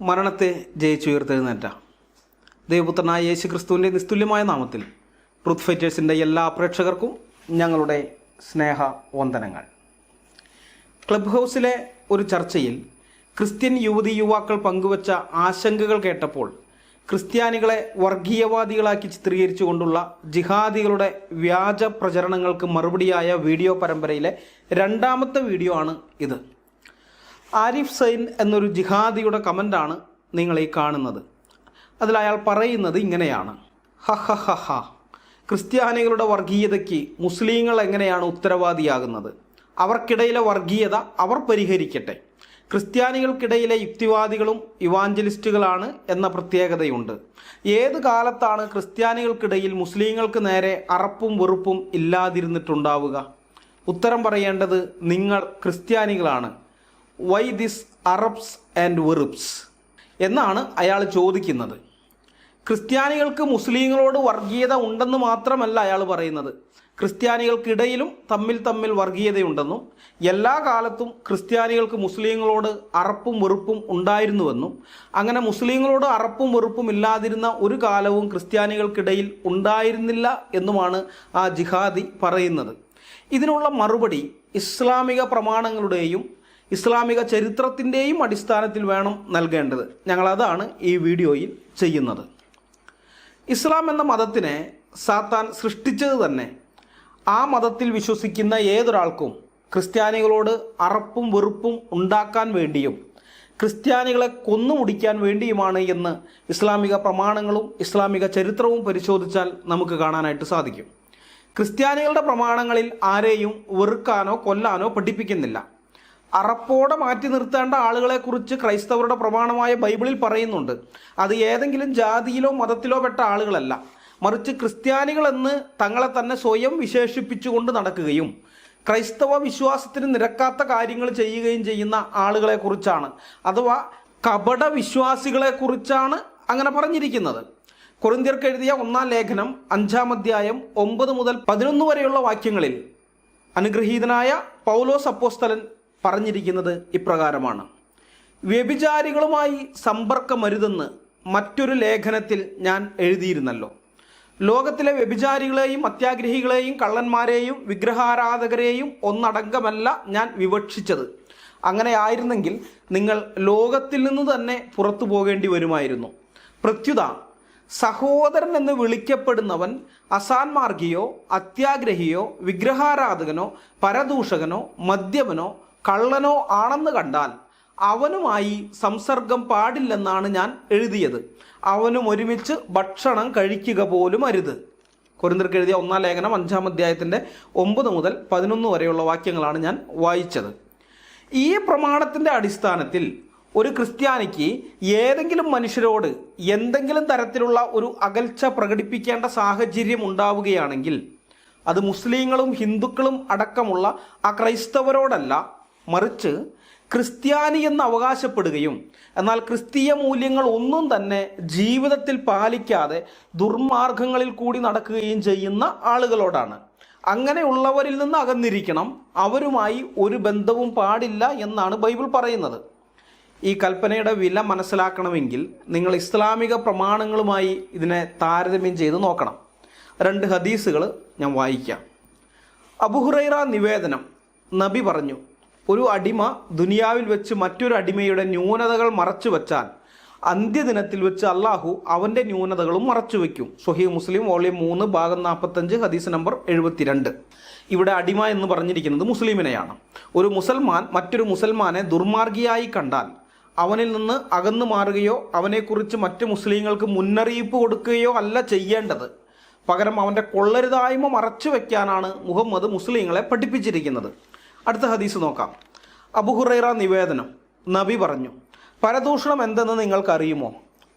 മരണത്തെ ജയിച്ചുയർത്തെഴുന്നേറ്റ ദൈവപുത്രനായ യേശു ക്രിസ്തുവിൻ്റെ നിസ്തുല്യമായ നാമത്തിൽ ട്രൂത്ത് ഫൈറ്റേഴ്സിൻ്റെ എല്ലാ പ്രേക്ഷകർക്കും ഞങ്ങളുടെ സ്നേഹ വന്ദനങ്ങൾ. ക്ലബ് ഹൗസിലെ ഒരു ചർച്ചയിൽ ക്രിസ്ത്യൻ യുവാക്കൾ പങ്കുവച്ച ആശങ്കകൾ കേട്ടപ്പോൾ ക്രിസ്ത്യാനികളെ വർഗീയവാദികളാക്കി ചിത്രീകരിച്ചുകൊണ്ടുള്ള ജിഹാദികളുടെ വ്യാജ പ്രചരണങ്ങൾക്ക് മറുപടിയായ വീഡിയോ പരമ്പരയിലെ രണ്ടാമത്തെ വീഡിയോ ആണ് ഇത്. ആരിഫ് സൈൻ എന്നൊരു ജിഹാദിയുടെ കമൻ്റാണ് നിങ്ങൾ ഈ കാണുന്നത്. അതിൽ അയാൾ പറയുന്നത് ഇങ്ങനെയാണ്: ഹ, ക്രിസ്ത്യാനികളുടെ വർഗീയതയ്ക്ക് മുസ്ലിങ്ങൾ എങ്ങനെയാണ് ഉത്തരവാദിയാകുന്നത്? അവർക്കിടയിലെ വർഗീയത അവർ പരിഹരിക്കട്ടെ. ക്രിസ്ത്യാനികൾക്കിടയിലെ യുക്തിവാദികളും ഇവാഞ്ചലിസ്റ്റുകളാണ് എന്ന പ്രത്യേകതയുണ്ട്. ഏത് കാലത്താണ് ക്രിസ്ത്യാനികൾക്കിടയിൽ മുസ്ലിങ്ങൾക്ക് നേരെ അറപ്പും വെറുപ്പും ഇല്ലാതിരുന്നിട്ടുണ്ടാവുക? ഉത്തരം പറയേണ്ടത് നിങ്ങൾ ക്രിസ്ത്യാനികളാണ്. വൈ ദിസ് അറബ്സ് ആൻഡ് വെറുപ്സ് എന്നാണ് അയാൾ ചോദിക്കുന്നത്. ക്രിസ്ത്യാനികൾക്ക് മുസ്ലിങ്ങളോട് വർഗീയത ഉണ്ടെന്ന് മാത്രമല്ല അയാൾ പറയുന്നത്, ക്രിസ്ത്യാനികൾക്കിടയിലും തമ്മിൽ വർഗീയതയുണ്ടെന്നും എല്ലാ കാലത്തും ക്രിസ്ത്യാനികൾക്ക് മുസ്ലിങ്ങളോട് അറപ്പും വെറുപ്പും ഉണ്ടായിരുന്നുവെന്നും അങ്ങനെ മുസ്ലിങ്ങളോട് അറപ്പും വെറുപ്പും ഇല്ലാതിരുന്ന ഒരു കാലവും ക്രിസ്ത്യാനികൾക്കിടയിൽ ഉണ്ടായിരുന്നില്ല എന്നുമാണ് ആ ജിഹാദി പറയുന്നത്. ഇതിനുള്ള മറുപടി ഇസ്ലാമിക പ്രമാണങ്ങളുടെയും ഇസ്ലാമിക ചരിത്രത്തിൻ്റെയും അടിസ്ഥാനത്തിൽ വേണം നൽകേണ്ടത്. ഞങ്ങളതാണ് ഈ വീഡിയോയിൽ ചെയ്യുന്നത്. ഇസ്ലാം എന്ന മതത്തിനെ സാത്താൻ സൃഷ്ടിച്ചത് തന്നെ ആ മതത്തിൽ വിശ്വസിക്കുന്ന ഏതൊരാൾക്കും ക്രിസ്ത്യാനികളോട് അറപ്പും വെറുപ്പും ഉണ്ടാക്കാൻ വേണ്ടിയും ക്രിസ്ത്യാനികളെ കൊന്നുമുടിക്കാൻ വേണ്ടിയുമാണ് എന്ന് ഇസ്ലാമിക പ്രമാണങ്ങളും ഇസ്ലാമിക ചരിത്രവും പരിശോധിച്ചാൽ നമുക്ക് കാണാനായിട്ട് സാധിക്കും. ക്രിസ്ത്യാനികളുടെ പ്രമാണങ്ങളിൽ ആരെയും വെറുക്കാനോ കൊല്ലാനോ പഠിപ്പിക്കുന്നില്ല. അറപ്പോടെ മാറ്റി നിർത്തേണ്ട ആളുകളെക്കുറിച്ച് ക്രൈസ്തവരുടെ പ്രമാണമായ ബൈബിളിൽ പറയുന്നുണ്ട്. അത് ഏതെങ്കിലും ജാതിയിലോ മതത്തിലോ പെട്ട ആളുകളല്ല, മറിച്ച് ക്രിസ്ത്യാനികളെന്ന് തങ്ങളെ തന്നെ സ്വയം വിശേഷിപ്പിച്ചുകൊണ്ട് നടക്കുകയും ക്രൈസ്തവ വിശ്വാസത്തിന് നിരക്കാത്ത കാര്യങ്ങൾ ചെയ്യുകയും ചെയ്യുന്ന ആളുകളെക്കുറിച്ചാണ്, അഥവാ കപട വിശ്വാസികളെക്കുറിച്ചാണ് അങ്ങനെ പറഞ്ഞിരിക്കുന്നത്. കൊരിന്ത്യർക്ക് എഴുതിയ 1-ാം ലേഖനം 5-ാം അധ്യായം 9 മുതൽ 11 വരെയുള്ള വാക്യങ്ങളിൽ അനുഗ്രഹീതനായ പൗലോസ് അപ്പോസ്തലൻ പറഞ്ഞിരിക്കുന്നത് ഇപ്രകാരമാണ്: വ്യഭിചാരികളുമായി സമ്പർക്കമരുതെന്ന് മറ്റൊരു ലേഖനത്തിൽ ഞാൻ എഴുതിയിരുന്നല്ലോ. ലോകത്തിലെ വ്യഭിചാരികളെയും അത്യാഗ്രഹികളെയും കള്ളന്മാരെയും വിഗ്രഹാരാധകരെയും ഒന്നടങ്കമല്ല ഞാൻ വിവക്ഷിച്ചത്. അങ്ങനെ ആയിരുന്നെങ്കിൽ നിങ്ങൾ ലോകത്തിൽ നിന്ന് തന്നെ പുറത്തു പോകേണ്ടി വരുമായിരുന്നു. പ്രത്യുത സഹോദരൻ എന്ന് വിളിക്കപ്പെടുന്നവൻ അസാന്മാർഗിയോ അത്യാഗ്രഹിയോ വിഗ്രഹാരാധകനോ പരദൂഷകനോ മദ്യപനോ കള്ളനോ ആണെന്ന് കണ്ടാൽ അവനുമായി സംസർഗം പാടില്ലെന്നാണ് ഞാൻ എഴുതിയത്. അവനും ഒരുമിച്ച് ഭക്ഷണം കഴിക്കുക പോലും അരുത്. കൊരിന്ത്യർക്ക് എഴുതിയ 1-ാം ലേഖനം 5-ാം അധ്യായത്തിൻ്റെ 9 മുതൽ 11 വരെയുള്ള വാക്യങ്ങളാണ് ഞാൻ വായിച്ചത്. ഈ പ്രമാണത്തിൻ്റെ അടിസ്ഥാനത്തിൽ ഒരു ക്രിസ്ത്യാനിക്ക് ഏതെങ്കിലും മനുഷ്യരോട് എന്തെങ്കിലും തരത്തിലുള്ള ഒരു അകൽച്ച പ്രകടിപ്പിക്കേണ്ട സാഹചര്യം ഉണ്ടാവുകയാണെങ്കിൽ അത് മുസ്ലിങ്ങളും ഹിന്ദുക്കളും അടക്കമുള്ള ആ ക്രൈസ്തവരോടല്ല, മറിച്ച് ക്രിസ്ത്യാനി എന്ന് അവകാശപ്പെടുകയും എന്നാൽ ക്രിസ്തീയ മൂല്യങ്ങൾ ഒന്നും തന്നെ ജീവിതത്തിൽ പാലിക്കാതെ ദുർമാർഗങ്ങളിൽ കൂടി നടക്കുകയും ചെയ്യുന്ന ആളുകളോടാണ്. അങ്ങനെയുള്ളവരിൽ നിന്ന് അകന്നിരിക്കണം, അവരുമായി ഒരു ബന്ധവും പാടില്ല എന്നാണ് ബൈബിൾ പറയുന്നത്. ഈ കൽപ്പനയുടെ വില മനസ്സിലാക്കണമെങ്കിൽ നിങ്ങൾ ഇസ്ലാമിക പ്രമാണങ്ങളുമായി ഇതിനെ താരതമ്യം ചെയ്ത് നോക്കണം. 2 ഹദീസുകൾ ഞാൻ വായിക്കാം. അബൂഹുറൈറ നിവേദനം, നബി പറഞ്ഞു: ഒരു അടിമ ദുനിയാവിൽ വെച്ച് മറ്റൊരു അടിമയുടെ ന്യൂനതകൾ മറച്ചു വച്ചാൽ അന്ത്യദിനത്തിൽ വെച്ച് അള്ളാഹു അവൻ്റെ ന്യൂനതകളും മറച്ചു വയ്ക്കും. സ്വഹീഹ് മുസ്ലിം വോളിയം 3 ഭാഗം 45 ഹദീസ് നമ്പർ 72. ഇവിടെ അടിമ എന്ന് പറഞ്ഞിരിക്കുന്നത് മുസ്ലിമിനെയാണ്. ഒരു മുസൽമാൻ മറ്റൊരു മുസൽമാനെ ദുർമാർഗിയായി കണ്ടാൽ അവനിൽ നിന്ന് അകന്നു മാറുകയോ അവനെക്കുറിച്ച് മറ്റ് മുസ്ലിങ്ങൾക്ക് മുന്നറിയിപ്പ് കൊടുക്കുകയോ അല്ല ചെയ്യേണ്ടത്. പകരം അവൻ്റെ കൊള്ളരുതായ്മ മറച്ചു വയ്ക്കാനാണ് മുഹമ്മദ് മുസ്ലിങ്ങളെ പഠിപ്പിച്ചിരിക്കുന്നത്. അടുത്ത ഹദീസ് നോക്കാം. അബൂഹുറൈറ നിവേദനം, നബി പറഞ്ഞു: പരദൂഷണം എന്തെന്ന് നിങ്ങൾക്കറിയുമോ?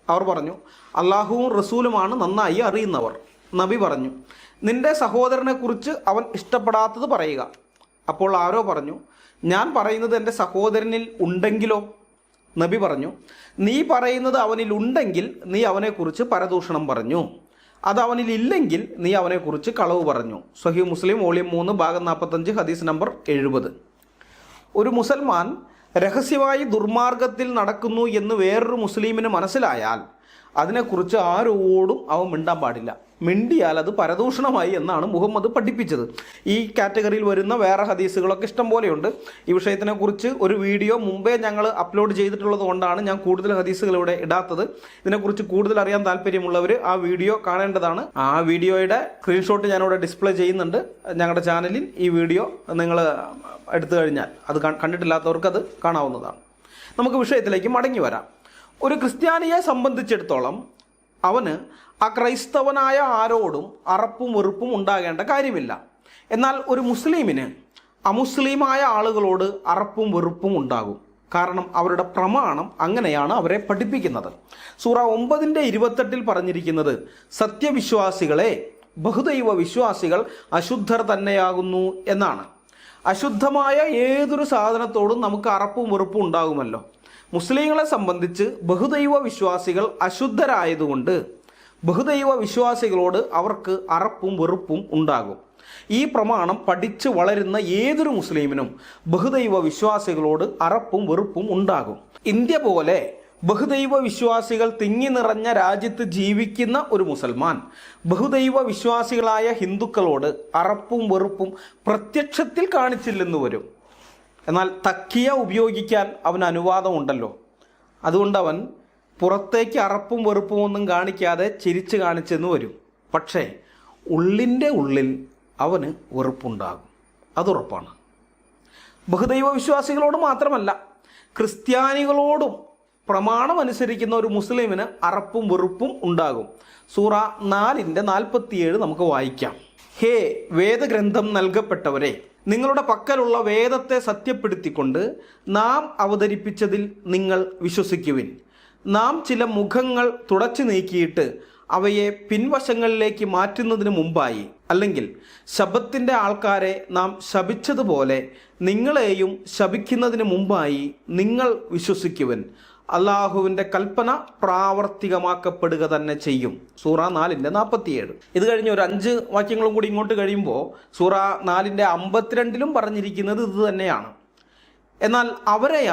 അവർ പറഞ്ഞു: അള്ളാഹുവും റസൂലുമാണ് നന്നായി അറിയുന്നവർ. നബി പറഞ്ഞു: നിന്റെ സഹോദരനെക്കുറിച്ച് അവൻ ഇഷ്ടപ്പെടാത്തത് പറയുക. അപ്പോൾ ആരോ പറഞ്ഞു: ഞാൻ പറയുന്നത് എൻ്റെ സഹോദരനിൽ ഉണ്ടെങ്കിലോ? നബി പറഞ്ഞു: നീ പറയുന്നത് അവനിൽ ഉണ്ടെങ്കിൽ നീ അവനെക്കുറിച്ച് പരദൂഷണം പറഞ്ഞു, അത് അവനിൽ ഇല്ലെങ്കിൽ നീ അവനെക്കുറിച്ച് കളവ് പറഞ്ഞു. സ്വഹീഹ് മുസ്ലിം വോളിയം 3 ഭാഗം 45 ഹദീസ് നമ്പർ 70. ഒരു മുസൽമാൻ രഹസ്യമായി ദുർമാർഗത്തിൽ നടക്കുന്നു എന്ന് വേറൊരു മുസ്ലിമിന് മനസ്സിലായാൽ അതിനെക്കുറിച്ച് ആരോടും അവൻ മിണ്ടാൻ പാടില്ല. മിണ്ടിയാൽ അത് പരദൂഷണമായി എന്നാണ് മുഹമ്മദ് പഠിപ്പിച്ചത്. ഈ കാറ്റഗറിയിൽ വരുന്ന വേറെ ഹദീസുകളൊക്കെ ഇഷ്ടം പോലെയുണ്ട്. ഈ വിഷയത്തിനെക്കുറിച്ച് ഒരു വീഡിയോ മുമ്പേ ഞങ്ങൾ അപ്ലോഡ് ചെയ്തിട്ടുള്ളത് കൊണ്ടാണ് ഞാൻ കൂടുതൽ ഹദീസുകൾ ഇവിടെ ഇടാത്തത്. ഇതിനെക്കുറിച്ച് കൂടുതൽ അറിയാൻ താല്പര്യമുള്ളവർ ആ വീഡിയോ കാണേണ്ടതാണ്. ആ വീഡിയോയുടെ സ്ക്രീൻഷോട്ട് ഞാനിവിടെ ഡിസ്പ്ലേ ചെയ്യുന്നുണ്ട് ഞങ്ങളുടെ ചാനലിൽ. ഈ വീഡിയോ നിങ്ങൾ എടുത്തു കഴിഞ്ഞാൽ അത് കണ്ടിട്ടില്ലാത്തവർക്ക് അത് കാണാവുന്നതാണ്. നമുക്ക് വിഷയത്തിലേക്ക് മടങ്ങി വരാം. ഒരു ക്രിസ്ത്യാനിയെ സംബന്ധിച്ചിടത്തോളം അവന് ആ ക്രൈസ്തവനായ ആരോടും അറപ്പും വെറുപ്പും ഉണ്ടാകേണ്ട കാര്യമില്ല. എന്നാൽ ഒരു മുസ്ലിമിന് അമുസ്ലിമായ ആളുകളോട് അറപ്പും വെറുപ്പും ഉണ്ടാകും. കാരണം അവരുടെ പ്രമാണം അങ്ങനെയാണ് അവരെ പഠിപ്പിക്കുന്നത്. സൂറ 9:28 പറഞ്ഞിരിക്കുന്നത്, സത്യവിശ്വാസികളെ, ബഹുദൈവ വിശ്വാസികൾ അശുദ്ധർ തന്നെയാകുന്നു എന്നാണ്. അശുദ്ധമായ ഏതൊരു സാധനത്തോടും നമുക്ക് അറപ്പും വെറുപ്പും ഉണ്ടാകുമല്ലോ. മുസ്ലിങ്ങളെ സംബന്ധിച്ച് ബഹുദൈവ വിശ്വാസികൾ അശുദ്ധരായതുകൊണ്ട് ബഹുദൈവ വിശ്വാസികളോട് അവർക്ക് അറപ്പും വെറുപ്പും ഉണ്ടാകും. ഈ പ്രമാണം പഠിച്ച് വളരുന്ന ഏതൊരു മുസ്ലിമിനും ബഹുദൈവ വിശ്വാസികളോട് അറപ്പും വെറുപ്പും ഉണ്ടാകും. ഇന്ത്യ പോലെ ബഹുദൈവ വിശ്വാസികൾ തിങ്ങി നിറഞ്ഞ രാജ്യത്ത് ജീവിക്കുന്ന ഒരു മുസൽമാൻ ബഹുദൈവ വിശ്വാസികളായ ഹിന്ദുക്കളോട് അറപ്പും വെറുപ്പും പ്രത്യക്ഷത്തിൽ കാണിച്ചില്ലെന്ന് വരും. എന്നാൽ തക്കിയ ഉപയോഗിക്കാൻ അവന് അനുവാദമുണ്ടല്ലോ. അതുകൊണ്ട് അവൻ പുറത്തേക്ക് അറപ്പും വെറുപ്പും ഒന്നും കാണിക്കാതെ ചിരിച്ച് കാണിച്ചെന്ന് വരും. പക്ഷേ ഉള്ളിൻ്റെ ഉള്ളിൽ അവന് വെറുപ്പുണ്ടാകും, അതുറപ്പാണ്. ബഹുദൈവ വിശ്വാസികളോട് മാത്രമല്ല, ക്രിസ്ത്യാനികളോടും പ്രമാണം അനുസരിക്കുന്ന ഒരു മുസ്ലിമിന് അറപ്പും വെറുപ്പും ഉണ്ടാകും. സൂറ 4:47 നമുക്ക് വായിക്കാം. ഹേ വേദഗ്രന്ഥം നൽകപ്പെട്ടവരെ, നിങ്ങളുടെ പക്കലുള്ള വേദത്തെ സത്യപ്പെടുത്തിക്കൊണ്ട് നാം അവതരിപ്പിച്ചതിൽ നിങ്ങൾ വിശ്വസിക്കുവിൻ. നാം ചില മുഖങ്ങൾ തുടച്ചു നീക്കിയിട്ട് അവയെ പിൻവശങ്ങളിലേക്ക് മാറ്റുന്നതിന് മുമ്പായി, അല്ലെങ്കിൽ ശബത്തിൻ്റെ ആൾക്കാരെ നാം ശപിച്ചതുപോലെ നിങ്ങളെയും ശപിക്കുന്നതിന് മുമ്പായി നിങ്ങൾ വിശ്വസിക്കുവിൻ. അള്ളാഹുവിൻ്റെ കൽപ്പന പ്രാവർത്തികമാക്കപ്പെടുക തന്നെ ചെയ്യും. സൂറ 4:47. ഇത് കഴിഞ്ഞ് ഒരു 5 വാക്യങ്ങളും കൂടി ഇങ്ങോട്ട് കഴിയുമ്പോൾ സൂറ 4:52 പറഞ്ഞിരിക്കുന്നത് ഇത് തന്നെയാണ്. എന്നാൽ അവരെ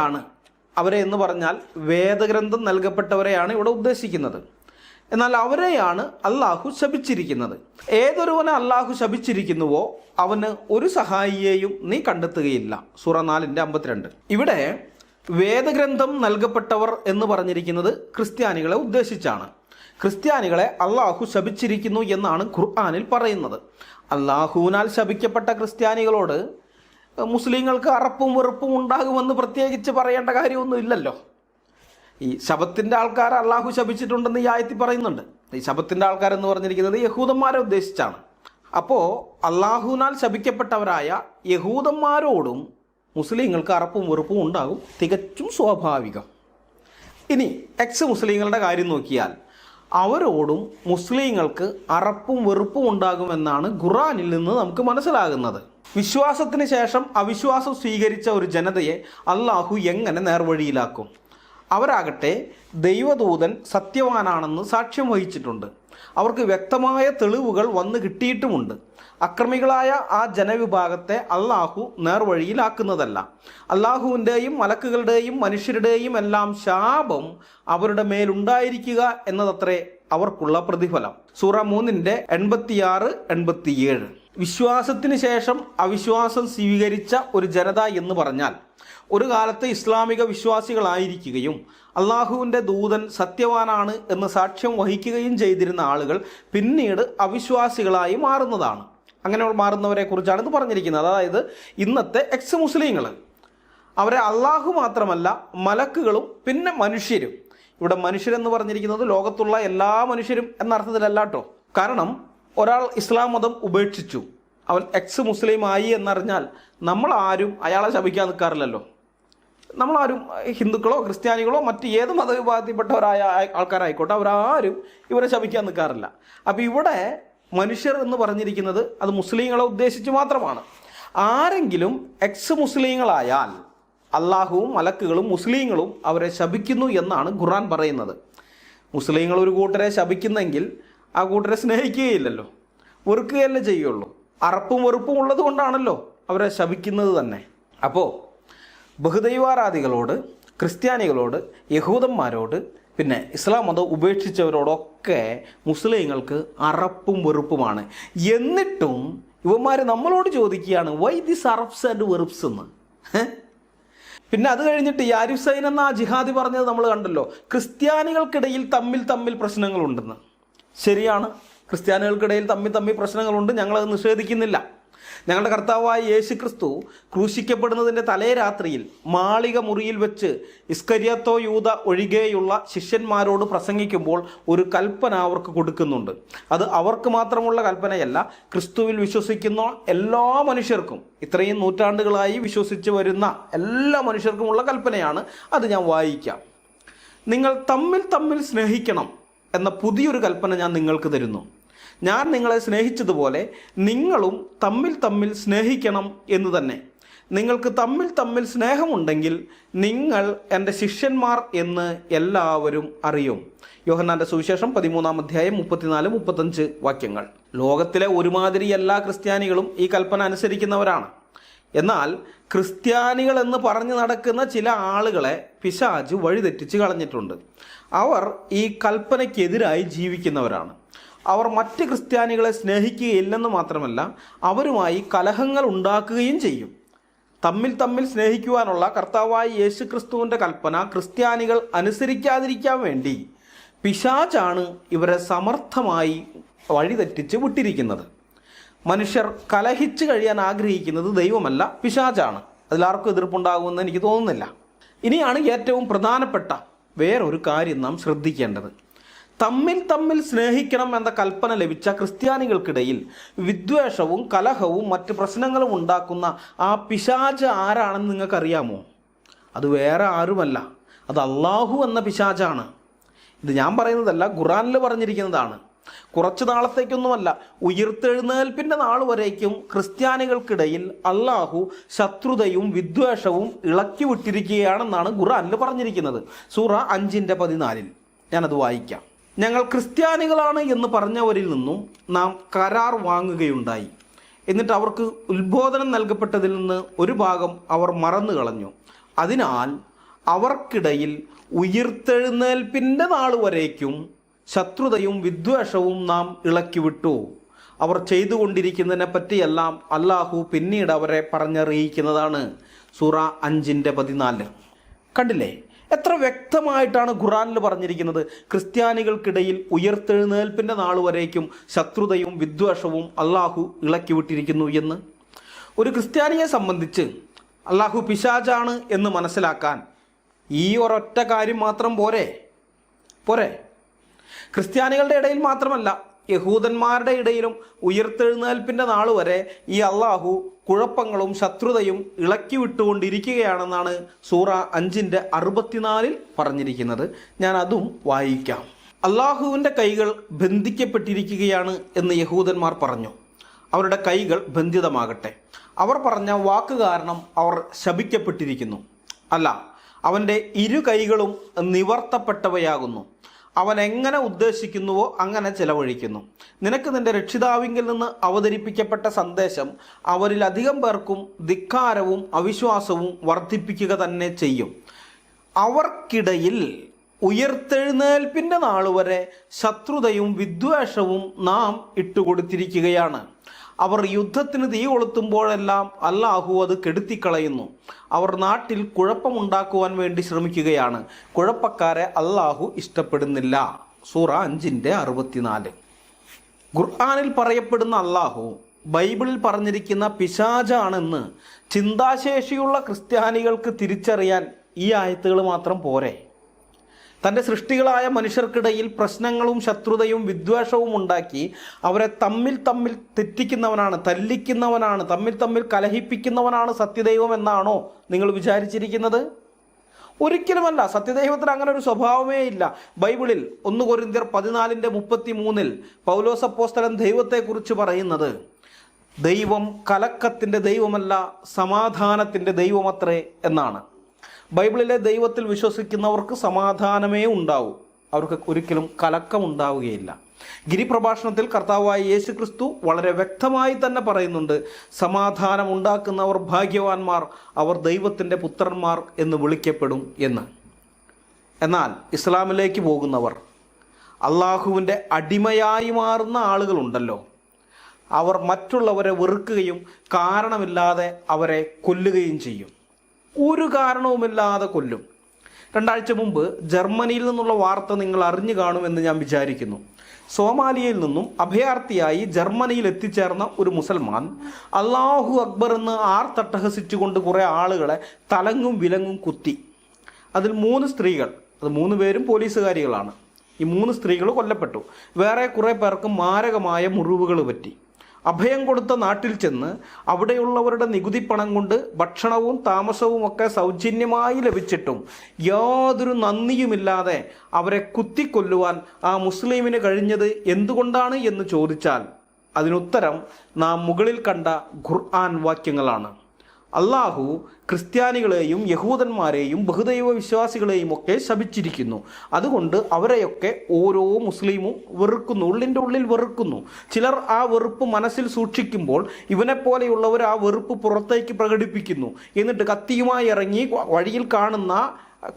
എന്ന് പറഞ്ഞാൽ വേദഗ്രന്ഥം നൽകപ്പെട്ടവരെയാണ് ഇവിടെ ഉദ്ദേശിക്കുന്നത്. എന്നാൽ അവരെയാണ് അള്ളാഹു ശപിച്ചിരിക്കുന്നത്. ഏതൊരുവനെ അള്ളാഹു ശപിച്ചിരിക്കുന്നുവോ അവന് ഒരു സഹായിയെയും നീ കണ്ടെത്തുകയില്ല. സൂറ 4:52. ഇവിടെ വേദഗ്രന്ഥം നൽകപ്പെട്ടവർ എന്ന് പറഞ്ഞിരിക്കുന്നത് ക്രിസ്ത്യാനികളെ ഉദ്ദേശിച്ചാണ്. ക്രിസ്ത്യാനികളെ അള്ളാഹു ശപിച്ചിരിക്കുന്നു എന്നാണ് ഖുർആനിൽ പറയുന്നത്. അള്ളാഹുവിനാൽ ശപിക്കപ്പെട്ട ക്രിസ്ത്യാനികളോട് മുസ്ലിങ്ങൾക്ക് അറപ്പും വെറുപ്പും ഉണ്ടാകുമെന്ന് പ്രത്യേകിച്ച് പറയേണ്ട കാര്യമൊന്നും ഇല്ലല്ലോ. ഈ ശബത്തിൻ്റെ ആൾക്കാർ അള്ളാഹു ശപിച്ചിട്ടുണ്ടെന്ന് ഈ ആയത്തിൽ പറയുന്നുണ്ട്. ഈ ശബത്തിൻ്റെ ആൾക്കാരെന്ന് പറഞ്ഞിരിക്കുന്നത് യഹൂദന്മാരെ ഉദ്ദേശിച്ചാണ്. അപ്പോൾ അള്ളാഹുവിനാൽ ശപിക്കപ്പെട്ടവരായ യഹൂദന്മാരോടും മുസ്ലിങ്ങൾക്ക് അറപ്പും വെറുപ്പും ഉണ്ടാകും, തികച്ചും സ്വാഭാവികം. ഇനി മുസ്ലിങ്ങളുടെ കാര്യം നോക്കിയാൽ അവരോടും മുസ്ലിങ്ങൾക്ക് അറപ്പും വെറുപ്പും ഉണ്ടാകുമെന്നാണ് ഖുർആനിൽ നിന്ന് നമുക്ക് മനസ്സിലാകുന്നത്. വിശ്വാസത്തിന് ശേഷം അവിശ്വാസം സ്വീകരിച്ച ഒരു ജനതയെ അള്ളാഹു എങ്ങനെ നേർവഴിയിലാക്കും? അവരാകട്ടെ ദൈവദൂതൻ സത്യവാനാണെന്ന് സാക്ഷ്യം വഹിച്ചിട്ടുണ്ട്. അവർക്ക് വ്യക്തമായ തെളിവുകൾ വന്നു കിട്ടിയിട്ടുമുണ്ട്. അക്രമികളായ ആ ജനവിഭാഗത്തെ അള്ളാഹു നേർവഴിയിലാക്കുന്നതല്ല. അള്ളാഹുവിൻ്റെയും മലക്കുകളുടെയും മനുഷ്യരുടെയും എല്ലാം ശാപം അവരുടെ മേലുണ്ടായിരിക്കുക എന്നതത്രേ അവർക്കുള്ള പ്രതിഫലം. സൂറ 3:86-87. വിശ്വാസത്തിന് ശേഷം അവിശ്വാസം സ്വീകരിച്ച ഒരു ജനത എന്ന് പറഞ്ഞാൽ ഒരു കാലത്ത് ഇസ്ലാമിക വിശ്വാസികളായിരിക്കുകയും അള്ളാഹുവിൻ്റെ ദൂതൻ സത്യവാനാണ് എന്ന് സാക്ഷ്യം വഹിക്കുകയും ചെയ്തിരുന്ന ആളുകൾ പിന്നീട് അവിശ്വാസികളായി മാറുന്നതാണ്. അങ്ങനെ മാറുന്നവരെ കുറിച്ചാണ് ഇത് പറഞ്ഞിരിക്കുന്നത്. അതായത് ഇന്നത്തെ മുസ്ലിങ്ങൾ, അവരെ അള്ളാഹു മാത്രമല്ല മലക്കുകളും പിന്നെ മനുഷ്യരും. ഇവിടെ മനുഷ്യരെന്ന് പറഞ്ഞിരിക്കുന്നത് ലോകത്തുള്ള എല്ലാ മനുഷ്യരും എന്ന അർത്ഥത്തിലല്ല കേട്ടോ. കാരണം ഒരാൾ ഇസ്ലാം മതം ഉപേക്ഷിച്ചു, അവൻ മുസ്ലിം ആയി എന്നറിഞ്ഞാൽ നമ്മളാരും അയാളെ ശപിക്കാൻ നിൽക്കാറില്ലല്ലോ. നമ്മളാരും ഹിന്ദുക്കളോ ക്രിസ്ത്യാനികളോ മറ്റ് ഏത് മതവിഭാഗത്തിൽപ്പെട്ടവരായ ആൾക്കാരായിക്കോട്ടെ അവരാരും ഇവരെ ശപിക്കാൻ നിൽക്കാറില്ല. അപ്പോൾ ഇവിടെ മനുഷ്യർ എന്ന് പറഞ്ഞിരിക്കുന്നത് അത് മുസ്ലിങ്ങളെ ഉദ്ദേശിച്ച് മാത്രമാണ്. ആരെങ്കിലും മുസ്ലിങ്ങളായാൽ അള്ളാഹുവും മലക്കുകളും മുസ്ലിങ്ങളും അവരെ ശപിക്കുന്നു എന്നാണ് ഖുർആൻ പറയുന്നത്. മുസ്ലിങ്ങൾ ഒരു കൂട്ടരെ ശപിക്കുന്നെങ്കിൽ ആ കൂട്ടരെ സ്നേഹിക്കുകയില്ലല്ലോ, വെറുക്കുകയല്ലേ ചെയ്യുള്ളൂ. അറപ്പും വെറുപ്പും ഉള്ളത് കൊണ്ടാണല്ലോ അവരെ ശപിക്കുന്നത് തന്നെ. അപ്പോൾ ബഹുദൈവാരാധികളോട്, ക്രിസ്ത്യാനികളോട്, യഹൂദന്മാരോട്, പിന്നെ ഇസ്ലാം മതം ഉപേക്ഷിച്ചവരോടൊക്കെ മുസ്ലിങ്ങൾക്ക് അറപ്പും വെറുപ്പുമാണ്. എന്നിട്ടും ഇവന്മാർ നമ്മളോട് ചോദിക്കുകയാണ് വൈ ദിസ് അറപ്സ് ആൻഡ് വെറുപ്സ് എന്ന്. പിന്നെ അത് കഴിഞ്ഞിട്ട് ഈ ആരിഫ് സൈൻ എന്ന ജിഹാദി പറഞ്ഞത് നമ്മൾ കണ്ടല്ലോ, ക്രിസ്ത്യാനികൾക്കിടയിൽ തമ്മിൽ പ്രശ്നങ്ങളുണ്ടെന്ന്. ശരിയാണ്, ക്രിസ്ത്യാനികൾക്കിടയിൽ തമ്മിൽ പ്രശ്നങ്ങളുണ്ട്, ഞങ്ങളത് നിഷേധിക്കുന്നില്ല. ഞങ്ങളുടെ കർത്താവായ യേശു ക്രിസ്തു ക്രൂശിക്കപ്പെടുന്നതിൻ്റെ തലേ രാത്രിയിൽ മാളിക മുറിയിൽ വെച്ച് ഇസ്കരിയത്തോ യൂദ ഒഴികെയുള്ള ശിഷ്യന്മാരോട് പ്രസംഗിക്കുമ്പോൾ ഒരു കൽപ്പന അവർക്ക് കൊടുക്കുന്നുണ്ട്. അത് അവർക്ക് മാത്രമുള്ള കൽപ്പനയല്ല, ക്രിസ്തുവിൽ വിശ്വസിക്കുന്ന എല്ലാ മനുഷ്യർക്കും, ഇത്രയും നൂറ്റാണ്ടുകളായി വിശ്വസിച്ച് വരുന്ന എല്ലാ മനുഷ്യർക്കുമുള്ള കൽപ്പനയാണ്. അത് ഞാൻ വായിക്കാം. നിങ്ങൾ തമ്മിൽ സ്നേഹിക്കണം എന്ന പുതിയൊരു കൽപ്പന ഞാൻ നിങ്ങൾക്ക് തരുന്നു. ഞാൻ നിങ്ങളെ സ്നേഹിച്ചതുപോലെ നിങ്ങളും തമ്മിൽ സ്നേഹിക്കണം എന്ന് തന്നെ. നിങ്ങൾക്ക് തമ്മിൽ സ്നേഹമുണ്ടെങ്കിൽ നിങ്ങൾ എൻ്റെ ശിഷ്യന്മാർ എന്ന് എല്ലാവരും അറിയും. യോഹന്നാൻ്റെ സുവിശേഷം 13-ാം അധ്യായം 34-35 വാക്യങ്ങൾ. ലോകത്തിലെ ഒരുമാതിരി എല്ലാ ക്രിസ്ത്യാനികളും ഈ കൽപ്പന അനുസരിക്കുന്നവരാണ്. എന്നാൽ ക്രിസ്ത്യാനികൾ എന്ന് പറഞ്ഞു നടക്കുന്ന ചില ആളുകളെ പിശാച് വഴിതെറ്റിച്ച് കളഞ്ഞിട്ടുണ്ട്. അവർ ഈ കൽപ്പനയ്ക്കെതിരായി ജീവിക്കുന്നവരാണ്. അവർ മറ്റ് ക്രിസ്ത്യാനികളെ സ്നേഹിക്കുകയില്ലെന്ന് മാത്രമല്ല, അവരുമായി കലഹങ്ങൾ ഉണ്ടാക്കുകയും ചെയ്യും. തമ്മിൽ സ്നേഹിക്കുവാനുള്ള കർത്താവായ യേശു ക്രിസ്തുവിൻ്റെ കൽപ്പന ക്രിസ്ത്യാനികൾ അനുസരിക്കാതിരിക്കാൻ വേണ്ടി പിശാചാണ് ഇവരെ സമർത്ഥമായി വഴിതെറ്റിച്ച് വിട്ടിരിക്കുന്നത്. മനുഷ്യർ കലഹിച്ച് കഴിയാൻ ആഗ്രഹിക്കുന്നത് ദൈവമല്ല, പിശാചാണ്. അതിലാർക്കും എതിർപ്പുണ്ടാകുമെന്ന് എനിക്ക് തോന്നുന്നില്ല. ഇനിയാണ് ഏറ്റവും പ്രധാനപ്പെട്ട വേറൊരു കാര്യം നാം ശ്രദ്ധിക്കേണ്ടത്. തമ്മിൽ സ്നേഹിക്കണം എന്ന കൽപ്പന ലഭിച്ച ക്രിസ്ത്യാനികൾക്കിടയിൽ വിദ്വേഷവും കലഹവും മറ്റ് പ്രശ്നങ്ങളും ഉണ്ടാക്കുന്ന ആ പിശാച് ആരാണെന്ന് നിങ്ങൾക്കറിയാമോ? അത് വേറെ ആരുമല്ല, അത് അള്ളാഹു എന്ന പിശാചാണ്. ഇത് ഞാൻ പറയുന്നതല്ല, ഖുറാനിൽ പറഞ്ഞിരിക്കുന്നതാണ്. കുറച്ച് നാളത്തേക്കൊന്നുമല്ല, ഉയിർത്തെഴുന്നേൽപ്പിൻ്റെ നാൾ വരേക്കും ക്രിസ്ത്യാനികൾക്കിടയിൽ അള്ളാഹു ശത്രുതയും വിദ്വേഷവും ഇളക്കി വിട്ടിരിക്കുകയാണെന്നാണ് ഖുറാനിൽ പറഞ്ഞിരിക്കുന്നത്. സൂറ 5:14. ഞാനത് വായിക്കാം. ഞങ്ങൾ ക്രിസ്ത്യാനികളാണ് എന്ന് പറഞ്ഞവരിൽ നിന്നും നാം കരാർ വാങ്ങുകയുണ്ടായി. എന്നിട്ട് അവർക്ക് ഉത്ബോധനം നൽകപ്പെട്ടതിൽ നിന്ന് ഒരു ഭാഗം അവർ മറന്നു കളഞ്ഞു. അതിനാൽ അവർക്കിടയിൽ ഉയിർത്തെഴുന്നേൽപ്പിൻ്റെ നാൾ വരേക്കും ശത്രുതയും വിദ്വേഷവും നാം ഇളക്കിവിട്ടു. അവർ ചെയ്തുകൊണ്ടിരിക്കുന്നതിനെ പറ്റിയെല്ലാം അള്ളാഹു പിന്നീട് അവരെ പറഞ്ഞറിയിക്കുന്നതാണ്. സൂറ 5:14. കണ്ടില്ലേ, എത്ര വ്യക്തമായിട്ടാണ് ഖുറാനിൽ പറഞ്ഞിരിക്കുന്നത്. ക്രിസ്ത്യാനികൾക്കിടയിൽ ഉയിർത്തെഴുന്നേൽപ്പിൻ്റെ നാൾ വരേക്കും ശത്രുതയും വിദ്വേഷവും അള്ളാഹു ഇളക്കിവിട്ടിരിക്കുന്നു എന്ന്. ഒരു ക്രിസ്ത്യാനിയെ സംബന്ധിച്ച് അള്ളാഹു പിശാചാണ് എന്ന് മനസ്സിലാക്കാൻ ഈ ഒരൊറ്റ കാര്യം മാത്രം പോരെ? ക്രിസ്ത്യാനികളുടെ ഇടയിൽ മാത്രമല്ല, യഹൂദന്മാരുടെ ഇടയിലും ഉയിർത്തെഴുന്നേൽപ്പിൻ്റെ നാൾ വരെ ഈ അള്ളാഹു കുഴപ്പങ്ങളും ശത്രുതയും ഇളക്കി വിട്ടുകൊണ്ടിരിക്കുകയാണെന്നാണ് സൂറ 5:64 പറഞ്ഞിരിക്കുന്നത്. ഞാൻ അതും വായിക്കാം. അള്ളാഹുവിൻ്റെ കൈകൾ ബന്ധിക്കപ്പെട്ടിരിക്കുകയാണ് എന്ന് യഹൂദന്മാർ പറഞ്ഞു. അവരുടെ കൈകൾ ബന്ധിതമാകട്ടെ. അവർ പറഞ്ഞ വാക്ക് കാരണം അവർ ശപിക്കപ്പെട്ടിരിക്കുന്നു. അല്ല, അവൻ്റെ ഇരു കൈകളും നിവർത്തപ്പെട്ടവയാകുന്നു. അവൻ എങ്ങനെ ഉദ്ദേശിക്കുന്നുവോ അങ്ങനെ ചെലവഴിക്കുന്നു. നിനക്ക് നിന്റെ രക്ഷിതാവിങ്കിൽ നിന്ന് അവതരിപ്പിക്കപ്പെട്ട സന്ദേശം അവരിലധികം പേർക്കും ധിക്കാരവും അവിശ്വാസവും വർദ്ധിപ്പിക്കുക തന്നെ ചെയ്യും. അവർക്കിടയിൽ ഉയിർത്തെഴുന്നേൽപ്പിൻ്റെ നാൾ വരെ ശത്രുതയും വിദ്വേഷവും നാം ഇട്ടുകൊടുത്തിരിക്കുകയാണ്. അവർ യുദ്ധത്തിന് തീ കൊളുത്തുമ്പോഴെല്ലാം അല്ലാഹു അത് കെടുത്തിക്കളയുന്നു. അവർ നാട്ടിൽ കുഴപ്പമുണ്ടാക്കുവാൻ വേണ്ടി ശ്രമിക്കുകയാണ്. കുഴപ്പക്കാരെ അല്ലാഹു ഇഷ്ടപ്പെടുന്നില്ല. സൂറ 5:64. ഖുർആനിൽ പറയപ്പെടുന്ന അല്ലാഹു ബൈബിളിൽ പറഞ്ഞിരിക്കുന്ന പിശാചാണെന്ന് ചിന്താശേഷിയുള്ള ക്രിസ്ത്യാനികൾക്ക് തിരിച്ചറിയാൻ ഈ ആയത്തുകൾ മാത്രം പോരെ? തൻ്റെ സൃഷ്ടികളായ മനുഷ്യർക്കിടയിൽ പ്രശ്നങ്ങളും ശത്രുതയും വിദ്വേഷവും ഉണ്ടാക്കി അവരെ തമ്മിൽ തെറ്റിക്കുന്നവനാണ്, തല്ലിക്കുന്നവനാണ്, തമ്മിൽ കലഹിപ്പിക്കുന്നവനാണ് സത്യദൈവം എന്നാണോ നിങ്ങൾ വിചാരിച്ചിരിക്കുന്നത്? ഒരിക്കലുമല്ല. സത്യദൈവത്തിന് അങ്ങനെ ഒരു സ്വഭാവമേ ഇല്ല. ബൈബിളിൽ 1 കൊരിന്ത്യർ 14:33 പൗലോസ് അപ്പോസ്തലൻ ദൈവത്തെക്കുറിച്ച് പറയുന്നത്, ദൈവം കലക്കത്തിൻ്റെ ദൈവമല്ല, സമാധാനത്തിൻ്റെ ദൈവമത്രേ എന്നാണ്. ബൈബിളിലെ ദൈവത്തിൽ വിശ്വസിക്കുന്നവർക്ക് സമാധാനമേ ഉണ്ടാവൂ. അവർക്ക് ഒരിക്കലും കലക്കം ഉണ്ടാവുകയില്ല. ഗിരിപ്രഭാഷണത്തിൽ കർത്താവായ യേശു ക്രിസ്തു വളരെ വ്യക്തമായി തന്നെ പറയുന്നുണ്ട്, സമാധാനം ഉണ്ടാക്കുന്നവർ ഭാഗ്യവാന്മാർ, അവർ ദൈവത്തിൻ്റെ പുത്രന്മാർ എന്ന് വിളിക്കപ്പെടും എന്ന്. എന്നാൽ ഇസ്ലാമിലേക്ക് പോകുന്നവർ, അള്ളാഹുവിൻ്റെ അടിമയായി മാറുന്ന ആളുകളുണ്ടല്ലോ, അവർ മറ്റുള്ളവരെ വെറുക്കുകയും കാരണമില്ലാതെ അവരെ കൊല്ലുകയും ചെയ്യും. ഒരു കാരണവുമില്ലാതെ കൊല്ലും. 2 ആഴ്ച മുമ്പ് ജർമ്മനിയിൽ നിന്നുള്ള വാർത്ത നിങ്ങൾ അറിഞ്ഞു കാണുമെന്ന് ഞാൻ വിചാരിക്കുന്നു. സോമാലിയയിൽ നിന്നും അഭയാർത്ഥിയായി ജർമ്മനിയിൽ എത്തിച്ചേർന്ന ഒരു മുസൽമാൻ അല്ലാഹു അക്ബർ എന്ന് ആർത്തട്ടഹസിച്ചുകൊണ്ട് കുറേ ആളുകളെ തലങ്ങും വിലങ്ങും കുത്തി. അതിൽ 3 സ്ത്രീകൾ, അത് 3 പേരും പോലീസുകാരികളാണ്. ഈ 3 സ്ത്രീകൾ കൊല്ലപ്പെട്ടു. വേറെ കുറേ പേർക്ക് മാരകമായ മുറിവുകൾ പറ്റി. അഭയം കൊടുത്ത നാട്ടിൽ ചെന്ന് അവിടെയുള്ളവരുടെ നികുതി പണം കൊണ്ട് ഭക്ഷണവും താമസവും ഒക്കെ സൗജന്യമായി ലഭിച്ചിട്ടും യാതൊരു നന്ദിയുമില്ലാതെ അവരെ കുത്തിക്കൊല്ലുവാൻ ആ മുസ്ലിമിന് കഴിഞ്ഞത് എന്തുകൊണ്ടാണ് എന്ന് ചോദിച്ചാൽ അതിനുത്തരം നാം മുകളിൽ കണ്ട ഖുർആൻ വാക്യങ്ങളാണ്. അള്ളാഹു ക്രിസ്ത്യാനികളെയും യഹൂദന്മാരെയും ബഹുദൈവ വിശ്വാസികളെയും ഒക്കെ ശപിച്ചിരിക്കുന്നു. അതുകൊണ്ട് അവരെയൊക്കെ ഓരോ മുസ്ലിമും വെറുക്കുന്നു, ഉള്ളിൻ്റെ ഉള്ളിൽ വെറുക്കുന്നു. ചിലർ ആ വെറുപ്പ് മനസ്സിൽ സൂക്ഷിക്കുമ്പോൾ ഇവനെപ്പോലെയുള്ളവർ ആ വെറുപ്പ് പുറത്തേക്ക് പ്രകടിപ്പിക്കുന്നു. എന്നിട്ട് കത്തിയുമായി ഇറങ്ങി വഴിയിൽ കാണുന്ന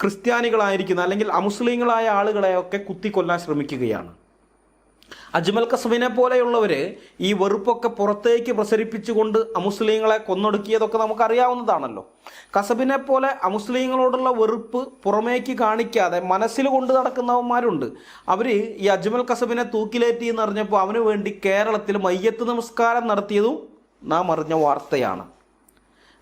ക്രിസ്ത്യാനികളായിരിക്കുന്ന അല്ലെങ്കിൽ അമുസ്ലിങ്ങളായ ആളുകളെയൊക്കെ കുത്തിക്കൊല്ലാൻ ശ്രമിക്കുകയാണ്. അജ്മൽ കസബിനെ പോലെയുള്ളവർ ഈ വെറുപ്പൊക്കെ പുറത്തേക്ക് പ്രസരിപ്പിച്ചുകൊണ്ട് അമുസ്ലിങ്ങളെ കൊന്നൊടുക്കിയതൊക്കെ നമുക്കറിയാവുന്നതാണല്ലോ. കസബിനെ പോലെ അമുസ്ലിങ്ങളോടുള്ള വെറുപ്പ് പുറമേക്ക് കാണിക്കാതെ മനസ്സിൽ കൊണ്ട് നടക്കുന്നവന്മാരുണ്ട്. അവർ ഈ അജ്മൽ കസബിനെ തൂക്കിലേറ്റി എന്ന് അറിഞ്ഞപ്പോൾ അവന് വേണ്ടി കേരളത്തിൽ മയ്യത്ത് നമസ്കാരം നടത്തിയതും നാം അറിഞ്ഞ വാർത്തയാണ്.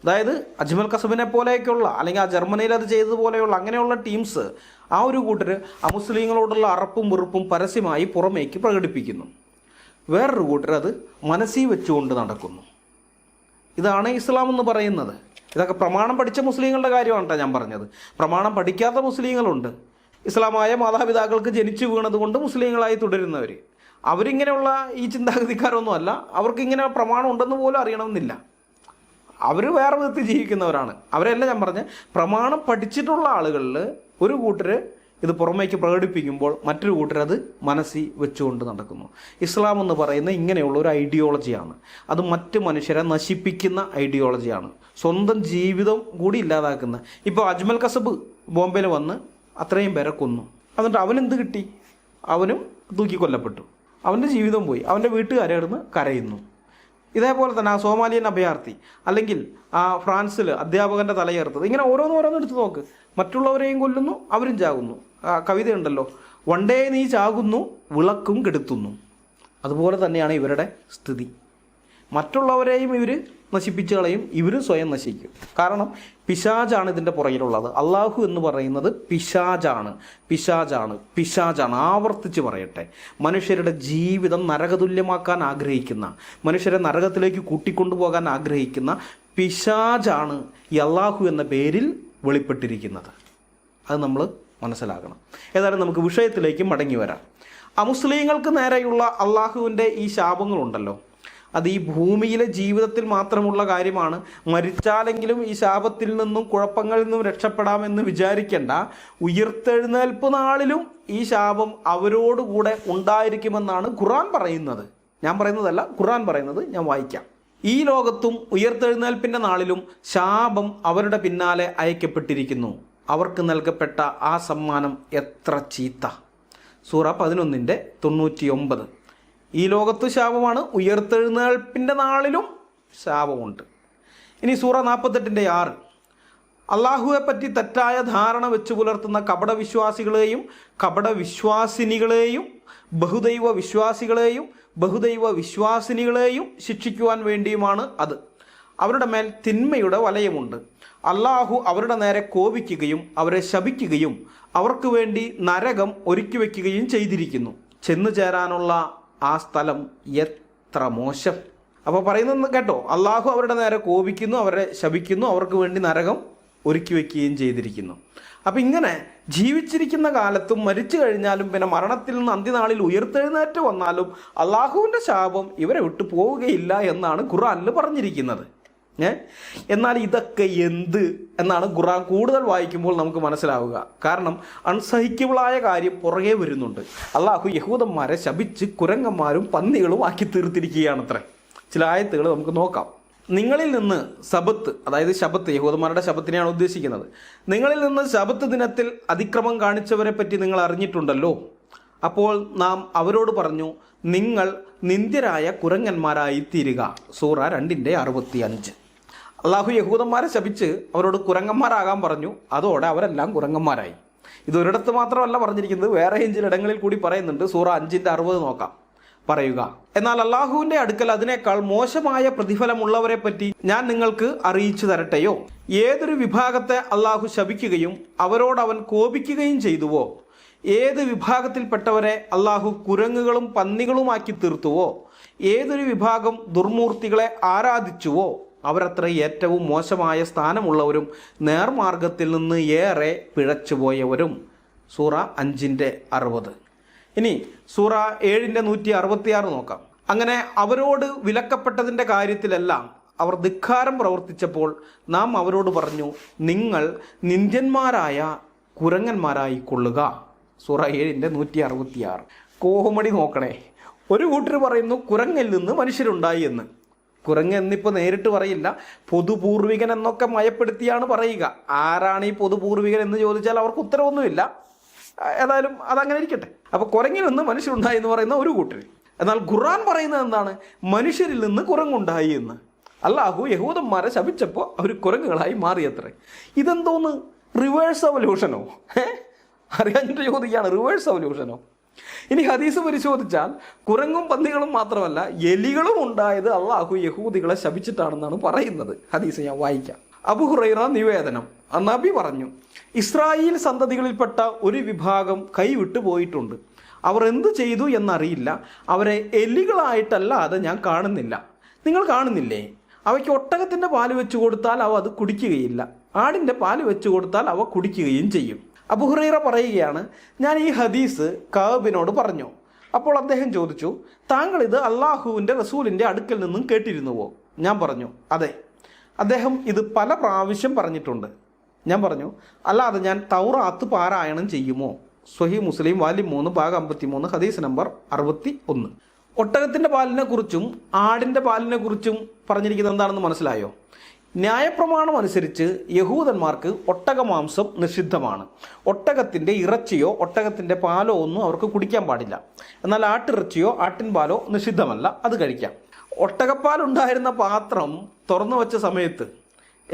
അതായത് അജ്മൽ കസബിനെ പോലെയൊക്കെയുള്ള അല്ലെങ്കിൽ ആ ജർമ്മനിയിൽ അത് ചെയ്തതുപോലെയുള്ള അങ്ങനെയുള്ള ടീംസ്, ആ ഒരു കൂട്ടർ അമുസ്ലിങ്ങളോടുള്ള അറപ്പും വെറുപ്പും പരസ്യമായി പുറമേക്ക് പ്രകടിപ്പിക്കുന്നു. വേറൊരു കൂട്ടർ അത് മനസ്സിൽ വെച്ചുകൊണ്ട് നടക്കുന്നു. ഇതാണ് ഇസ്ലാം എന്ന് പറയുന്നത്. ഇതൊക്കെ പ്രമാണം പഠിച്ച മുസ്ലിങ്ങളുടെ കാര്യമാണ് കേട്ടോ ഞാൻ പറഞ്ഞത്. പ്രമാണം പഠിക്കാത്ത മുസ്ലിങ്ങളുണ്ട്. ഇസ്ലാമായ മാതാപിതാക്കൾക്ക് ജനിച്ചു വീണത് കൊണ്ട് മുസ്ലിങ്ങളായി തുടരുന്നവർ. അവരിങ്ങനെയുള്ള ഈ ചിന്താഗതിക്കാരൊന്നുമല്ല. അവർക്കിങ്ങനെ പ്രമാണം ഉണ്ടെന്ന് പോലും അറിയണമെന്നില്ല. അവർ വേറെ വിധത്തിൽ ജീവിക്കുന്നവരാണ്. അവരെല്ലാം ഞാൻ പറഞ്ഞ പ്രമാണം പഠിച്ചിട്ടുള്ള ആളുകളിൽ ഒരു കൂട്ടർ ഇത് പുറമേക്ക് പ്രകടിപ്പിക്കുമ്പോൾ മറ്റൊരു കൂട്ടർ അത് മനസ്സിൽ വെച്ചുകൊണ്ട് നടക്കുന്നു. ഇസ്ലാം എന്ന് പറയുന്ന ഇങ്ങനെയുള്ള ഒരു ഐഡിയോളജിയാണ്. അത് മറ്റ് മനുഷ്യരെ നശിപ്പിക്കുന്ന ഐഡിയോളജിയാണ്. സ്വന്തം ജീവിതം കൂടി ഇല്ലാതാക്കുന്ന. ഇപ്പോൾ അജ്മൽ കസബ് ബോംബെയിൽ വന്ന് അത്രയും പേരെ കൊന്നു. എന്നിട്ട് അവനെന്ത് കിട്ടി? അവനും തൂക്കിക്കൊല്ലപ്പെട്ടു. അവൻ്റെ ജീവിതം പോയി. അവൻ്റെ വീട്ടുകാരെ കിടന്ന് കരയുന്നു. ഇതേപോലെ തന്നെ ആ സോമാലിയൻ അഭയാർത്ഥി, അല്ലെങ്കിൽ ആ ഫ്രാൻസിൽ അധ്യാപകൻ്റെ തലയേർത്തത്, ഇങ്ങനെ ഓരോന്നോരോന്ന് എടുത്ത് നോക്ക്. മറ്റുള്ളവരെയും കൊല്ലുന്നു, അവരും ചാകുന്നു. കവിതയുണ്ടല്ലോ, വണ്ടേ നീ ചാകുന്നു വിളക്കും കെടുത്തുന്നു. അതുപോലെ തന്നെയാണ് ഇവരുടെ സ്ഥിതി. മറ്റുള്ളവരെയും ഇവർ നശിപ്പിച്ച് കളയും, ഇവരും സ്വയം നശിക്കും. കാരണം പിശാചാണ് ഇതിൻ്റെ പുറകിലുള്ളത്. അള്ളാഹു എന്ന് പറയുന്നത് പിശാചാണ്. ആവർത്തിച്ച് പറയട്ടെ, മനുഷ്യരുടെ ജീവിതം നരകതുല്യമാക്കാൻ ആഗ്രഹിക്കുന്ന, മനുഷ്യരെ നരകത്തിലേക്ക് കൂട്ടിക്കൊണ്ടുപോകാൻ ആഗ്രഹിക്കുന്ന പിശാചാണ് ഈ അള്ളാഹു എന്ന പേരിൽ വെളിപ്പെട്ടിരിക്കുന്നത്. അത് നമ്മൾ മനസ്സിലാക്കണം. ഏതായാലും നമുക്ക് വിഷയത്തിലേക്ക് മടങ്ങി വരാം. അമുസ്ലിങ്ങൾക്ക് നേരെയുള്ള അള്ളാഹുവിൻ്റെ ഈ ശാപങ്ങളുണ്ടല്ലോ, അത് ഈ ഭൂമിയിലെ ജീവിതത്തിൽ മാത്രമുള്ള കാര്യമാണ്. മരിച്ചാലെങ്കിലും ഈ ശാപത്തിൽ നിന്നും കുഴപ്പങ്ങളിൽ നിന്നും രക്ഷപ്പെടാമെന്ന് വിചാരിക്കേണ്ട. ഉയിർത്തെഴുന്നേൽപ്പ് നാളിലും ഈ ശാപം അവരോടുകൂടെ ഉണ്ടായിരിക്കുമെന്നാണ് ഖുർആൻ പറയുന്നത്. ഞാൻ പറയുന്നതല്ല, ഖുർആൻ പറയുന്നത്. ഞാൻ വായിക്കാം. ഈ ലോകത്തും ഉയിർത്തെഴുന്നേൽപ്പിൻ്റെ നാളിലും ശാപം അവരുടെ പിന്നാലെ അയക്കപ്പെട്ടിരിക്കുന്നു. അവർക്ക് നൽകപ്പെട്ട ആ സമ്മാനം എത്ര ചീത്ത. സൂറ 11:99. ഈ ലോകത്ത് ശാപമാണ്, ഉയർത്തെഴുന്നേൽപ്പിൻ്റെ നാളിലും ശാപമുണ്ട്. ഇനി സൂറ 48:6. അള്ളാഹുവെ പറ്റി തെറ്റായ ധാരണ വെച്ച് പുലർത്തുന്ന കപടവിശ്വാസികളെയും കപടവിശ്വാസിനികളെയും ബഹുദൈവ വിശ്വാസിനികളെയും ശിക്ഷിക്കുവാൻ വേണ്ടിയുമാണ് അത്. അവരുടെ മേൽ തിന്മയുടെ വലയമുണ്ട്. അള്ളാഹു അവരുടെ നേരെ കോപിക്കുകയും അവരെ ശപിക്കുകയും അവർക്ക് വേണ്ടി നരകം ഒരുക്കി വയ്ക്കുകയും ചെയ്തിരിക്കുന്നു. ചെന്നു ചേരാനുള്ള ആ സ്ഥലം എത്ര മോശം. അപ്പോൾ പറയുന്നത് കേട്ടോ, അള്ളാഹു അവരുടെ നേരെ കോപിക്കുന്നു, അവരെ ശപിക്കുന്നു, അവർക്ക് വേണ്ടി നരകം ഒരുക്കി വയ്ക്കുകയും ചെയ്തിരിക്കുന്നു. അപ്പം ഇങ്ങനെ ജീവിച്ചിരിക്കുന്ന കാലത്തും മരിച്ചു കഴിഞ്ഞാലും പിന്നെ മരണത്തിൽ നിന്ന് അന്ത്യനാളിൽ ഉയർത്തെഴുന്നേറ്റ് വന്നാലും അള്ളാഹുവിൻ്റെ ശാപം ഇവരെ വിട്ടു പോവുകയില്ല എന്നാണ് ഖുർആനിൽ പറഞ്ഞിരിക്കുന്നത്. എന്നാൽ ഇതൊക്കെ എന്ത് എന്നാണ് ഖുർആൻ കൂടുതൽ വായിക്കുമ്പോൾ നമുക്ക് മനസ്സിലാവുക. കാരണം അൺസഹിക്കബിളായ കാര്യം പുറകെ വരുന്നുണ്ട്. അള്ളാഹു യഹൂദന്മാരെ ശപിച്ച് കുരങ്ങന്മാരും പന്നികളും ആക്കി തീർത്തിരിക്കുകയാണത്രേ. ചില ആയത്തുകൾ നമുക്ക് നോക്കാം. നിങ്ങളിൽ നിന്ന് സബത്ത്, അതായത് ശബത്ത്, യഹൂദന്മാരുടെ ശബത്തിനെയാണ് ഉദ്ദേശിക്കുന്നത്. നിങ്ങളിൽ നിന്ന് ശബത്ത് ദിനത്തിൽ അതിക്രമം കാണിച്ചവരെ പറ്റി നിങ്ങൾ അറിഞ്ഞിട്ടുണ്ടല്ലോ. അപ്പോൾ നാം അവരോട് പറഞ്ഞു, നിങ്ങൾ നിന്ദ്യരായ കുരങ്ങന്മാരായി തീരുക. സൂറ 2:65. അള്ളാഹു യഹൂദന്മാരെ ശപിച്ച് അവരോട് കുരങ്ങന്മാരാകാൻ പറഞ്ഞു. അതോടെ അവരെല്ലാം കുരങ്ങന്മാരായി. ഇതൊരിടത്ത് മാത്രമല്ല പറഞ്ഞിരിക്കുന്നത്, വേറെ ചിലയിടങ്ങളിൽ കൂടി പറയുന്നുണ്ട്. സൂറ 5:60 നോക്കാം. പറയുക, എന്നാൽ അള്ളാഹുവിൻ്റെ അടുക്കൽ അതിനേക്കാൾ മോശമായ പ്രതിഫലമുള്ളവരെ പറ്റി ഞാൻ നിങ്ങൾക്ക് അറിയിച്ചു തരട്ടെയോ? ഏതൊരു വിഭാഗത്തെ അള്ളാഹു ശപിക്കുകയും അവരോട് അവൻ കോപിക്കുകയും ചെയ്തുവോ, ഏത് വിഭാഗത്തിൽപ്പെട്ടവരെ അള്ളാഹു കുരങ്ങുകളും പന്നികളുമാക്കി തീർത്തുവോ, ഏതൊരു വിഭാഗം ദുർമൂർത്തികളെ ആരാധിച്ചുവോ, അവരത്ര ഏറ്റവും മോശമായ സ്ഥാനമുള്ളവരും നേർമാർഗത്തിൽ നിന്ന് ഏറെ പിഴച്ചുപോയവരും. സൂറ 5:60. ഇനി സൂറ 7:166 നോക്കാം. അങ്ങനെ അവരോട് വിലക്കപ്പെട്ടതിൻ്റെ കാര്യത്തിലെല്ലാം അവർ ധിക്കാരം പ്രവർത്തിച്ചപ്പോൾ നാം അവരോട് പറഞ്ഞു, നിങ്ങൾ നിന്ദ്യന്മാരായ കുരങ്ങന്മാരായി കൊള്ളുക. സൂറ 7:166. കോമഡി നോക്കണേ. ഒരു കൂട്ടർ പറയുന്നു കുരങ്ങിൽ നിന്ന് മനുഷ്യരുണ്ടായി എന്ന്. കുരങ്ങ് എന്നിപ്പോൾ നേരിട്ട് പറയില്ല, പൊതുപൂർവികൻ എന്നൊക്കെ മയപ്പെടുത്തിയാണ് പറയുക. ആരാണ് ഈ പൊതുപൂർവികൻ എന്ന് ചോദിച്ചാൽ അവർക്ക് ഉത്തരവൊന്നുമില്ല. ഏതായാലും അതങ്ങനെ ഇരിക്കട്ടെ. അപ്പോൾ കുരങ്ങിൽ നിന്ന് മനുഷ്യരുണ്ടായി എന്ന് പറയുന്ന ഒരു കൂട്ടർ. എന്നാൽ ഖുർആൻ പറയുന്നത് എന്താണ്? മനുഷ്യരിൽ നിന്ന് കുരങ്ങുണ്ടായി എന്ന്. അല്ലാഹു യഹൂദന്മാരെ ശപിച്ചപ്പോൾ അവർ കുരങ്ങുകളായി മാറിയത്രേ. ഇതെന്തോന്ന് റിവേഴ്സ് എവല്യൂഷനോ? അറിയാഞ്ഞിട്ട് ചോദിക്കുകയാണ്, റിവേഴ്സ് എവല്യൂഷനോ? ഇനി ഹദീസ് പരിശോധിച്ചാൽ കുരങ്ങും പന്നികളും മാത്രമല്ല എലികളും ഉണ്ടായത് അള്ളാഹു യഹൂദികളെ ശപിച്ചിട്ടാണെന്നാണ് പറയുന്നത്. ഹദീസ് ഞാൻ വായിക്കാം. അബൂ ഹുറൈറ നിവേദനം. നബി പറഞ്ഞു, ഇസ്രായേൽ സന്തതികളിൽപ്പെട്ട ഒരു വിഭാഗം കൈവിട്ടു പോയിട്ടുണ്ട്. അവർ എന്ത് ചെയ്തു എന്നറിയില്ല. അവരെ എലികളായിട്ടല്ലാതെ ഞാൻ കാണുന്നില്ല. നിങ്ങൾ കാണുന്നില്ലേ? അവയ്ക്ക് ഒട്ടകത്തിൻ്റെ പാല് വെച്ച് കൊടുത്താൽ അവ അത് കുടിക്കുകയില്ല, ആടിൻ്റെ പാല് വെച്ച് കൊടുത്താൽ അവ കുടിക്കുകയും ചെയ്യും. അബൂ ഹുറൈറ പറയുകയാണ്, ഞാൻ ഈ ഹദീസ് കഅബിനോട് പറഞ്ഞു. അപ്പോൾ അദ്ദേഹം ചോദിച്ചു, താങ്കൾ ഇത് അള്ളാഹുവിൻ്റെ റസൂലിൻ്റെ അടുക്കൽ നിന്നും കേട്ടിരുന്നുവോ? ഞാൻ പറഞ്ഞു, അതെ. അദ്ദേഹം ഇത് പല പ്രാവശ്യം പറഞ്ഞിട്ടുണ്ട്. ഞാൻ പറഞ്ഞു, അല്ലാതെ ഞാൻ തൗറാത്ത് പാരായണം ചെയ്യുമോ? സ്വഹീഹ് മുസ്ലിം വാല്യം 3 ഭാഗം 53 ഹദീസ് നമ്പർ 61. ഒട്ടകത്തിൻ്റെ പാലിനെ കുറിച്ചും ആടിൻ്റെ പാലിനെ കുറിച്ചും പറഞ്ഞിരിക്കുന്നത് എന്താണെന്ന് മനസ്സിലായോ? ന്യായപ്രമാണം അനുസരിച്ച് യഹൂദന്മാർക്ക് ഒട്ടകമാംസം നിഷിദ്ധമാണ്. ഒട്ടകത്തിൻ്റെ ഇറച്ചിയോ ഒട്ടകത്തിൻ്റെ പാലോ ഒന്നും അവർക്ക് കുടിക്കാൻ പാടില്ല. എന്നാൽ ആട്ടിറച്ചിയോ ആട്ടിൻ പാലോ നിഷിദ്ധമല്ല, അത് കഴിക്കാം. ഒട്ടകപ്പാലുണ്ടായിരുന്ന പാത്രം തുറന്നു വെച്ച സമയത്ത്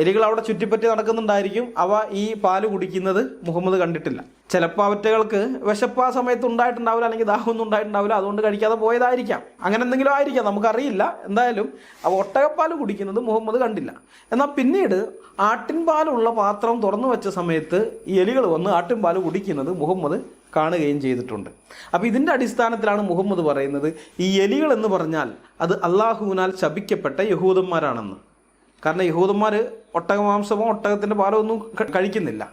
എലികൾ അവിടെ ചുറ്റിപ്പറ്റി നടക്കുന്നുണ്ടായിരിക്കും. അവ ഈ പാല് കുടിക്കുന്നത് മുഹമ്മദ് കണ്ടിട്ടില്ല. ചിലപ്പോൾ അവറ്റകൾക്ക് വിശപ്പ് ആ സമയത്ത് ഉണ്ടായിട്ടുണ്ടാവില്ല, അല്ലെങ്കിൽ ദാഹമൊന്നും ഉണ്ടായിട്ടുണ്ടാവില്ല, അതുകൊണ്ട് കഴിക്കാതെ പോയതായിരിക്കാം. അങ്ങനെ എന്തെങ്കിലും ആയിരിക്കാം, നമുക്കറിയില്ല. എന്തായാലും അവ ഒട്ടകപ്പാൽ കുടിക്കുന്നത് മുഹമ്മദ് കണ്ടില്ല. എന്നാൽ പിന്നീട് ആട്ടിൻപാലുള്ള പാത്രം തുറന്നു വെച്ച സമയത്ത് ഈ എലികൾ വന്ന് ആട്ടിൻപാൽ കുടിക്കുന്നത് മുഹമ്മദ് കാണുകയും ചെയ്തിട്ടുണ്ട്. അപ്പോൾ ഇതിൻ്റെ അടിസ്ഥാനത്തിലാണ് മുഹമ്മദ് പറയുന്നത് ഈ എലികൾ എന്ന് പറഞ്ഞാൽ അത് അള്ളാഹുവിനാൽ ശപിക്കപ്പെട്ട യഹൂദന്മാരാണെന്ന്. കാരണം യഹൂദന്മാർ ഒട്ടകമാംസമോ ഒട്ടകത്തിൻ്റെ പാലോ ഒന്നും കഴിക്കുന്നില്ല,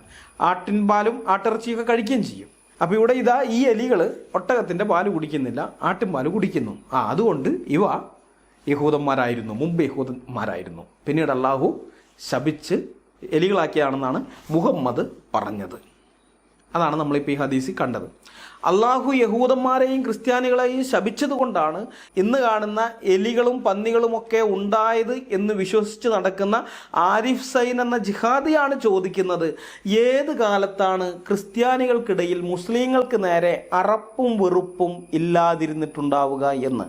ആട്ടിൻ പാലും ആട്ടിറച്ചിയൊക്കെ കഴിക്കുകയും ചെയ്യും. അപ്പോൾ ഇവിടെ ഇതാ ഈ എലികൾ ഒട്ടകത്തിൻ്റെ പാല് കുടിക്കുന്നില്ല, ആട്ടിൻ പാല് കുടിക്കുന്നു. അതുകൊണ്ട് ഇവ യഹൂദന്മാരായിരുന്നു, മുമ്പ് യഹൂദന്മാരായിരുന്നു. പിന്നീട് അള്ളാഹു ശപിച്ച് എലികളാക്കിയാണെന്നാണ് മുഹമ്മദ് പറഞ്ഞത്. അതാണ് നമ്മളിപ്പോൾ ഈ ഹദീസിൽ കണ്ടത്. അള്ളാഹു യഹൂദന്മാരെയും ക്രിസ്ത്യാനികളെയും ശപിച്ചത് കൊണ്ടാണ് ഇന്ന് കാണുന്ന എലികളും പന്നികളുമൊക്കെ ഉണ്ടായത് എന്ന് വിശ്വസിച്ച് നടക്കുന്ന ആരിഫ് സൈൻ എന്ന ജിഹാദിയാണ് ചോദിക്കുന്നത്, ഏത് കാലത്താണ് ക്രിസ്ത്യാനികൾക്കിടയിൽ മുസ്ലിങ്ങൾക്ക് നേരെ അറപ്പും വെറുപ്പും ഇല്ലാതിരുന്നിട്ടുണ്ടാവുക എന്ന്.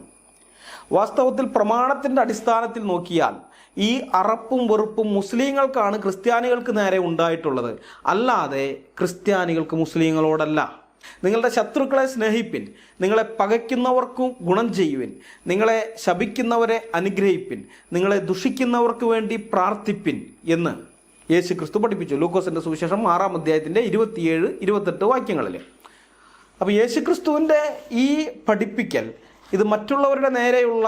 വാസ്തവത്തിൽ പ്രമാണത്തിൻ്റെ അടിസ്ഥാനത്തിൽ നോക്കിയാൽ ഈ അറപ്പും വെറുപ്പും മുസ്ലിങ്ങൾക്കാണ് ക്രിസ്ത്യാനികൾക്ക് നേരെ ഉണ്ടായിട്ടുള്ളത്, അല്ലാതെ ക്രിസ്ത്യാനികൾക്ക് മുസ്ലിങ്ങളോടല്ല. നിങ്ങളുടെ ശത്രുക്കളെ സ്നേഹിപ്പിൻ, നിങ്ങളെ പകയ്ക്കുന്നവർക്കും ഗുണം ചെയ്യുവിൻ, നിങ്ങളെ ശപിക്കുന്നവരെ അനുഗ്രഹിപ്പിൻ, നിങ്ങളെ ദുഷിക്കുന്നവർക്ക് വേണ്ടി പ്രാർത്ഥിപ്പിൻ എന്ന് യേശു ക്രിസ്തു പഠിപ്പിച്ചു. ലൂക്കോസിൻ്റെ സുവിശേഷം 6-ാം അധ്യായത്തിൻ്റെ 27-28 വാക്യങ്ങളിൽ. അപ്പോൾ യേശു ക്രിസ്തുവിൻ്റെ ഈ പഠിപ്പിക്കൽ ഇത് മറ്റുള്ളവരുടെ നേരെയുള്ള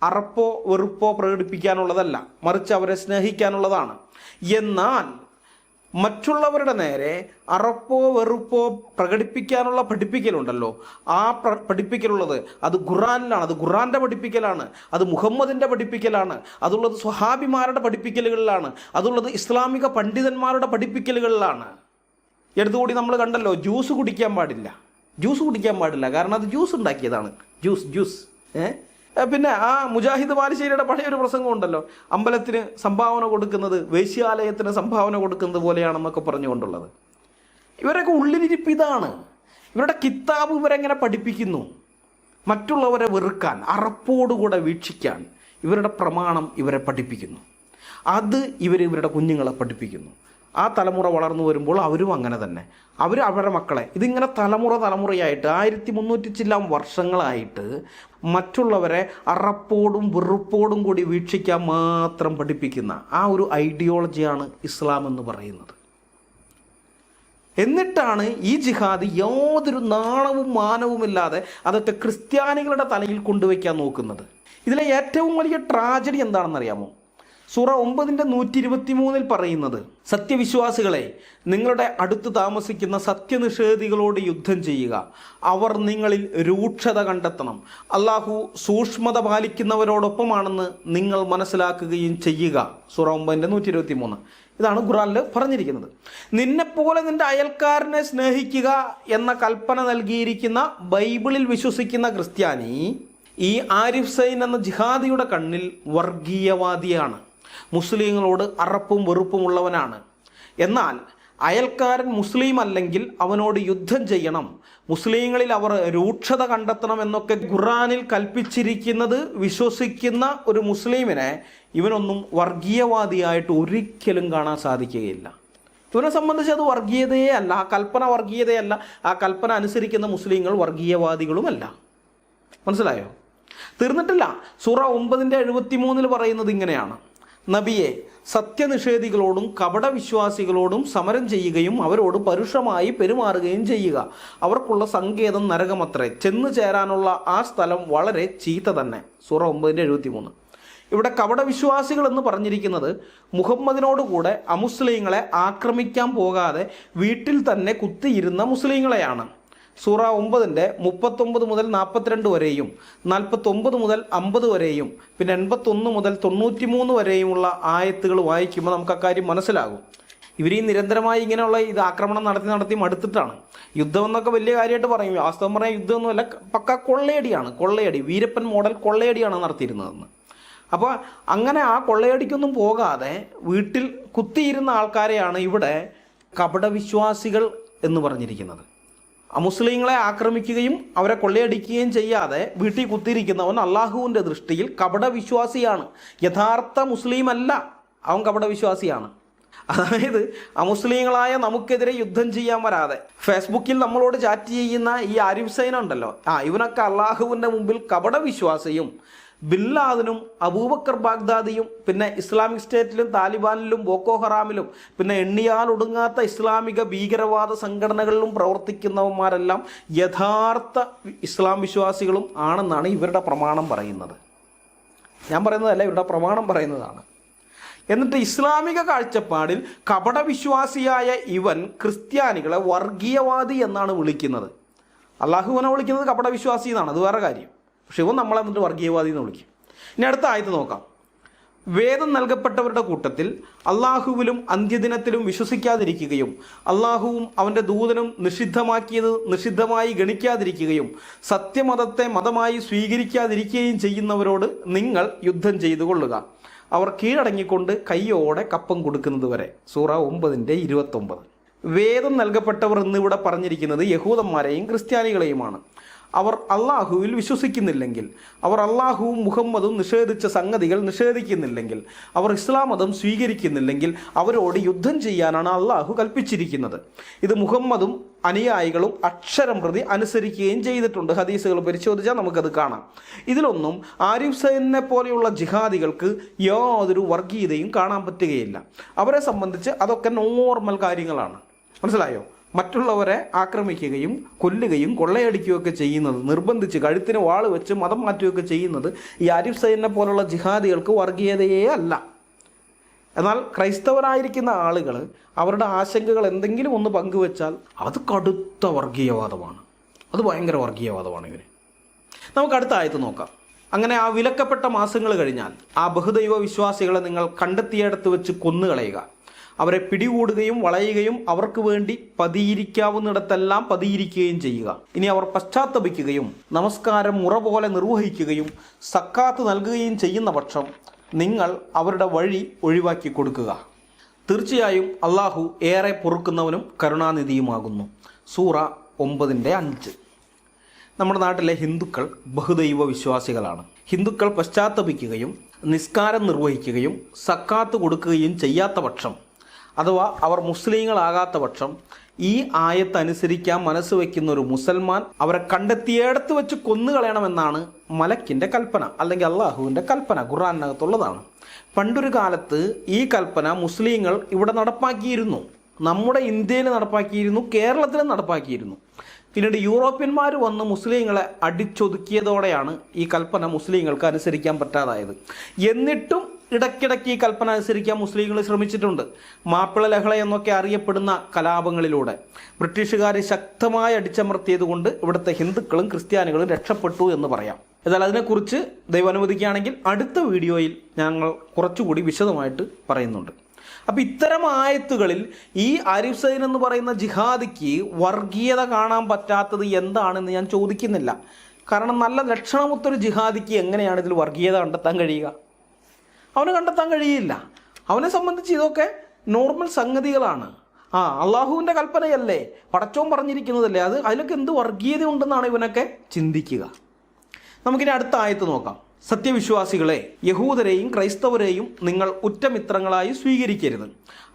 അറപ്പോ വെറുപ്പോ പ്രകടിപ്പിക്കാനുള്ളതല്ല, മറിച്ച് അവരെ സ്നേഹിക്കാനുള്ളതാണ്. എന്നാൽ മറ്റുള്ളവരുടെ നേരെ അറപ്പോ വെറുപ്പോ പ്രകടിപ്പിക്കാനുള്ള പഠിപ്പിക്കലുണ്ടല്ലോ, ആ പഠിപ്പിക്കലുള്ളത് അത് ഖുർആനിലാണ്, അത് ഖുർആന്റെ പഠിപ്പിക്കലാണ്, അത് മുഹമ്മദിൻ്റെ പഠിപ്പിക്കലാണ്, അതുള്ളത് സ്വഹാബിമാരുടെ പഠിപ്പിക്കലുകളിലാണ്, അതുള്ളത് ഇസ്ലാമിക പണ്ഡിതന്മാരുടെ പഠിപ്പിക്കലുകളിലാണ്. എടുത്തുകൂടി നമ്മൾ കണ്ടല്ലോ, ജ്യൂസ് കുടിക്കാൻ പാടില്ല, കാരണം അത് ജ്യൂസ് ഉണ്ടാക്കിയതാണ്. ജ്യൂസ് പിന്നെ ആ മുജാഹിദ് ബാലുശ്ശേരിയുടെ പഴയൊരു പ്രസംഗം ഉണ്ടല്ലോ, അമ്പലത്തിന് സംഭാവന കൊടുക്കുന്നത് വേശ്യാലയത്തിന് സംഭാവന കൊടുക്കുന്നത് പോലെയാണെന്നൊക്കെ പറഞ്ഞുകൊണ്ടുള്ളത്. ഇവരൊക്കെ ഉള്ളിലിരിപ്പ് ഇതാണ്. ഇവരുടെ കിതാബ് ഇവരെങ്ങനെ പഠിപ്പിക്കുന്നു, മറ്റുള്ളവരെ വെറുക്കാൻ, അറപ്പോടുകൂടെ വീക്ഷിക്കാൻ ഇവരുടെ പ്രമാണം ഇവരെ പഠിപ്പിക്കുന്നു. അത് ഇവരുടെ കുഞ്ഞുങ്ങളെ പഠിപ്പിക്കുന്നു. ആ തലമുറ വളർന്നു വരുമ്പോൾ അവരും അങ്ങനെ തന്നെ, അവരുടെ മക്കളെ ഇതിങ്ങനെ തലമുറയായിട്ട് 1300 ചില്ലാം വർഷങ്ങളായിട്ട് മറ്റുള്ളവരെ അറപ്പോടും വെറുപ്പോടും കൂടി വീക്ഷിക്കാൻ മാത്രം പഠിപ്പിക്കുന്ന ആ ഒരു ഐഡിയോളജിയാണ് ഇസ്ലാം എന്ന് പറയുന്നത്. എന്നിട്ടാണ് ഈ ജിഹാദ് യാതൊരു നാണവും മാനവുമില്ലാതെ അതൊക്കെ ക്രിസ്ത്യാനികളുടെ തലയിൽ കൊണ്ടുവയ്ക്കാൻ നോക്കുന്നത്. ഇതിലെ ഏറ്റവും വലിയ ട്രാജഡി എന്താണെന്നറിയാമോ? സൂറ 9:123 പറയുന്നത്, സത്യവിശ്വാസികളെ, നിങ്ങളുടെ അടുത്ത് താമസിക്കുന്ന സത്യനിഷേധികളോട് യുദ്ധം ചെയ്യുക, അവർ നിങ്ങളിൽ രൂക്ഷത കണ്ടെത്തണം, അള്ളാഹു സൂക്ഷ്മത പാലിക്കുന്നവരോടൊപ്പമാണെന്ന് നിങ്ങൾ മനസ്സിലാക്കുകയും ചെയ്യുക. സൂറ 9:123. ഇതാണ് ഖുർആനിൽ പറഞ്ഞിരിക്കുന്നത്. നിന്നെപ്പോലെ നിന്റെ അയൽക്കാരനെ സ്നേഹിക്കുക എന്ന കൽപ്പന നൽകിയിരിക്കുന്ന ബൈബിളിൽ വിശ്വസിക്കുന്ന ക്രിസ്ത്യാനി ഈ ആരിഫ് സൈൻ എന്ന ജിഹാദിയുടെ കണ്ണിൽ വർഗീയവാദിയാണ്, മുസ്ലിങ്ങളോട് അറപ്പും വെറുപ്പും ഉള്ളവനാണ്. എന്നാൽ അയൽക്കാരൻ മുസ്ലിം അല്ലെങ്കിൽ അവനോട് യുദ്ധം ചെയ്യണം, മുസ്ലിങ്ങളിൽ അവർ രൂക്ഷത കണ്ടെത്തണം എന്നൊക്കെ ഖുർആനിൽ കൽപ്പിച്ചിരിക്കുന്നത് വിശ്വസിക്കുന്ന ഒരു മുസ്ലിമിനെ ഇവനൊന്നും വർഗീയവാദിയായിട്ട് ഒരിക്കലും കാണാൻ സാധിക്കുകയില്ല. ഇവനെ സംബന്ധിച്ച് അത് വർഗീയതയേ അല്ല, ആ കൽപ്പന വർഗീയതയല്ല, ആ കൽപ്പന അനുസരിക്കുന്ന മുസ്ലിങ്ങൾ വർഗീയവാദികളുമല്ല. മനസ്സിലായോ? തീർന്നിട്ടില്ല. സൂറ 9:73 പറയുന്നത് ഇങ്ങനെയാണ്, നബിയെ, സത്യനിഷേധികളോടും കപടവിശ്വാസികളോടും സമരം ചെയ്യുകയും അവരോട് പരുഷമായി പെരുമാറുകയും ചെയ്യുക. അവർക്കുള്ള സങ്കേതം നരകമത്രേ, ചെന്നു ചേരാനുള്ള ആ സ്ഥലം വളരെ ചീത്ത തന്നെ. സൂറ 9:73. ഇവിടെ കപടവിശ്വാസികൾ എന്ന് പറഞ്ഞിരിക്കുന്നത് മുഹമ്മദിനോടുകൂടെ അമുസ്ലിങ്ങളെ ആക്രമിക്കാൻ പോകാതെ വീട്ടിൽ തന്നെ കുത്തിയിരുന്ന മുസ്ലിങ്ങളെയാണ്. സൂറ 9:39 മുതൽ 42 വരെയും 49 മുതൽ 50 വരെയും പിന്നെ 81 മുതൽ 93 വരെയുമുള്ള ആയത്തുകൾ വായിക്കുമ്പോൾ നമുക്ക് അക്കാര്യം മനസ്സിലാകും. ഇവർ ഈ നിരന്തരമായി ഇങ്ങനെയുള്ള ഇത് ആക്രമണം നടത്തി മടുത്തിട്ടാണ്. യുദ്ധം എന്നൊക്കെ വലിയ കാര്യമായിട്ട് പറയും. വാസ്തവം പറഞ്ഞാൽ യുദ്ധമൊന്നുമല്ല, പക്ക കൊള്ളയടി, വീരപ്പൻ മോഡൽ കൊള്ളയടിയാണ് നടത്തിയിരുന്നതെന്ന്. അപ്പോൾ അങ്ങനെ ആ കൊള്ളയടിക്കൊന്നും പോകാതെ വീട്ടിൽ കുത്തിയിരുന്ന ആൾക്കാരെയാണ് ഇവിടെ കപടവിശ്വാസികൾ എന്ന് പറഞ്ഞിരിക്കുന്നത്. മുസ്ലിങ്ങളെ ആക്രമിക്കുകയും അവരെ കൊള്ളയടിക്കുകയും ചെയ്യാതെ വീട്ടിൽ കുത്തിയിരിക്കുന്നവൻ അള്ളാഹുവിൻ്റെ ദൃഷ്ടിയിൽ കപടവിശ്വാസിയാണ്. യഥാർത്ഥ മുസ്ലിം അല്ല, അവൻ കപടവിശ്വാസിയാണ്. അതായത് അമുസ്ലിങ്ങളായ നമുക്കെതിരെ യുദ്ധം ചെയ്യാൻ വരാതെ ഫേസ്ബുക്കിൽ നമ്മളോട് ചാറ്റ് ചെയ്യുന്ന ഈ ആരിഫ് സൈൻ ഉണ്ടല്ലോ, ഇവനൊക്കെ അള്ളാഹുവിൻ്റെ മുമ്പിൽ കപടവിശ്വാസിയും ബില്ലാദിനും അബൂബക്കർ ബാഗ്ദാദിയും പിന്നെ ഇസ്ലാമിക് സ്റ്റേറ്റിലും താലിബാനിലും ബോക്കോ ഹറാമിലും പിന്നെ എണ്ണിയാൽ ഒടുങ്ങാത്ത ഇസ്ലാമിക ഭീകരവാദ സംഘടനകളിലും പ്രവർത്തിക്കുന്നവന്മാരെല്ലാം യഥാർത്ഥ ഇസ്ലാം വിശ്വാസികളും ആണെന്നാണ് ഇവരുടെ പ്രമാണം പറയുന്നത്. ഞാൻ പറയുന്നതല്ല, ഇവരുടെ പ്രമാണം പറയുന്നതാണ്. എന്നിട്ട് ഇസ്ലാമിക കാഴ്ചപ്പാടിൽ കപടവിശ്വാസിയായ ഇവൻ ക്രിസ്ത്യാനികളെ വർഗീയവാദി എന്നാണ് വിളിക്കുന്നത്. അള്ളാഹുവിനെ വിളിക്കുന്നത് കപടവിശ്വാസി എന്നാണ്, അത് വേറെ കാര്യം. പക്ഷെ ഇവൻ നമ്മളെ എന്നിട്ട് വർഗീയവാദി എന്ന് വിളിക്കും. ഇനി അടുത്ത ആയത്ത് നോക്കാം. വേദം നൽകപ്പെട്ടവരുടെ കൂട്ടത്തിൽ അള്ളാഹുവിലും അന്ത്യദിനത്തിലും വിശ്വസിക്കാതിരിക്കുകയും അള്ളാഹുവും അവൻ്റെ ദൂതനും നിഷിദ്ധമാക്കിയത് നിഷിദ്ധമായി ഗണിക്കാതിരിക്കുകയും സത്യമതത്തെ മതമായി സ്വീകരിക്കാതിരിക്കുകയും ചെയ്യുന്നവരോട് നിങ്ങൾ യുദ്ധം ചെയ്തു കൊള്ളുക, അവർ കീഴടങ്ങിക്കൊണ്ട് കയ്യോടെ കപ്പം കൊടുക്കുന്നത് വരെ. സൂറ 9:29. വേദം നൽകപ്പെട്ടവർ എന്നിവിടെ പറഞ്ഞിരിക്കുന്നത് യഹൂദന്മാരെയും ക്രിസ്ത്യാനികളെയുമാണ്. അവർ അള്ളാഹുവിൽ വിശ്വസിക്കുന്നില്ലെങ്കിൽ, അവർ അള്ളാഹുവും മുഹമ്മദും നിഷേധിച്ച സംഗതികൾ നിഷേധിക്കുന്നില്ലെങ്കിൽ, അവർ ഇസ്ലാം മതം സ്വീകരിക്കുന്നില്ലെങ്കിൽ അവരോട് യുദ്ധം ചെയ്യാനാണ് അള്ളാഹു കൽപ്പിച്ചിരിക്കുന്നത്. ഇത് മുഹമ്മദും അനുയായികളും അക്ഷരം പ്രതി അനുസരിക്കുകയും ചെയ്തിട്ടുണ്ട്. ഹദീസുകൾ പരിശോധിച്ചാൽ നമുക്കത് കാണാം. ഇതിലൊന്നും ആരിഫ് സൈനെ പോലെയുള്ള ജിഹാദികൾക്ക് യാതൊരു വർഗീയതയും കാണാൻ പറ്റുകയില്ല. അവരെ സംബന്ധിച്ച് അതൊക്കെ നോർമൽ കാര്യങ്ങളാണ്. മനസ്സിലായോ? മറ്റുള്ളവരെ ആക്രമിക്കുകയും കൊല്ലുകയും കൊള്ളയടിക്കുകയൊക്കെ ചെയ്യുന്നത്, നിർബന്ധിച്ച് കഴുത്തിന് വാള് വെച്ച് മതം മാറ്റുകയൊക്കെ ചെയ്യുന്നത് ഈ ആരിഫ് സൈനെ പോലുള്ള ജിഹാദികൾക്ക് വർഗീയതയേ അല്ല. എന്നാൽ ക്രൈസ്തവരായിരിക്കുന്ന ആളുകൾ അവരുടെ ആശങ്കകൾ എന്തെങ്കിലും ഒന്ന് പങ്കുവെച്ചാൽ അത് കടുത്ത വർഗീയവാദമാണ്, അത് ഭയങ്കര വർഗീയവാദമാണ് ഇവർ. നമുക്ക് അടുത്ത ആയത്ത് നോക്കാം. അങ്ങനെ ആ വിലക്കപ്പെട്ട മാസങ്ങൾ കഴിഞ്ഞാൽ ആ ബഹുദൈവ വിശ്വാസികളെ നിങ്ങൾ കണ്ടെത്തിയിടത്ത് വെച്ച് കൊന്നുകളയുക, അവരെ പിടികൂടുകയും വളയുകയും അവർക്ക് വേണ്ടി പതിയിരിക്കാവുന്നിടത്തെല്ലാം പതിയിരിക്കുകയും ചെയ്യുക. ഇനി അവർ പശ്ചാത്തപിക്കുകയും നമസ്കാരം മുറ പോലെ നിർവഹിക്കുകയും സക്കാത്ത് നൽകുകയും ചെയ്യുന്ന പക്ഷം നിങ്ങൾ അവരുടെ വഴി ഒഴിവാക്കി കൊടുക്കുക. തീർച്ചയായും അള്ളാഹു ഏറെ പൊറുക്കുന്നവനും കരുണാനിധിയുമാകുന്നു. സൂറ 9:5. നമ്മുടെ നാട്ടിലെ ഹിന്ദുക്കൾ ബഹുദൈവ വിശ്വാസികളാണ്. ഹിന്ദുക്കൾ പശ്ചാത്തപിക്കുകയും നിസ്കാരം നിർവഹിക്കുകയും സക്കാത്ത് കൊടുക്കുകയും ചെയ്യാത്ത പക്ഷം, അഥവാ അവർ മുസ്ലിങ്ങളാകാത്ത പക്ഷം, ഈ ആയത്തനുസരിക്കാൻ മനസ്സ് വയ്ക്കുന്ന ഒരു മുസൽമാൻ അവരെ കണ്ടെത്തിയിടത്ത് വെച്ച് കൊന്നുകളയണമെന്നാണ് മലക്കിൻ്റെ കൽപ്പന, അല്ലെങ്കിൽ അള്ളാഹുവിൻ്റെ കൽപ്പന. ഖുർആനകത്തുള്ളതാണ്. പണ്ടൊരു കാലത്ത് ഈ കൽപ്പന മുസ്ലിങ്ങൾ ഇവിടെ നടപ്പാക്കിയിരുന്നു. നമ്മുടെ ഇന്ത്യയിൽ നടപ്പാക്കിയിരുന്നു, കേരളത്തിലും നടപ്പാക്കിയിരുന്നു. പിന്നീട് യൂറോപ്യന്മാർ വന്ന് മുസ്ലിങ്ങളെ അടിച്ചൊതുക്കിയതോടെയാണ് ഈ കൽപ്പന മുസ്ലിങ്ങൾക്ക് അനുസരിക്കാൻ പറ്റാതായത്. എന്നിട്ടും ഇടയ്ക്കിടയ്ക്ക് ഈ കൽപ്പന അനുസരിക്കാൻ മുസ്ലിങ്ങൾ ശ്രമിച്ചിട്ടുണ്ട്. മാപ്പിള ലഹള എന്നൊക്കെ അറിയപ്പെടുന്ന കലാപങ്ങളിലൂടെ ബ്രിട്ടീഷുകാരെ ശക്തമായി അടിച്ചമർത്തിയത് കൊണ്ട് ഇവിടുത്തെ ഹിന്ദുക്കളും ക്രിസ്ത്യാനികളും രക്ഷപ്പെട്ടു എന്ന് പറയാം. എന്നാൽ അതിനെക്കുറിച്ച് ദൈവം അനുവദിക്കുകയാണെങ്കിൽ അടുത്ത വീഡിയോയിൽ ഞങ്ങൾ കുറച്ചുകൂടി വിശദമായിട്ട് പറയുന്നുണ്ട്. അപ്പം ഇത്തരം ആയത്തുകളിൽ ഈ ആരിഫ് സൈൻ എന്ന് പറയുന്ന ജിഹാദിക്ക് വർഗീയത കാണാൻ പറ്റാത്തത് എന്താണെന്ന് ഞാൻ ചോദിക്കുന്നില്ല. കാരണം നല്ല ലക്ഷണമൊത്തൊരു ജിഹാദിക്ക് എങ്ങനെയാണ് ഇതിൽ വർഗീയത കണ്ടെത്താൻ കഴിയുക? അവന് കണ്ടെത്താൻ കഴിയില്ല. അവനെ സംബന്ധിച്ച് ഇതൊക്കെ നോർമൽ സംഗതികളാണ്. അള്ളാഹുവിൻ്റെ കൽപ്പനയല്ലേ, പടച്ചോൻ പറഞ്ഞിരിക്കുന്നതല്ലേ, അതിലൊക്കെ എന്ത് വർഗീയത ഉണ്ടെന്നാണ് ഇവനൊക്കെ ചിന്തിക്കുക. നമുക്കിനി അടുത്ത ആയത്ത് നോക്കാം. സത്യവിശ്വാസികളെ, യഹൂദരെയും ക്രൈസ്തവരെയും നിങ്ങൾ ഉറ്റമിത്രങ്ങളായി സ്വീകരിക്കരുത്.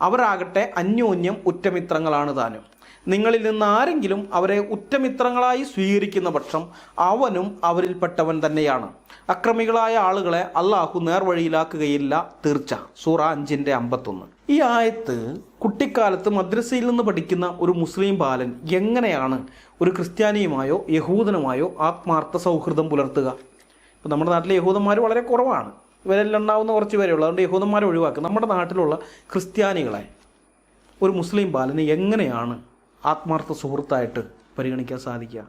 അവരാകട്ടെ അന്യോന്യം ഉറ്റമിത്രങ്ങളാണ് താനും. നിങ്ങളിൽ നിന്ന് ആരെങ്കിലും അവരെ ഉറ്റമിത്രങ്ങളായി സ്വീകരിക്കുന്ന പക്ഷം അവനും അവരിൽപ്പെട്ടവൻ തന്നെയാണ്. അക്രമികളായ ആളുകളെ അള്ളാഹു നേർവഴിയിലാക്കുകയില്ല, തീർച്ച. സൂറ 5:51. ഈ ആയത്ത് കുട്ടിക്കാലത്ത് മദ്രസയിൽ നിന്ന് പഠിക്കുന്ന ഒരു മുസ്ലിം ബാലൻ എങ്ങനെയാണ് ഒരു ക്രിസ്ത്യാനിയുമായോ യഹൂദനുമായോ ആത്മാർത്ഥ സൗഹൃദം പുലർത്തുക? ഇപ്പോൾ നമ്മുടെ നാട്ടിലെ യഹൂദന്മാർ വളരെ കുറവാണ്, ഇവരെല്ലാം ഉണ്ടാവുന്ന കുറച്ച് പേരുള്ളൂ, അതുകൊണ്ട് യഹൂദന്മാരെ ഒഴിവാക്കുക. നമ്മുടെ നാട്ടിലുള്ള ക്രിസ്ത്യാനികളെ ഒരു മുസ്ലിം ബാലന് എങ്ങനെയാണ് ആത്മാർത്ഥ സുഹൃത്തായിട്ട് പരിഗണിക്കാൻ സാധിക്കുക?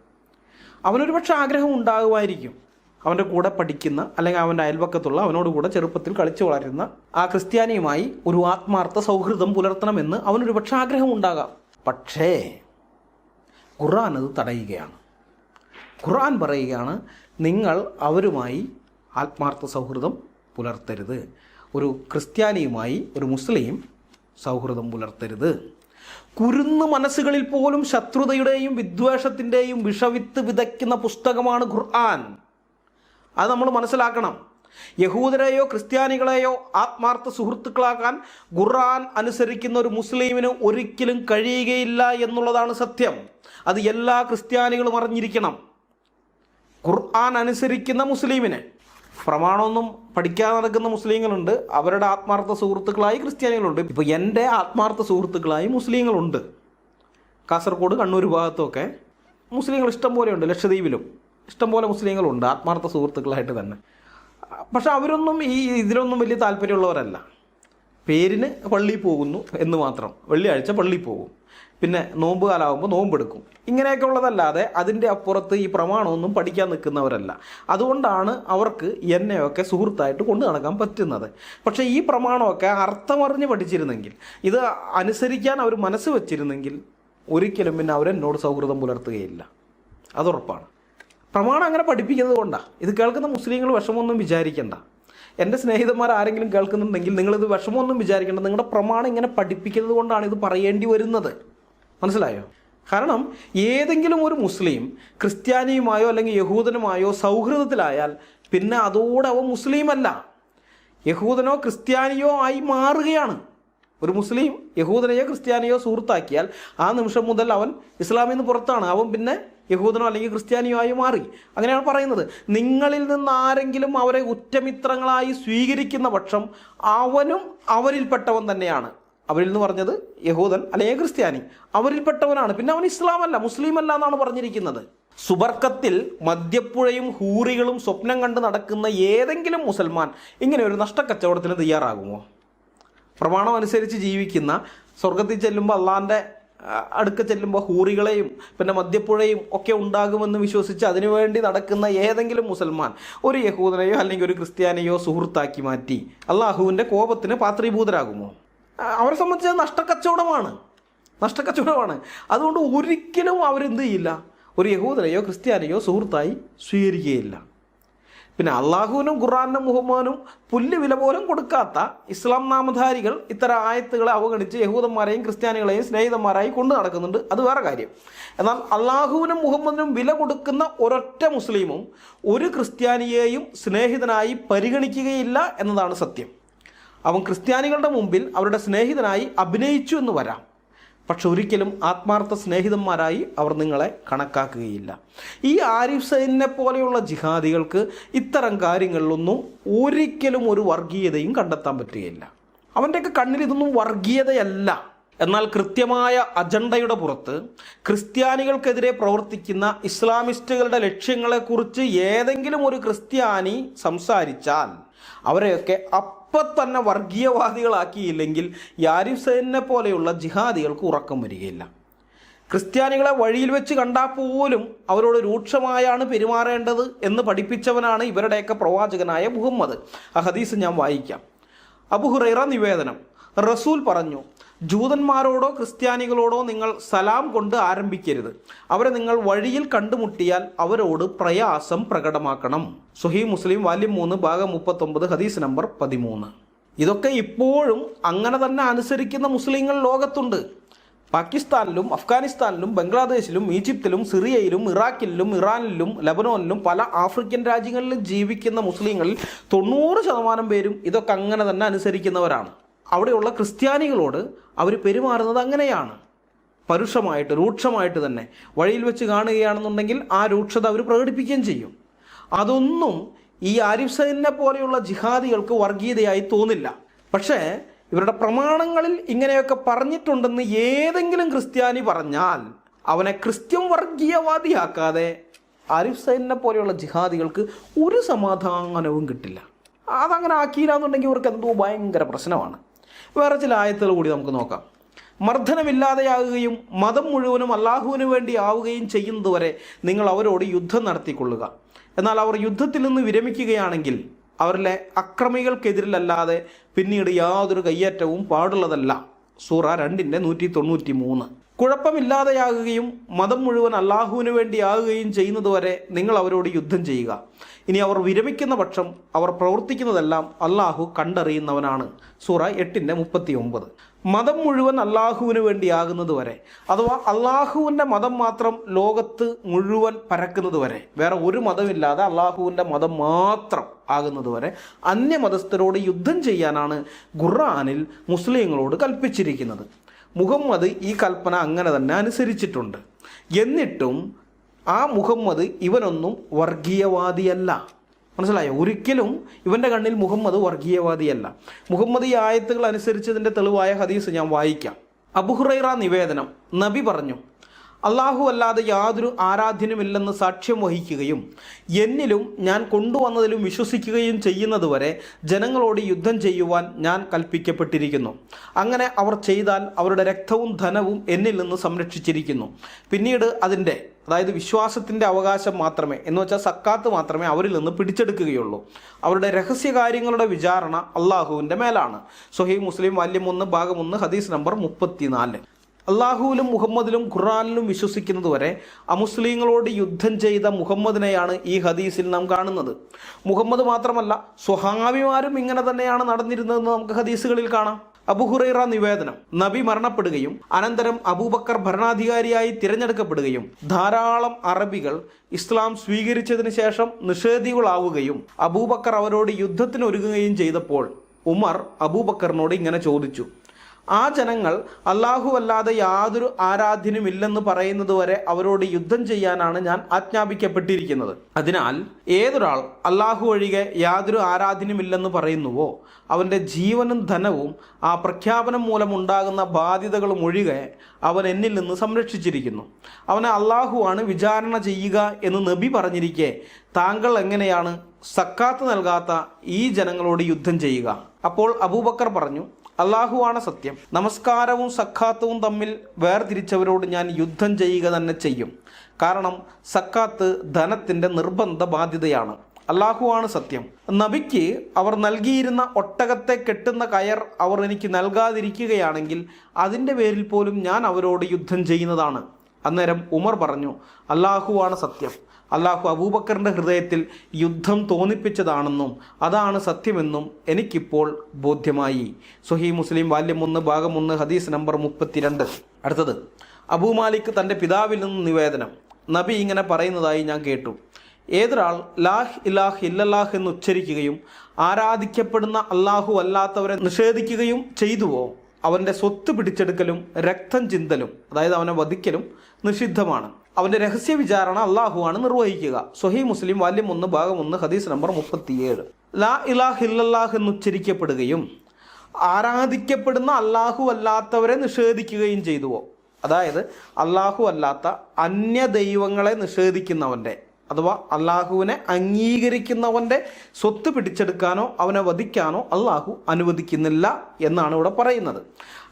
അവനൊരു പക്ഷേ ആഗ്രഹം ഉണ്ടാകുമായിരിക്കും, അവൻ്റെ കൂടെ പഠിക്കുന്ന അല്ലെങ്കിൽ അവൻ്റെ അയൽവക്കത്തുള്ള അവനോട് കൂടെ ചെറുപ്പത്തിൽ കളിച്ചു വളരുന്ന ആ ക്രിസ്ത്യാനിയുമായി ഒരു ആത്മാർത്ഥ സൗഹൃദം പുലർത്തണമെന്ന് അവനൊരു പക്ഷേ ആഗ്രഹം ഉണ്ടാകാം. പക്ഷേ ഖുർആൻ അത് തടയുകയാണ്. ഖുർആൻ പറയുകയാണ്, നിങ്ങൾ അവരുമായി ആത്മാർത്ഥ സൗഹൃദം പുലർത്തരുത്. ഒരു ക്രിസ്ത്യാനിയുമായി ഒരു മുസ്ലിം സൗഹൃദം പുലർത്തരുത്. കുരുന്നു മനസ്സുകളിൽ പോലും ശത്രുതയുടെയും വിദ്വേഷത്തിൻ്റെയും വിഷവിത്ത് വിതയ്ക്കുന്ന പുസ്തകമാണ് ഖുർആൻ. അത് നമ്മൾ മനസ്സിലാക്കണം. യഹൂദരെയോ ക്രിസ്ത്യാനികളെയോ ആത്മാർത്ഥ സുഹൃത്തുക്കളാക്കാൻ ഖുർആൻ അനുസരിക്കുന്ന ഒരു മുസ്ലിമിന് ഒരിക്കലും കഴിയുകയില്ല എന്നുള്ളതാണ് സത്യം. അത് എല്ലാ ക്രിസ്ത്യാനികളും അറിഞ്ഞിരിക്കണം. ഖുർആൻ അനുസരിക്കുന്ന മുസ്ലിമിന്, പ്രമാണമൊന്നും പഠിക്കാതെ നടക്കുന്ന മുസ്ലിങ്ങളുണ്ട്, അവരുടെ ആത്മാർത്ഥ സുഹൃത്തുക്കളായി ക്രിസ്ത്യാനികളുണ്ട്. ഇപ്പോൾ എൻ്റെ ആത്മാർത്ഥ സുഹൃത്തുക്കളായി മുസ്ലിങ്ങളുണ്ട്. കാസർഗോഡ്, കണ്ണൂർ ഭാഗത്തുമൊക്കെ മുസ്ലിങ്ങൾ ഇഷ്ടം പോലെയുണ്ട്. ലക്ഷദ്വീപിലും ഇഷ്ടംപോലെ മുസ്ലിങ്ങളുണ്ട് ആത്മാർത്ഥ സുഹൃത്തുക്കളായിട്ട് തന്നെ. പക്ഷെ അവരൊന്നും ഇതിലൊന്നും വലിയ താല്പര്യമുള്ളവരല്ല. പേരിന് പള്ളിയിൽ പോകുന്നു എന്ന് മാത്രം. വെള്ളിയാഴ്ച പള്ളിയിൽ പോകും, പിന്നെ നോമ്പ് കാലമാകുമ്പോൾ നോമ്പെടുക്കും, ഇങ്ങനെയൊക്കെ ഉള്ളതല്ലാതെ അതിൻ്റെ അപ്പുറത്ത് ഈ പ്രമാണമൊന്നും പഠിക്കാൻ നിൽക്കുന്നവരല്ല. അതുകൊണ്ടാണ് അവർക്ക് എന്നെയൊക്കെ സുഹൃത്തായിട്ട് കൊണ്ടു നടക്കാൻ പറ്റുന്നത്. പക്ഷേ ഈ പ്രമാണമൊക്കെ അർത്ഥമറിഞ്ഞ് പഠിച്ചിരുന്നെങ്കിൽ, ഇത് അനുസരിക്കാൻ അവർ മനസ്സ് വെച്ചിരുന്നെങ്കിൽ ഒരിക്കലും പിന്നെ അവരെന്നോട് സൗഹൃദം പുലർത്തുകയില്ല, അതുറപ്പാണ്. പ്രമാണം അങ്ങനെ പഠിപ്പിക്കുന്നത് കൊണ്ടാണ്. ഇത് കേൾക്കുന്ന മുസ്ലിങ്ങൾ വിഷമമൊന്നും വിചാരിക്കേണ്ട. എൻ്റെ സ്നേഹിതന്മാർ ആരെങ്കിലും കേൾക്കുന്നുണ്ടെങ്കിൽ നിങ്ങളിത് വിഷമമൊന്നും വിചാരിക്കേണ്ട. നിങ്ങളുടെ പ്രമാണം ഇങ്ങനെ പഠിപ്പിക്കുന്നത് കൊണ്ടാണ് ഇത് പറയേണ്ടി വരുന്നത്. മനസ്സിലായോ? കാരണം ഏതെങ്കിലും ഒരു മുസ്ലിം ക്രിസ്ത്യാനിയുമായോ അല്ലെങ്കിൽ യഹൂദനുമായോ സൗഹൃദത്തിലായാൽ പിന്നെ അതോടെ അവൻ മുസ്ലിമല്ല, യഹൂദനോ ക്രിസ്ത്യാനിയോ ആയി മാറുകയാണ്. ഒരു മുസ്ലിം യഹൂദനെയോ ക്രിസ്ത്യാനിയോ സുഹൃത്താക്കിയാൽ ആ നിമിഷം മുതൽ അവൻ ഇസ്ലാമിൽ നിന്ന് പുറത്താണ്. അവൻ പിന്നെ യഹൂദനോ അല്ലെങ്കിൽ ക്രിസ്ത്യാനിയോ ആയി മാറി. അങ്ങനെയാണ് പറയുന്നത്. നിങ്ങളിൽ നിന്ന് ആരെങ്കിലും അവരെ ഉറ്റമിത്രങ്ങളായി സ്വീകരിക്കുന്ന പക്ഷം അവനും അവരിൽപ്പെട്ടവൻ തന്നെയാണ്. അവരിൽ നിന്ന് പറഞ്ഞത് യഹൂദൻ അല്ലെങ്കിൽ ക്രിസ്ത്യാനി, അവരിൽപ്പെട്ടവനാണ്. പിന്നെ അവൻ ഇസ്ലാമല്ല, മുസ്ലിം അല്ല എന്നാണ് പറഞ്ഞിരിക്കുന്നത്. സുബർക്കത്തിൽ മദ്യപ്പുഴയും ഹൂറികളും സ്വപ്നം കണ്ട് നടക്കുന്ന ഏതെങ്കിലും മുസൽമാൻ ഇങ്ങനെ ഒരു നഷ്ടക്കച്ചവടത്തിന് തയ്യാറാകുമോ? പ്രമാണം അനുസരിച്ച് ജീവിക്കുന്ന, സ്വർഗത്തിൽ ചെല്ലുമ്പോൾ അള്ളാൻ്റെ അടുക്ക ചെല്ലുമ്പോൾ ഹൂറികളെയും പിന്നെ മദ്യപ്പുഴയും ഒക്കെ ഉണ്ടാകുമെന്ന് വിശ്വസിച്ച് അതിനുവേണ്ടി നടക്കുന്ന ഏതെങ്കിലും മുസൽമാൻ ഒരു യഹൂദനെയോ അല്ലെങ്കിൽ ഒരു ക്രിസ്ത്യാനിയോ സുഹൃത്താക്കി മാറ്റി അള്ളാഹുവിൻ്റെ കോപത്തിന് പാത്രീഭൂതരാകുമോ? അവരെ സംബന്ധിച്ച് നഷ്ടക്കച്ചവടമാണ്. അതുകൊണ്ട് ഒരിക്കലും അവരെന്ത് ചെയ്യില്ല, ഒരു യഹൂദനെയോ ക്രിസ്ത്യാനിയോ സുഹൃത്തായി സ്വീകരിക്കുകയില്ല. പിന്നെ അള്ളാഹുവിനും ഖുർആനും മുഹമ്മദിനും പുല്ല് വില പോലും കൊടുക്കാത്ത ഇസ്ലാം നാമധാരികൾ ഇത്തരം ആയത്തുകളെ അവഗണിച്ച് യഹൂദന്മാരെയും ക്രിസ്ത്യാനികളെയും സ്നേഹിതന്മാരായി കൊണ്ടു നടക്കുന്നുണ്ട്. അത് വേറെ കാര്യം. എന്നാൽ അള്ളാഹുവിനും മുഹമ്മദിനും വില കൊടുക്കുന്ന ഒരൊറ്റ മുസ്ലിമും ഒരു ക്രിസ്ത്യാനിയെയും സ്നേഹിതനായി പരിഗണിക്കുകയില്ല എന്നതാണ് സത്യം. അവൻ ക്രിസ്ത്യാനികളുടെ മുമ്പിൽ അവരുടെ സ്നേഹിതനായി അഭിനയിച്ചു എന്ന് വരാം, പക്ഷെ ഒരിക്കലും ആത്മാർത്ഥ സ്നേഹിതന്മാരായി അവർ നിങ്ങളെ കണക്കാക്കുകയില്ല. ഈ ആരിഫ് സൈനിനെ പോലെയുള്ള ജിഹാദികൾക്ക് ഇത്തരം കാര്യങ്ങളിലൊന്നും ഒരിക്കലും ഒരു വർഗീയതയും കണ്ടെത്താൻ പറ്റുകയില്ല. അവൻ്റെയൊക്കെ കണ്ണിൽ ഇതൊന്നും വർഗീയതയല്ല. എന്നാൽ കൃത്യമായ അജണ്ടയുടെ പുറത്ത് ക്രിസ്ത്യാനികൾക്കെതിരെ പ്രവർത്തിക്കുന്ന ഇസ്ലാമിസ്റ്റുകളുടെ ലക്ഷ്യങ്ങളെക്കുറിച്ച് ഏതെങ്കിലും ഒരു ക്രിസ്ത്യാനി സംസാരിച്ചാൽ അവരെയൊക്കെ അപ്പം തന്നെ വർഗീയവാദികളാക്കിയില്ലെങ്കിൽ ആരിഫ് സൈനിനെ പോലെയുള്ള ജിഹാദികൾക്ക് ഉറക്കം വരികയില്ല. ക്രിസ്ത്യാനികളെ വഴിയിൽ വെച്ച് കണ്ടാൽ പോലും അവരോട് രൂക്ഷമായാണ് പെരുമാറേണ്ടത് എന്ന് പഠിപ്പിച്ചവനാണ് ഇവരുടെയൊക്കെ പ്രവാചകനായ മുഹമ്മദ്. ആ ഹദീസ് ഞാൻ വായിക്കാം. അബൂ ഹുറൈറ നിവേദനം, റസൂൽ പറഞ്ഞു, ജൂതന്മാരോടോ ക്രിസ്ത്യാനികളോടോ നിങ്ങൾ സലാം കൊണ്ട് ആരംഭിക്കരുത്. അവരെ നിങ്ങൾ വഴിയിൽ കണ്ടുമുട്ടിയാൽ അവരോട് പ്രയാസം പ്രകടമാക്കണം. സ്വഹീഹ് മുസ്ലിം വാല്യം 3 ഭാഗം 39 ഹദീസ് നമ്പർ 13. ഇതൊക്കെ ഇപ്പോഴും അങ്ങനെ തന്നെ അനുസരിക്കുന്ന മുസ്ലിങ്ങൾ ലോകത്തുണ്ട്. പാകിസ്ഥാനിലും അഫ്ഗാനിസ്ഥാനിലും ബംഗ്ലാദേശിലും ഈജിപ്തിലും സിറിയയിലും ഇറാഖിലും ഇറാനിലും ലബനോനിലും പല ആഫ്രിക്കൻ രാജ്യങ്ങളിലും ജീവിക്കുന്ന മുസ്ലിങ്ങളിൽ 90% പേരും ഇതൊക്കെ അങ്ങനെ തന്നെ അനുസരിക്കുന്നവരാണ്. അവിടെയുള്ള ക്രിസ്ത്യാനികളോട് അവർ പെരുമാറുന്നത് അങ്ങനെയാണ്, പരുഷമായിട്ട് രൂക്ഷമായിട്ട് തന്നെ. വഴിയിൽ വെച്ച് കാണുകയാണെന്നുണ്ടെങ്കിൽ ആ രൂക്ഷത അവർ പ്രകടിപ്പിക്കുകയും ചെയ്യും. അതൊന്നും ഈ ആരിഫ് സൈനിനെ പോലെയുള്ള ജിഹാദികൾക്ക് വർഗീയതയായി തോന്നില്ല. പക്ഷേ ഇവരുടെ പ്രമാണങ്ങളിൽ ഇങ്ങനെയൊക്കെ പറഞ്ഞിട്ടുണ്ടെന്ന് ഏതെങ്കിലും ക്രിസ്ത്യാനി പറഞ്ഞാൽ അവനെ ക്രിസ്ത്യൻ വർഗീയവാദിയാക്കാതെ ആരിഫ് സൈനിനെ പോലെയുള്ള ജിഹാദികൾക്ക് ഒരു സമാധാനവും കിട്ടില്ല. അതങ്ങനെ ആക്കിയില്ല എന്നുണ്ടെങ്കിൽ ഇവർക്ക് എന്തോ ഭയങ്കര പ്രശ്നമാണ്. വേറെ ചില ആയത്തുകൾ കൂടി നമുക്ക് നോക്കാം. മർദ്ദനമില്ലാതെയാകുകയും മതം മുഴുവനും അള്ളാഹുവിന് വേണ്ടി ആവുകയും ചെയ്യുന്നതുവരെ നിങ്ങൾ അവരോട് യുദ്ധം നടത്തിക്കൊള്ളുക. എന്നാൽ അവർ യുദ്ധത്തിൽ നിന്ന് വിരമിക്കുകയാണെങ്കിൽ അവരിലെ അക്രമികൾക്കെതിരിലല്ലാതെ പിന്നീട് യാതൊരു കയ്യേറ്റവും പാടുള്ളതല്ല. സൂറ 2:193. കുഴപ്പമില്ലാതെയാകുകയും മതം മുഴുവൻ അള്ളാഹുവിന് വേണ്ടി ആകുകയും ചെയ്യുന്നതുവരെ നിങ്ങൾ അവരോട് യുദ്ധം ചെയ്യുക. ഇനി അവർ വിരമിക്കുന്ന പക്ഷം അവർ പ്രവർത്തിക്കുന്നതെല്ലാം അള്ളാഹു കണ്ടറിയുന്നവനാണ്. സൂറ 8:39. മതം മുഴുവൻ അള്ളാഹുവിന് വേണ്ടിയാകുന്നത് വരെ, അഥവാ അള്ളാഹുവിൻ്റെ മതം മാത്രം ലോകത്ത് മുഴുവൻ പരക്കുന്നത് വരെ, വേറെ ഒരു മതമില്ലാതെ അള്ളാഹുവിൻ്റെ മതം മാത്രം ആകുന്നത് വരെ അന്യമതസ്ഥരോട് യുദ്ധം ചെയ്യാനാണ് ഖുർആനിൽ മുസ്ലിങ്ങളോട് കൽപ്പിച്ചിരിക്കുന്നത്. മുഹമ്മദ് ഈ കൽപ്പന അങ്ങനെ തന്നെ അനുസരിച്ചിട്ടുണ്ട്. എന്നിട്ടും ആ മുഹമ്മദ് ഇവനൊന്നും വർഗീയവാദിയല്ല. മനസ്സിലായോ? ഒരിക്കലും ഇവൻ്റെ കണ്ണിൽ മുഹമ്മദ് വർഗീയവാദിയല്ല. മുഹമ്മദ് ഈ ആയത്തുകൾ അനുസരിച്ചതിൻ്റെ തെളിവായ ഹദീസ് ഞാൻ വായിക്കാം. അബൂ ഹുറൈറ നിവേദനം, നബി പറഞ്ഞു, അള്ളാഹു അല്ലാതെ യാതൊരു ആരാധ്യനുമില്ലെന്ന് സാക്ഷ്യം വഹിക്കുകയും എന്നിലും ഞാൻ കൊണ്ടുവന്നതിലും വിശ്വസിക്കുകയും ചെയ്യുന്നതുവരെ ജനങ്ങളോട് യുദ്ധം ചെയ്യുവാൻ ഞാൻ കൽപ്പിക്കപ്പെട്ടിരിക്കുന്നു. അങ്ങനെ അവർ ചെയ്താൽ അവരുടെ രക്തവും ധനവും എന്നിൽ നിന്ന് സംരക്ഷിച്ചിരിക്കുന്നു. പിന്നീട് അതിൻ്റെ, അതായത് വിശ്വാസത്തിൻ്റെ അവകാശം മാത്രമേ, എന്ന് വെച്ചാൽ സക്കാത്ത് മാത്രമേ അവരിൽ നിന്ന് പിടിച്ചെടുക്കുകയുള്ളൂ. അവരുടെ രഹസ്യകാര്യങ്ങളുടെ വിചാരണ അള്ളാഹുവിൻ്റെ മേലാണ്. സ്വഹീഹ് മുസ്ലിം വാല്യം 1 ഭാഗം 1 ഹദീസ് നമ്പർ 34. അള്ളാഹുവിലും മുഹമ്മദിലും ഖുർആനിലും വിശ്വസിക്കുന്നതുവരെ അമുസ്ലിങ്ങളോട് യുദ്ധം ചെയ്ത മുഹമ്മദിനെയാണ് ഈ ഹദീസിൽ നാം കാണുന്നത്. മുഹമ്മദ് മാത്രമല്ല, സ്വഹാബിമാരും ഇങ്ങനെ തന്നെയാണ് നടന്നിരുന്നതെന്ന് നമുക്ക് ഹദീസുകളിൽ കാണാം. അബൂ ഹുറൈറ നിവേദനം, നബി മരണപ്പെടുകയും അനന്തരം അബൂബക്കർ ഭരണാധികാരിയായി തിരഞ്ഞെടുക്കപ്പെടുകയും ധാരാളം അറബികൾ ഇസ്ലാം സ്വീകരിച്ചതിന് ശേഷം നിഷേധികളാവുകയും അബൂബക്കർ അവരോട് യുദ്ധത്തിന് ഒരുങ്ങുകയും ചെയ്തപ്പോൾ ഉമർ അബൂബക്കറിനോട് ഇങ്ങനെ ചോദിച്ചു, ആ ജനങ്ങൾ അല്ലാഹു അല്ലാതെ യാതൊരു ആരാധ്യനുമില്ലെന്ന് പറയുന്നത് വരെ അവരോട് യുദ്ധം ചെയ്യാനാണ് ഞാൻ ആജ്ഞാപിക്കപ്പെട്ടിരിക്കുന്നത്. അതിനാൽ ഏതൊരാൾ അല്ലാഹു ഒഴികെ യാതൊരു ആരാധ്യനുമില്ലെന്ന് പറയുന്നുവോ അവൻ്റെ ജീവനും ധനവും ആ പ്രഖ്യാപനം മൂലമുണ്ടാകുന്ന ബാധ്യതകളും ഒഴികെ അവൻ എന്നിൽ നിന്ന് സംരക്ഷിച്ചിരിക്കുന്നു. അവനെ അല്ലാഹുവാണ് വിചാരണ ചെയ്യുക എന്ന് നബി പറഞ്ഞിരിക്കെ താങ്കൾ എങ്ങനെയാണ് സക്കാത്ത് നൽകാത്ത ഈ ജനങ്ങളോട് യുദ്ധം ചെയ്യുക? അപ്പോൾ അബൂബക്കർ പറഞ്ഞു, അള്ളാഹുവാണ് സത്യം. നമസ്കാരവും സക്കാത്തും തമ്മിൽ വേർതിരിച്ചവരോട് ഞാൻ യുദ്ധം ചെയ്യുക തന്നെ ചെയ്യും. കാരണം സക്കാത്ത് ധനത്തിൻ്റെ നിർബന്ധ ബാധ്യതയാണ്. അള്ളാഹുവാണ് സത്യം. നബിക്ക് അവർ നൽകിയിരുന്ന ഒട്ടകത്തെ കെട്ടുന്ന കയർ അവർ എനിക്ക് നൽകാതിരിക്കുകയാണെങ്കിൽ അതിൻ്റെ പേരിൽ പോലും ഞാൻ അവരോട് യുദ്ധം ചെയ്യുന്നതാണ്. അന്നേരം ഉമർ പറഞ്ഞു, അള്ളാഹുവാണ് സത്യം. അള്ളാഹു അബൂബക്കറിൻ്റെ ഹൃദയത്തിൽ യുദ്ധം തോന്നിപ്പിച്ചതാണെന്നും അതാണ് സത്യമെന്നും എനിക്കിപ്പോൾ ബോധ്യമായി. സ്വഹീഹ് മുസ്ലിം വാല്യം 1 ഭാഗം 1 ഹദീസ് നമ്പർ 32. അടുത്തത്, അബൂ മാലിക് തൻ്റെ പിതാവിൽ നിന്ന് നിവേദനം. നബി ഇങ്ങനെ പറയുന്നതായി ഞാൻ കേട്ടു. ഏതൊരാൾ ലാഹ് ഇലാഹ് ഇല്ലല്ലാഹ് എന്ന് ഉച്ചരിക്കുകയും ആരാധിക്കപ്പെടുന്ന അള്ളാഹു അല്ലാത്തവരെ നിഷേധിക്കുകയും ചെയ്തുവോ അവൻ്റെ സ്വത്ത് പിടിച്ചെടുക്കലും രക്തം ചിന്തലും, അതായത് അവനെ വധിക്കലും നിഷിദ്ധമാണ്. അവൻ്റെ രഹസ്യ വിചാരണ അള്ളാഹുവാണ് നിർവഹിക്കുക. സ്വഹീഹ് മുസ്ലിം വാല്യം 1 ഭാഗം 1 ഹദീസ് നമ്പർ 37. ലാ ഇലാഹ് ഇല്ലല്ലാഹ് എന്ന് ഉച്ചരിക്കപ്പെടുകയും ആരാധിക്കപ്പെടുന്ന അള്ളാഹു അല്ലാത്തവരെ നിഷേധിക്കുകയും ചെയ്തുവോ, അതായത് അള്ളാഹു അല്ലാത്ത അന്യ ദൈവങ്ങളെ നിഷേധിക്കുന്നവൻ്റെ അഥവാ അള്ളാഹുവിനെ അംഗീകരിക്കുന്നവൻ്റെ സ്വത്ത് പിടിച്ചെടുക്കാനോ അവനെ വധിക്കാനോ അള്ളാഹു അനുവദിക്കുന്നില്ല എന്നാണ് ഇവിടെ പറയുന്നത്.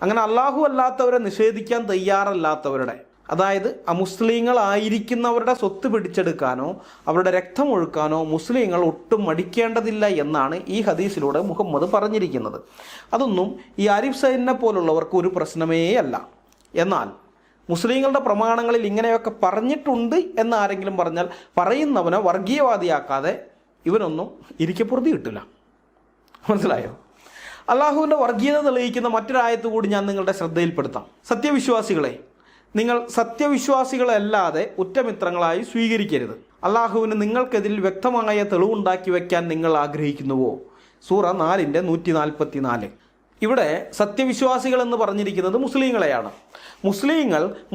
അങ്ങനെ അള്ളാഹു അല്ലാത്തവരെ നിഷേധിക്കാൻ തയ്യാറല്ലാത്തവരുടെ, അതായത് അമുസ്ലിങ്ങളായിരിക്കുന്നവരുടെ സ്വത്ത് പിടിച്ചെടുക്കാനോ അവരുടെ രക്തം ഒഴുക്കാനോ മുസ്ലിങ്ങൾ ഒട്ടും മടിക്കേണ്ടതില്ല എന്നാണ് ഈ ഹദീസിലൂടെ മുഹമ്മദ് പറഞ്ഞിരിക്കുന്നത്. അതൊന്നും ഈ ആരിഫ് സൈദിനെ പോലുള്ളവർക്ക് ഒരു പ്രശ്നമേ അല്ല. എന്നാൽ മുസ്ലിങ്ങളുടെ പ്രമാണങ്ങളിൽ ഇങ്ങനെയൊക്കെ പറഞ്ഞിട്ടുണ്ട് എന്ന് ആരെങ്കിലും പറഞ്ഞാൽ പറയുന്നവനെ വർഗീയവാദിയാക്കാതെ ഇവനൊന്നും ഇരിക്കപ്പുറത്ത് കിട്ടില്ല. മനസ്സിലായോ? അള്ളാഹുവിൻ്റെ വർഗീയത തെളിയിക്കുന്ന മറ്റൊരായത്ത് കൂടി ഞാൻ നിങ്ങളുടെ ശ്രദ്ധയിൽപ്പെടുത്താം. സത്യവിശ്വാസികളെ, നിങ്ങൾ സത്യവിശ്വാസികളല്ലാതെ ഉറ്റമിത്രങ്ങളായി സ്വീകരിക്കരുത്. അള്ളാഹുവിന് നിങ്ങൾക്കെതിരിൽ വ്യക്തമായ തെളിവുണ്ടാക്കി വയ്ക്കാൻ നിങ്ങൾ ആഗ്രഹിക്കുന്നുവോ? സൂറ 4:144. ഇവിടെ സത്യവിശ്വാസികൾ എന്ന് പറഞ്ഞിരിക്കുന്നത് മുസ്ലിങ്ങളെയാണ്.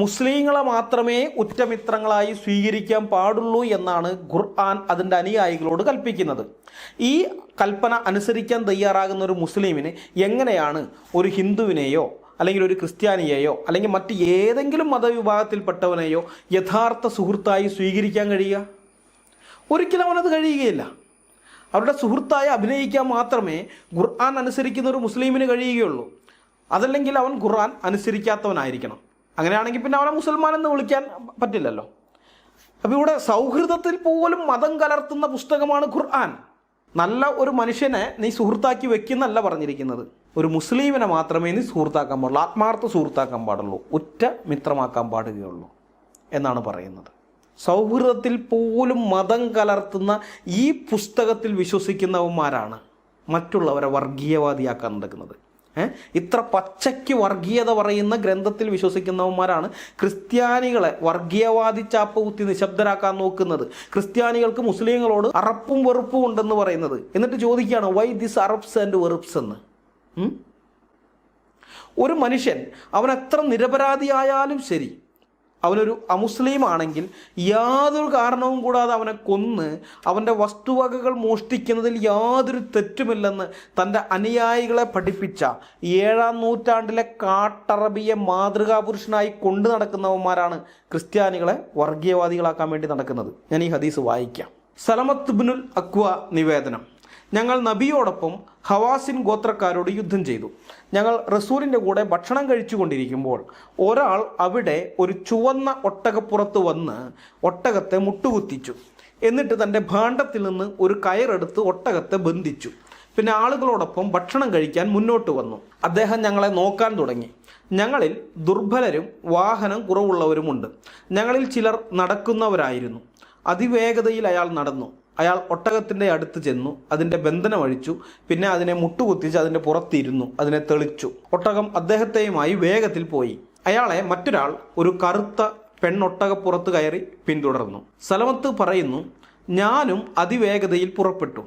മുസ്ലിങ്ങളെ മാത്രമേ ഉറ്റമിത്രങ്ങളായി സ്വീകരിക്കാൻ പാടുള്ളൂ എന്നാണ് ഖുർആൻ അതിൻ്റെ അനുയായികളോട് കൽപ്പിക്കുന്നത്. ഈ കൽപ്പന അനുസരിക്കാൻ തയ്യാറാകുന്ന ഒരു മുസ്ലിമിന് എങ്ങനെയാണ് ഒരു ഹിന്ദുവിനെയോ അല്ലെങ്കിൽ ഒരു ക്രിസ്ത്യാനിയെയോ അല്ലെങ്കിൽ മറ്റ് ഏതെങ്കിലും മതവിഭാഗത്തിൽപ്പെട്ടവനെയോ യഥാർത്ഥ സുഹൃത്തായി സ്വീകരിക്കാൻ കഴിയുക? ഒരിക്കലും അവനത് കഴിയുകയില്ല. അവരുടെ സുഹൃത്തായി അഭിനയിക്കാൻ മാത്രമേ ഖുർആൻ അനുസരിക്കുന്ന ഒരു മുസ്ലിമിന് കഴിയുകയുള്ളൂ. അതല്ലെങ്കിൽ അവൻ ഖുർആൻ അനുസരിക്കാത്തവനായിരിക്കണം. അങ്ങനെയാണെങ്കിൽ പിന്നെ അവനെ മുസൽമാൻ എന്ന് വിളിക്കാൻ പറ്റില്ലല്ലോ. അപ്പോൾ ഇവിടെ സൗഹൃദത്തിൽ പോലും മതം കലർത്തുന്ന പുസ്തകമാണ് ഖുർആൻ. നല്ല ഒരു മനുഷ്യനെ നീ സുഹൃത്താക്കി വെക്കുന്നല്ല പറഞ്ഞിരിക്കുന്നത്. ഒരു മുസ്ലിമിനെ മാത്രമേ നീ സുഹൃത്താക്കാൻ പാടുള്ളൂ, ആത്മാർത്ഥ സുഹൃത്താക്കാൻ പാടുള്ളൂ, ഉറ്റ മിത്രമാക്കാൻ പാടുകയുള്ളൂ എന്നാണ് പറയുന്നത്. സൗഹൃദത്തിൽ പോലും മതം കലർത്തുന്ന ഈ പുസ്തകത്തിൽ വിശ്വസിക്കുന്നവന്മാരാണ് മറ്റുള്ളവരെ വർഗീയവാദിയാക്കാൻ നടക്കുന്നത്. ഇത്ര പച്ചയ്ക്ക് വർഗീയത പറയുന്ന ഗ്രന്ഥത്തിൽ വിശ്വസിക്കുന്നവന്മാരാണ് ക്രിസ്ത്യാനികളെ വർഗീയവാദി ചാപ്പ കുത്തി നിശബ്ദരാക്കാൻ നോക്കുന്നത്. ക്രിസ്ത്യാനികൾക്ക് മുസ്ലിങ്ങളോട് അറപ്പും വെറുപ്പും ഉണ്ടെന്ന് പറയുന്നത്. എന്നിട്ട് ചോദിക്കുകയാണ് വൈ ദിസ് അറപ്സ് ആൻഡ് വെറുപ്സ് എന്ന്. ഒരു മനുഷ്യൻ അവൻ എത്ര നിരപരാധിയായാലും ശരി, അവനൊരു അമുസ്ലിം ആണെങ്കിൽ യാതൊരു കാരണവും കൂടാതെ അവനെ കൊന്ന് അവൻ്റെ വസ്തുവകകൾ മോഷ്ടിക്കുന്നതിൽ യാതൊരു തെറ്റുമില്ലെന്ന് തൻ്റെ അനുയായികളെ പഠിപ്പിച്ച 7-ാം നൂറ്റാണ്ടിലെ കാട്ടറബിയെ മാതൃകാപുരുഷനായി കൊണ്ടു നടക്കുന്നവന്മാരാണ് ക്രിസ്ത്യാനികളെ വർഗീയവാദികളാക്കാൻ വേണ്ടി നടക്കുന്നത്. ഞാൻ ഈ ഹദീസ് വായിക്കാം. സലമത്ത് ബിനുൽ അക്വ നിവേദനം. ഞങ്ങൾ നബിയോടൊപ്പം ഹവാസിൻ ഗോത്രക്കാരോട് യുദ്ധം ചെയ്തു. ഞങ്ങൾ റസൂലിൻ്റെ കൂടെ ഭക്ഷണം കഴിച്ചു കൊണ്ടിരിക്കുമ്പോൾ ഒരാൾ അവിടെ ഒരു ചുവന്ന ഒട്ടകപ്പുറത്ത് വന്ന് ഒട്ടകത്തെ മുട്ടുകുത്തിച്ചു. എന്നിട്ട് തൻ്റെ ഭാണ്ഡത്തിൽ നിന്ന് ഒരു കയറെടുത്ത് ഒട്ടകത്തെ ബന്ധിച്ചു. പിന്നെ ആളുകളോടൊപ്പം ഭക്ഷണം കഴിക്കാൻ മുന്നോട്ട് വന്നു. അദ്ദേഹം ഞങ്ങളെ നോക്കാൻ തുടങ്ങി. ഞങ്ങളിൽ ദുർബലരും വാഹനം കുറവുള്ളവരുമുണ്ട്. ഞങ്ങളിൽ ചിലർ നടക്കുന്നവരായിരുന്നു. അതിവേഗതയിൽ അയാൾ നടന്നു. അയാൾ ഒട്ടകത്തിൻ്റെ അടുത്ത് ചെന്നു, അതിൻ്റെ ബന്ധനം അഴിച്ചു, പിന്നെ അതിനെ മുട്ടുകുത്തിച്ച് അതിൻ്റെ പുറത്തിരുന്നു, അതിനെ തെളിച്ചു. ഒട്ടകം അദ്ദേഹത്തെയുമായി വേഗത്തിൽ പോയി. അയാളെ മറ്റൊരാൾ ഒരു കറുത്ത പെണ്ണൊട്ടകപ്പുറത്ത് കയറി പിന്തുടർന്നു. സലമത്ത് പറയുന്നു, ഞാനും അതിവേഗതയിൽ പുറപ്പെട്ടു.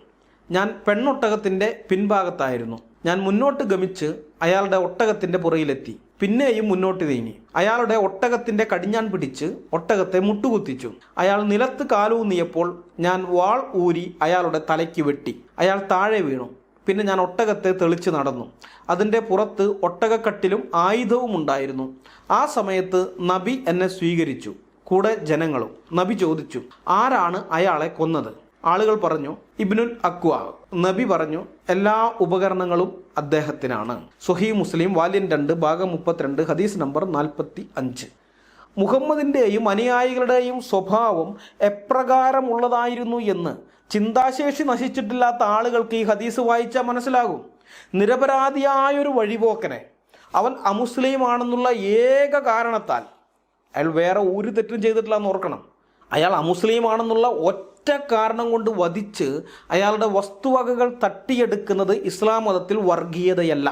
ഞാൻ പെണ്ണൊട്ടകത്തിൻ്റെ പിൻഭാഗത്തായിരുന്നു. ഞാൻ മുന്നോട്ട് ഗമിച്ച് അയാളുടെ ഒട്ടകത്തിൻ്റെ പുറയിലെത്തി. പിന്നെയും മുന്നോട്ട് നീങ്ങി. അയാളുടെ ഒട്ടകത്തിൻ്റെ കടിഞ്ഞാൻ പിടിച്ച് ഒട്ടകത്തെ മുട്ടുകുത്തിച്ചു. അയാൾ നിലത്ത് കാലൂന്നിയപ്പോൾ ഞാൻ വാൾ ഊരി അയാളുടെ തലയ്ക്ക് വെട്ടി. അയാൾ താഴെ വീണു. പിന്നെ ഞാൻ ഒട്ടകത്തെ തെളിച്ച് നടന്നു. അതിൻ്റെ പുറത്ത് ഒട്ടകക്കട്ടിലും ആയുധവും ഉണ്ടായിരുന്നു. ആ സമയത്ത് നബി എന്നെ സ്വീകരിച്ചു, കൂടെ ജനങ്ങളും. നബി ചോദിച്ചു, ആരാണ് അയാളെ കൊന്നത്? ആളുകൾ പറഞ്ഞു ഇബ്നുൽ അക്വ, നബി പറഞ്ഞു എല്ലാ ഉപകരണങ്ങളും അദ്ദേഹത്തിനാണ്. സ്വഹീഹ് മുസ്ലിം വാല്യം 2 ഭാഗം 32 ഹദീസ് നമ്പർ 45. മുഹമ്മദിൻ്റെയും അനുയായികളുടെയും സ്വഭാവം എപ്രകാരമുള്ളതായിരുന്നു എന്ന് ചിന്താശേഷി നശിച്ചിട്ടില്ലാത്ത ആളുകൾക്ക് ഈ ഹദീസ് വായിച്ചാൽ മനസ്സിലാകും. നിരപരാധിയായൊരു വഴിപോക്കനെ അവൻ അമുസ്ലിമാണെന്നുള്ള ഏക കാരണത്താൽ, അയാൾ വേറെ ഒരു തെറ്റും ചെയ്തിട്ടില്ല എന്ന് ഓർക്കണം, അയാൾ അമുസ്ലിമാണെന്നുള്ള ഒറ്റ കാരണം കൊണ്ട് വധിച്ച് അയാളുടെ വസ്തുവകകൾ തട്ടിയെടുക്കുന്നത് ഇസ്ലാം മതത്തിൽ വർഗീയതയല്ല.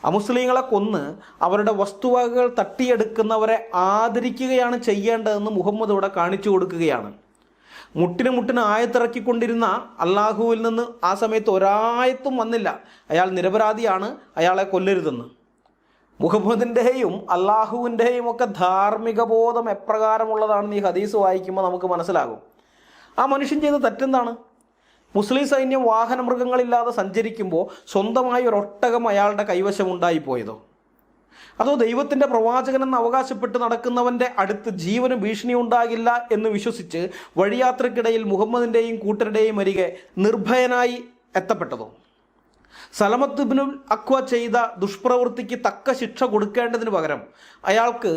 അമുസ്ലിങ്ങളെ കൊന്ന് അവരുടെ വസ്തുവകകൾ തട്ടിയെടുക്കുന്നവരെ ആദരിക്കുകയാണ് ചെയ്യേണ്ടതെന്ന് മുഹമ്മദ് ഇവിടെ കാണിച്ചു കൊടുക്കുകയാണ്. മുട്ടിന് ആയത്തിറക്കിക്കൊണ്ടിരുന്ന അള്ളാഹുവിൽ നിന്ന് ആ സമയത്ത് ഒരായത്തും വന്നില്ല അയാൾ നിരപരാധിയാണ്, അയാളെ കൊല്ലരുതെന്ന്. മുഹമ്മദിൻ്റെയും അള്ളാഹുവിൻ്റെയും ഒക്കെ ധാർമ്മിക ബോധം എപ്രകാരമുള്ളതാണെന്ന് ഈ ഹദീസ് വായിക്കുമ്പോൾ നമുക്ക് മനസ്സിലാകും. ആ മനുഷ്യൻ ചെയ്ത തെറ്റെന്താണ്? മുസ്ലിം സൈന്യം വാഹന മൃഗങ്ങളില്ലാതെ സഞ്ചരിക്കുമ്പോൾ സ്വന്തമായി ഒരൊട്ടകം അയാളുടെ കൈവശമുണ്ടായിപ്പോയതോ? അതോ ദൈവത്തിൻ്റെ പ്രവാചകനെന്ന് അവകാശപ്പെട്ട് നടക്കുന്നവൻ്റെ അടുത്ത് ജീവന് ഭീഷണി ഉണ്ടാകില്ല എന്ന് വിശ്വസിച്ച് വഴിയാത്രക്കിടയിൽ മുഹമ്മദിൻ്റെയും കൂട്ടരുടെയും അരികെ നിർഭയനായി എത്തപ്പെട്ടതോ? സലമത്ത് ഇബ്നുൽ അക്വ ചെയ്ത ദുഷ്പ്രവൃത്തിക്ക് തക്ക ശിക്ഷ കൊടുക്കേണ്ടതിന് പകരം അയാൾക്ക്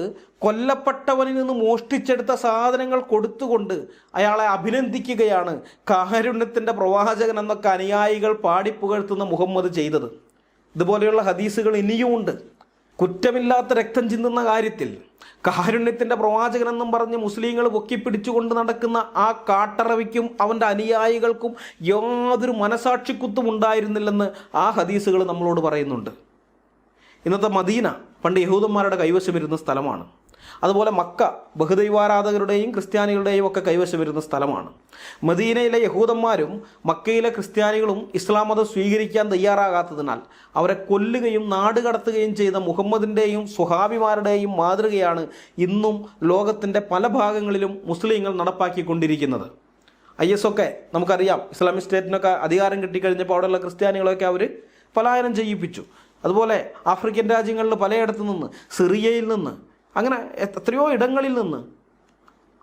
കൊല്ലപ്പെട്ടവനിൽ നിന്ന് മോഷ്ടിച്ചെടുത്ത സാധനങ്ങൾ കൊടുത്തുകൊണ്ട് അയാളെ അഭിനന്ദിക്കുകയാണ് കാരുണ്യത്തിൻ്റെ പ്രവാചകൻ എന്നൊക്കെ അനുയായികൾ പാടിപ്പുകഴ്ത്തുന്ന മുഹമ്മദ് ചെയ്തത്. ഇതുപോലെയുള്ള ഹദീസുകൾ ഇനിയുമുണ്ട്. കുറ്റമില്ലാത്ത രക്തം ചിന്തുന്ന കാര്യത്തിൽ കാരുണ്യത്തിൻ്റെ പ്രവാചകനെന്നും പറഞ്ഞ് മുസ്ലിങ്ങൾ പൊക്കിപ്പിടിച്ചുകൊണ്ട് നടക്കുന്ന ആ കാട്ടറവിക്കും അവൻ്റെ അനുയായികൾക്കും യാതൊരു മനസാക്ഷിക്കുത്തും ഉണ്ടായിരുന്നില്ലെന്ന് ആ ഹദീസുകൾ നമ്മളോട് പറയുന്നുണ്ട്. ഇന്നത്തെ മദീന പണ്ട് യഹൂദന്മാരുടെ കൈവശമിരുന്ന സ്ഥലമാണ്. അതുപോലെ മക്ക ബഹുദൈവാരാധകരുടെയും ക്രിസ്ത്യാനികളുടെയും ഒക്കെ കൈവശമിരുന്ന സ്ഥലമാണ്. മദീനയിലെ യഹൂദന്മാരും മക്കയിലെ ക്രിസ്ത്യാനികളും ഇസ്ലാം മതം സ്വീകരിക്കാൻ തയ്യാറാകാത്തതിനാൽ അവരെ കൊല്ലുകയും നാടുകടത്തുകയും ചെയ്ത മുഹമ്മദിൻ്റെയും സ്വഹാബിമാരുടെയും മാതൃകയാണ് ഇന്നും ലോകത്തിൻ്റെ പല ഭാഗങ്ങളിലും മുസ്ലിങ്ങൾ നടപ്പാക്കിക്കൊണ്ടിരിക്കുന്നത്. IS ഒക്കെ നമുക്കറിയാം, ഇസ്ലാമിക് സ്റ്റേറ്റിനൊക്കെ അധികാരം കിട്ടിക്കഴിഞ്ഞപ്പോൾ അവിടെയുള്ള ക്രിസ്ത്യാനികളൊക്കെ അവർ പലായനം ചെയ്യിപ്പിച്ചു. അതുപോലെ ആഫ്രിക്കൻ രാജ്യങ്ങളിൽ പലയിടത്തു നിന്ന്, സിറിയയിൽ നിന്ന്, അങ്ങനെ എത്രയോ ഇടങ്ങളിൽ നിന്ന്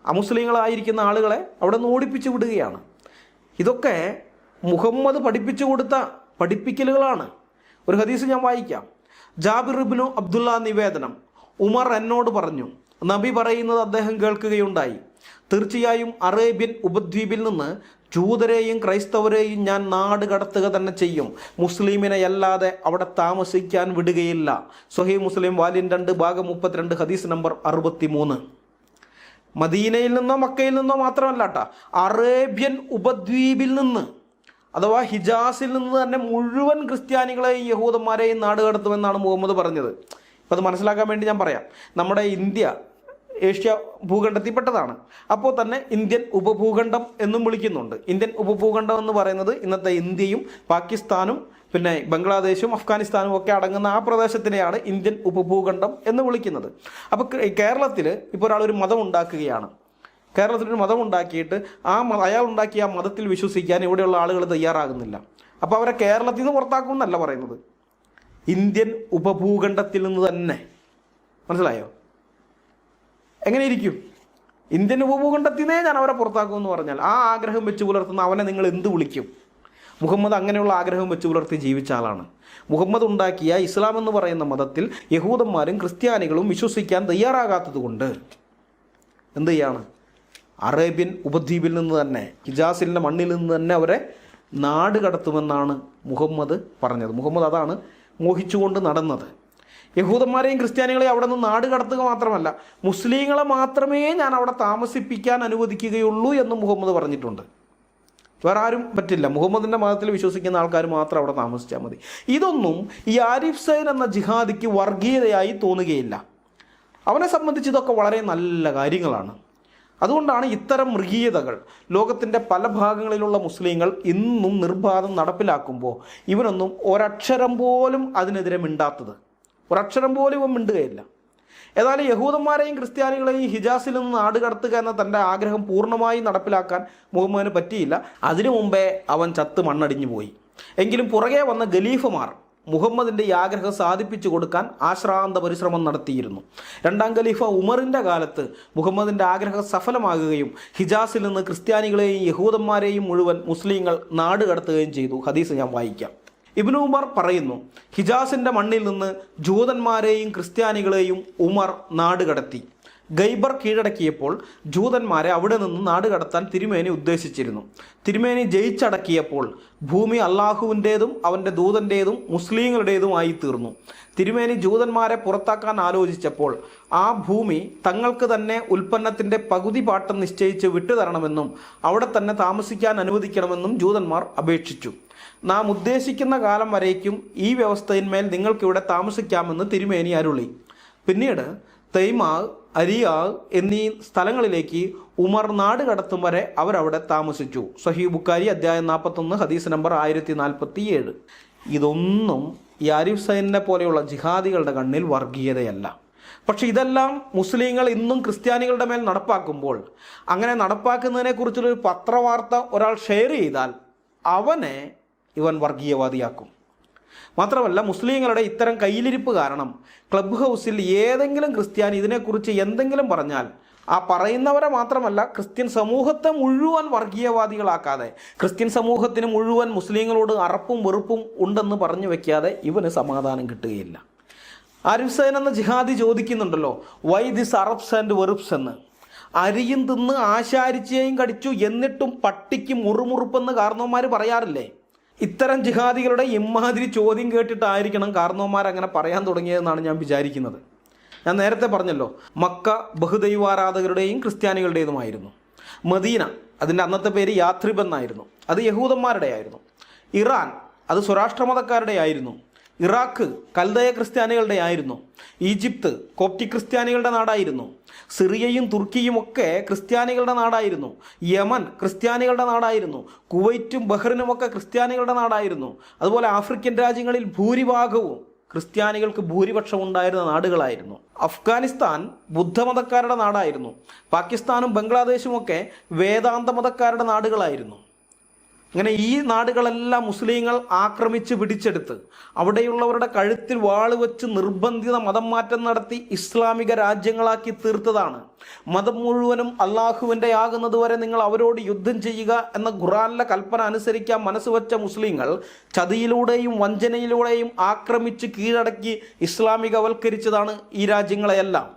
അമുസ്ലിങ്ങളായിരിക്കുന്ന ആളുകളെ അവിടെ നിന്ന് ഓടിപ്പിച്ചു വിടുകയാണ്. ഇതൊക്കെ മുഹമ്മദ് പഠിപ്പിച്ചു കൊടുത്ത പഠിപ്പിക്കലുകളാണ്. ഒരു ഹദീസ് ഞാൻ വായിക്കാം. ജാബിർ ഇബ്നു അബ്ദുള്ള നിവേദനം, ഉമർ എന്നോട് പറഞ്ഞു, നബി പറയുന്നത് അദ്ദേഹം കേൾക്കുകയുണ്ടായി, തീർച്ചയായും അറേബ്യൻ ഉപദ്വീപിൽ നിന്ന് ജൂതരെയും ക്രൈസ്തവരെയും ഞാൻ നാട് കടത്തുക തന്നെ ചെയ്യും, മുസ്ലിമിനെ അല്ലാതെ അവിടെ താമസിക്കാൻ വിടുകയില്ല. സ്വഹീഹ് മുസ്ലിം വാല്യം 2 ഭാഗം 32 ഹദീസ് നമ്പർ 63. മദീനയിൽ നിന്നോ മക്കയിൽ നിന്നോ മാത്രമല്ല കേട്ടോ, അറേബ്യൻ ഉപദ്വീപിൽ നിന്ന് അഥവാ ഹിജാസിൽ നിന്ന് തന്നെ മുഴുവൻ ക്രിസ്ത്യാനികളെയും യഹൂദന്മാരെയും നാട് കടത്തുമെന്നാണ് മുഹമ്മദ് പറഞ്ഞത്. അപ്പോൾ അത് മനസ്സിലാക്കാൻ വേണ്ടി ഞാൻ പറയാം. നമ്മുടെ ഇന്ത്യ ഏഷ്യ ഭൂഖണ്ഡത്തിൽപ്പെട്ടതാണ്. അപ്പോൾ തന്നെ ഇന്ത്യൻ ഉപഭൂഖണ്ഡം എന്നും വിളിക്കുന്നുണ്ട്. ഇന്ത്യൻ ഉപഭൂഖണ്ഡം എന്ന് പറയുന്നത് ഇന്നത്തെ ഇന്ത്യയും പാകിസ്ഥാനും പിന്നെ ബംഗ്ലാദേശും അഫ്ഗാനിസ്ഥാനും ഒക്കെ അടങ്ങുന്ന ആ പ്രദേശത്തിനെയാണ് ഇന്ത്യൻ ഉപഭൂഖണ്ഡം എന്ന് വിളിക്കുന്നത്. അപ്പോൾ കേരളത്തിൽ ഇപ്പോൾ ഒരാളൊരു മതം ഉണ്ടാക്കുകയാണ്. കേരളത്തിലൊരു മതം ഉണ്ടാക്കിയിട്ട് അയാൾ ഉണ്ടാക്കിയ ആ മതത്തിൽ വിശ്വസിക്കാൻ ഇവിടെയുള്ള ആളുകൾ തയ്യാറാകുന്നില്ല. അപ്പോൾ അവരെ കേരളത്തിൽ നിന്ന് പുറത്താക്കുമെന്നല്ല പറയുന്നത്, ഇന്ത്യൻ ഉപഭൂഖണ്ഡത്തിൽ നിന്ന് തന്നെ. മനസ്സിലായോ? എങ്ങനെ ഇരിക്കും? ഇന്ത്യൻ ഉപഭൂഖണ്ഡത്തിൽ നിന്നേ ഞാൻ അവരെ പുറത്താക്കുമെന്ന് പറഞ്ഞാൽ ആ ആഗ്രഹം വെച്ച് പുലർത്തുന്ന അവനെ നിങ്ങൾ എന്ത് വിളിക്കും? മുഹമ്മദ് അങ്ങനെയുള്ള ആഗ്രഹം വെച്ച് പുലർത്തി ജീവിച്ച ആളാണ്. മുഹമ്മദ് ഉണ്ടാക്കിയ ഇസ്ലാം എന്ന് പറയുന്ന മതത്തിൽ യഹൂദന്മാരും ക്രിസ്ത്യാനികളും വിശ്വസിക്കാൻ തയ്യാറാകാത്തത് കൊണ്ട് എന്ത് ചെയ്യാണ്? അറേബ്യൻ ഉപദ്വീപിൽ നിന്ന് തന്നെ, ഹിജാസിൻ്റെ മണ്ണിൽ നിന്ന് തന്നെ അവരെ നാട് കടത്തുമെന്നാണ് മുഹമ്മദ് പറഞ്ഞത്. മുഹമ്മദ് അതാണ് മോഹിച്ചുകൊണ്ട് നടന്നത്. യഹൂദന്മാരെയും ക്രിസ്ത്യാനികളെയും അവിടെ നിന്ന് നാട് കടത്തുക മാത്രമല്ല, മുസ്ലിങ്ങളെ മാത്രമേ ഞാൻ അവിടെ താമസിപ്പിക്കാൻ അനുവദിക്കുകയുള്ളൂ എന്ന് മുഹമ്മദ് പറഞ്ഞിട്ടുണ്ട്. വേറെ ആരും പറ്റില്ല. മുഹമ്മദിൻ്റെ മതത്തിൽ വിശ്വസിക്കുന്ന ആൾക്കാർ മാത്രം അവിടെ താമസിച്ചാൽ മതി. ഇതൊന്നും ഈ ആരിഫ് സൈൻ എന്ന ജിഹാദിക്ക് വർഗീയതയായി തോന്നുകയില്ല. അവനെ സംബന്ധിച്ച് ഇതൊക്കെ വളരെ നല്ല കാര്യങ്ങളാണ്. അതുകൊണ്ടാണ് ഇത്തരം മൃഗീയതകൾ ലോകത്തിൻ്റെ പല ഭാഗങ്ങളിലുള്ള മുസ്ലിങ്ങൾ ഇന്നും നിർബാധം നടപ്പിലാക്കുമ്പോൾ ഇവനൊന്നും ഒരക്ഷരം പോലും അതിനെതിരെ മിണ്ടാത്തത്. ഒരക്ഷരം പോലും ഇവൻ മിണ്ടുകയില്ല. ഏതായാലും യഹൂദന്മാരെയും ക്രിസ്ത്യാനികളെയും ഹിജാസിൽ നിന്ന് നാട് കടത്തുക എന്ന തൻ്റെ ആഗ്രഹം പൂർണ്ണമായി നടപ്പിലാക്കാൻ മുഹമ്മദിന് പറ്റിയില്ല. അതിനു മുമ്പേ അവൻ ചത്ത് മണ്ണടിഞ്ഞു പോയി. എങ്കിലും പുറകെ വന്ന ഖലീഫമാർ മുഹമ്മദിൻ്റെ ഈ ആഗ്രഹം സാധിപ്പിച്ചു കൊടുക്കാൻ ആശ്രാന്ത പരിശ്രമം നടത്തിയിരുന്നു. രണ്ടാം ഖലീഫ ഉമറിൻ്റെ കാലത്ത് മുഹമ്മദിൻ്റെ ആഗ്രഹം സഫലമാകുകയും ഹിജാസിൽ നിന്ന് ക്രിസ്ത്യാനികളെയും യഹൂദന്മാരെയും മുഴുവൻ മുസ്ലിങ്ങൾ നാട് കടത്തുകയും ചെയ്തു. ഹദീസ് ഞാൻ വായിക്കാം. ഇബ്നു ഉമർ പറയുന്നു, ഹിജാസിൻ്റെ മണ്ണിൽ നിന്ന് ജൂതന്മാരെയും ക്രിസ്ത്യാനികളെയും ഉമർ നാട് കടത്തി. ഗൈബർ കീഴടക്കിയപ്പോൾ ജൂതന്മാരെ അവിടെ നിന്ന് നാട് കടത്താൻ തിരുമേനി ഉദ്ദേശിച്ചിരുന്നു. തിരുമേനി ജയിച്ചടക്കിയപ്പോൾ ഭൂമി അള്ളാഹുവിൻ്റേതും അവൻ്റെ ദൂതൻ്റേതും മുസ്ലിങ്ങളുടേതുമായി തീർന്നു. തിരുമേനി ജൂതന്മാരെ പുറത്താക്കാൻ ആലോചിച്ചപ്പോൾ ആ ഭൂമി തങ്ങൾക്ക് തന്നെ ഉൽപ്പന്നത്തിൻ്റെ പകുതി പാട്ടം നിശ്ചയിച്ച് വിട്ടുതരണമെന്നും അവിടെ തന്നെ താമസിക്കാൻ അനുവദിക്കണമെന്നും ജൂതന്മാർ അപേക്ഷിച്ചു. നാം ഉദ്ദേശിക്കുന്ന കാലം വരേക്കും ഈ വ്യവസ്ഥയിന്മേൽ നിങ്ങൾക്കിവിടെ താമസിക്കാമെന്ന് തിരുമേനി അരുളി. പിന്നീട് തൈമാ, അരിയാ എന്നീ സ്ഥലങ്ങളിലേക്ക് ഉമർ നാട് കടത്തും വരെ അവരവിടെ താമസിച്ചു. സഹീഹ് ബുഖാരി അധ്യായം 41 ഹദീസ് നമ്പർ 1047. ഇതൊന്നും ഈ ആരിഫ് സൈനിനെ പോലെയുള്ള ജിഹാദികളുടെ കണ്ണിൽ വർഗീയതയല്ല. പക്ഷെ ഇതെല്ലാം മുസ്ലിങ്ങൾ ഇന്നും ക്രിസ്ത്യാനികളുടെ മേൽ നടപ്പാക്കുമ്പോൾ, അങ്ങനെ നടപ്പാക്കുന്നതിനെക്കുറിച്ചുള്ളൊരു പത്രവാർത്ത ഒരാൾ ഷെയർ ചെയ്താൽ അവനെ ഇവൻ വർഗീയവാദിയാക്കും. മാത്രമല്ല, മുസ്ലിങ്ങളുടെ ഇത്തരം കയ്യിലിരിപ്പ് കാരണം ക്ലബ് ഹൗസിൽ ഏതെങ്കിലും ക്രിസ്ത്യാനി ഇതിനെക്കുറിച്ച് എന്തെങ്കിലും പറഞ്ഞാൽ ആ പറയുന്നവരെ മാത്രമല്ല, ക്രിസ്ത്യൻ സമൂഹത്തെ മുഴുവൻ വർഗീയവാദികളാക്കാതെ, ക്രിസ്ത്യൻ സമൂഹത്തിന് മുഴുവൻ മുസ്ലിങ്ങളോട് അറപ്പും വെറുപ്പും ഉണ്ടെന്ന് പറഞ്ഞു വെക്കാതെ ഇവന് സമാധാനം കിട്ടുകയില്ല. ആരിഫ് സൈൻ എന്ന ജിഹാദി ചോദിക്കുന്നുണ്ടല്ലോ, വൈ ദിസ് അറബ്സ് ആൻഡ് വെറുപ്സ് എന്ന്. അരിയും തിന്ന് ആശാരിച്ചയും കടിച്ചു എന്നിട്ടും പട്ടിക്ക് മുറുമുറുപ്പെന്ന് കാരണവന്മാർ പറയാറില്ലേ? ഇത്തരം ജിഹാദികളുടെ ഇമ്മാതിരി ചോദ്യം കേട്ടിട്ടായിരിക്കണം കാരണവന്മാർ അങ്ങനെ പറയാൻ തുടങ്ങിയതെന്നാണ് ഞാൻ വിചാരിക്കുന്നത്. ഞാൻ നേരത്തെ പറഞ്ഞല്ലോ, മക്ക ബഹുദൈവാരാധകരുടെയും ക്രിസ്ത്യാനികളുടേതുമായിരുന്നു. മദീന, അതിൻ്റെ അന്നത്തെ പേര് യാത്രിബ് എന്നായിരുന്നു, അത് യഹൂദന്മാരുടെ ആയിരുന്നു. ഇറാൻ, അത് സ്വരാഷ്ട്രമതക്കാരുടെ ആയിരുന്നു. ഇറാഖ് കൽദയ ക്രിസ്ത്യാനികളുടെ ആയിരുന്നു. ഈജിപ്ത് കോപ്റ്റിക് ക്രിസ്ത്യാനികളുടെ നാടായിരുന്നു. സിറിയയും തുർക്കിയും ഒക്കെ ക്രിസ്ത്യാനികളുടെ നാടായിരുന്നു. യമൻ ക്രിസ്ത്യാനികളുടെ നാടായിരുന്നു. കുവൈറ്റും ബഹ്റിനുമൊക്കെ ക്രിസ്ത്യാനികളുടെ നാടായിരുന്നു. അതുപോലെ ആഫ്രിക്കൻ രാജ്യങ്ങളിൽ ഭൂരിഭാഗവും ക്രിസ്ത്യാനികൾക്ക് ഭൂരിപക്ഷം ഉണ്ടായിരുന്ന നാടുകളായിരുന്നു. അഫ്ഗാനിസ്ഥാൻ ബുദ്ധമതക്കാരുടെ നാടായിരുന്നു. പാകിസ്ഥാനും ബംഗ്ലാദേശും ഒക്കെ വേദാന്ത മതക്കാരുടെ നാടുകളായിരുന്നു. അങ്ങനെ ഈ നാടുകളെല്ലാം മുസ്ലിങ്ങൾ ആക്രമിച്ച് പിടിച്ചെടുത്ത് അവിടെയുള്ളവരുടെ കഴുത്തിൽ വാള് വെച്ച് നിർബന്ധിത മതം മാറ്റം നടത്തി ഇസ്ലാമിക രാജ്യങ്ങളാക്കി തീർത്തതാണ്. മതം മുഴുവനും അള്ളാഹുവിൻ്റെ ആകുന്നത് വരെ നിങ്ങൾ അവരോട് യുദ്ധം ചെയ്യുക എന്ന ഖുർആനിലെ കൽപ്പന അനുസരിക്കാൻ മനസ്സ് വെച്ച മുസ്ലിങ്ങൾ ചതിയിലൂടെയും വഞ്ചനയിലൂടെയും ആക്രമിച്ച് കീഴടക്കി ഇസ്ലാമികവൽക്കരിച്ചതാണ് ഈ രാജ്യങ്ങളെയെല്ലാം.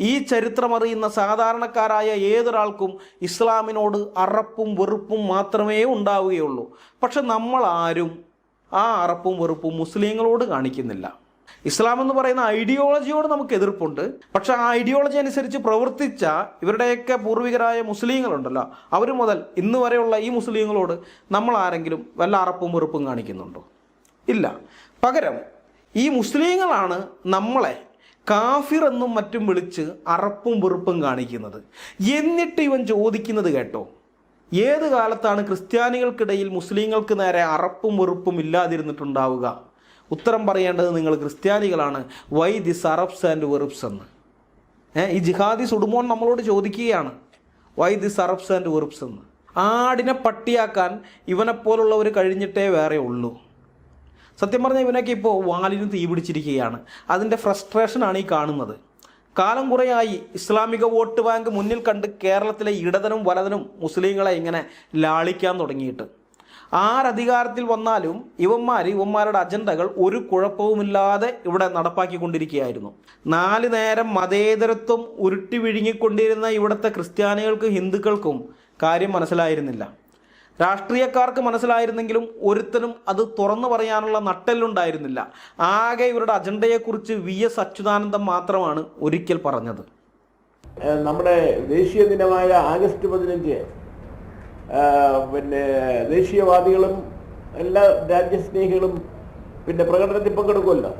ഈ ചരിത്രമറിയുന്ന സാധാരണക്കാരായ ഏതൊരാൾക്കും ഇസ്ലാമിനോട് അറപ്പും വെറുപ്പും മാത്രമേ ഉണ്ടാവുകയുള്ളൂ. പക്ഷെ നമ്മളാരും ആ അറപ്പും വെറുപ്പും മുസ്ലിങ്ങളോട് കാണിക്കുന്നില്ല. ഇസ്ലാം എന്ന് പറയുന്ന ഐഡിയോളജിയോട് നമുക്ക് എതിർപ്പുണ്ട്. പക്ഷെ ആ ഐഡിയോളജി അനുസരിച്ച് പ്രവർത്തിച്ച ഇവരുടെയൊക്കെ പൂർവികരായ മുസ്ലിങ്ങളുണ്ടല്ലോ, അവർ മുതൽ ഇന്ന് വരെയുള്ള ഈ മുസ്ലിങ്ങളോട് നമ്മൾ ആരെങ്കിലും വല്ല അറപ്പും വെറുപ്പും കാണിക്കുന്നുണ്ടോ? ഇല്ല. പകരം ഈ മുസ്ലിങ്ങളാണ് നമ്മളെ കാഫിർ എന്നും മറ്റും വിളിച്ച് അറപ്പും വെറുപ്പും കാണിക്കുന്നത്. എന്നിട്ട് ഇവൻ ചോദിക്കുന്നത് കേട്ടോ, ഏത് കാലത്താണ് ക്രിസ്ത്യാനികൾക്കിടയിൽ മുസ്ലിങ്ങൾക്ക് നേരെ അറപ്പും വെറുപ്പും ഇല്ലാതിരുന്നിട്ടുണ്ടാവുക? ഉത്തരം പറയേണ്ടത് നിങ്ങൾ ക്രിസ്ത്യാനികളാണ്. വൈ ദിസ് അറബ്സ് ആൻഡ് വെറുപ്സ് എന്ന്. ഈ ജിഹാദി സുഡുമോൻ നമ്മളോട് ചോദിക്കുകയാണ്, വൈ ദിസ് അറബ്സ് ആൻഡ് വെറുപ്സ് എന്ന്. ആടിനെ പട്ടിയാക്കാൻ ഇവനെപ്പോലുള്ളവർ കഴിഞ്ഞിട്ടേ വേറെ ഉള്ളൂ. സത്യം പറഞ്ഞാൽ ഇവനൊക്കെ ഇപ്പോൾ വാലിന് തീ പിടിച്ചിരിക്കുകയാണ്. അതിൻ്റെ ഫ്രസ്ട്രേഷനാണ് ഈ കാണുന്നത്. കാലം കുറേയായി ഇസ്ലാമിക വോട്ട് ബാങ്ക് മുന്നിൽ കണ്ട് കേരളത്തിലെ ഇടതനും വലതനും മുസ്ലിങ്ങളെ ഇങ്ങനെ ലാളിക്കാൻ തുടങ്ങിയിട്ട്. ആരധികാരത്തിൽ വന്നാലും ഇവന്മാരുടെ അജണ്ടകൾ ഒരു കുഴപ്പവുമില്ലാതെ ഇവിടെ നടപ്പാക്കിക്കൊണ്ടിരിക്കുകയായിരുന്നു. 4 നേരം മതേതരത്വം ഉരുട്ടി വിഴുങ്ങിക്കൊണ്ടിരുന്ന ഇവിടുത്തെ ക്രിസ്ത്യാനികൾക്കും ഹിന്ദുക്കൾക്കും കാര്യം മനസ്സിലായിരുന്നില്ല. രാഷ്ട്രീയക്കാർക്ക് മനസ്സിലായിരുന്നെങ്കിലും ഒരുത്തനും അത് തുറന്നു പറയാനുള്ള നട്ടെല്ലുണ്ടായിരുന്നില്ല. ആകെ ഇവരുടെ അജണ്ടയെക്കുറിച്ച് VS അച്യുതാനന്ദൻ മാത്രമാണ് ഒരിക്കൽ പറഞ്ഞത്. നമ്മുടെ ദേശീയ ദിനമായ ആഗസ്റ്റ് 15 ദേശീയവാദികളും എല്ലാ രാജ്യസ്നേഹികളും പ്രകടനത്തിൽ പങ്കെടുക്കുമല്ലോ.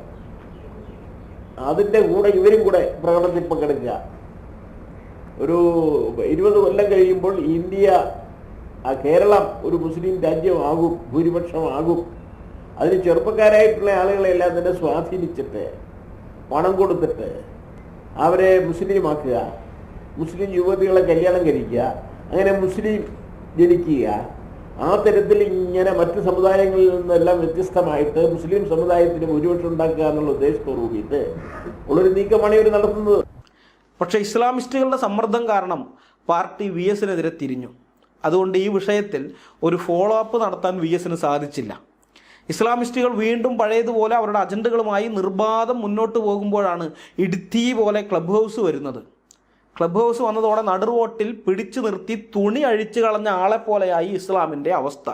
അതിൻ്റെ കൂടെ ഇവരും കൂടെ പ്രകടനത്തിൽ പങ്കെടുക്കുക. ഒരു 20 കൊല്ലം കഴിയുമ്പോൾ കേരളം ഒരു മുസ്ലിം രാജ്യമാകും, ഭൂരിപക്ഷമാകും. അതിന് ചെറുപ്പക്കാരായിട്ടുള്ള ആളുകളെല്ലാം തന്നെ സ്വാധീനിച്ചിട്ട് പണം കൊടുത്തിട്ട് അവരെ മുസ്ലിമാക്കുക, മുസ്ലിം യുവതികളെ കല്യാണം കഴിക്കുക, അങ്ങനെ മുസ്ലിം ജനിക്കുക. ആ തരത്തിൽ ഇങ്ങനെ മറ്റ് സമുദായങ്ങളിൽ നിന്നെല്ലാം വ്യത്യസ്തമായിട്ട് മുസ്ലിം സമുദായത്തിന് ഭൂരിപക്ഷം ഉണ്ടാക്കുക എന്നുള്ള ഉദ്ദേശത്തോടു കൂടിയിട്ട് ഉള്ളൊരു നീക്കമാണ് ഇവർ നടത്തുന്നത്. പക്ഷേ ഇസ്ലാമിസ്റ്റുകളുടെ സമ്മർദ്ദം കാരണം പാർട്ടി വി എസിനെതിരെ തിരിഞ്ഞു. അതുകൊണ്ട് ഈ വിഷയത്തിൽ ഒരു ഫോളോ അപ്പ് നടത്താൻ വി എസിന് സാധിച്ചില്ല. ഇസ്ലാമിസ്റ്റുകൾ വീണ്ടും പഴയതുപോലെ അവരുടെ അജണ്ടകളുമായി നിർബാധം മുന്നോട്ട് പോകുമ്പോഴാണ് ഇടുത്തി പോലെ ക്ലബ് ഹൗസ് വരുന്നത്. ക്ലബ് ഹൗസ് വന്നതോടെ നടുറോട്ടിൽ പിടിച്ചു നിർത്തി തുണി അഴിച്ചു കളഞ്ഞ ആളെപ്പോലെയായി ഇസ്ലാമിൻ്റെ അവസ്ഥ.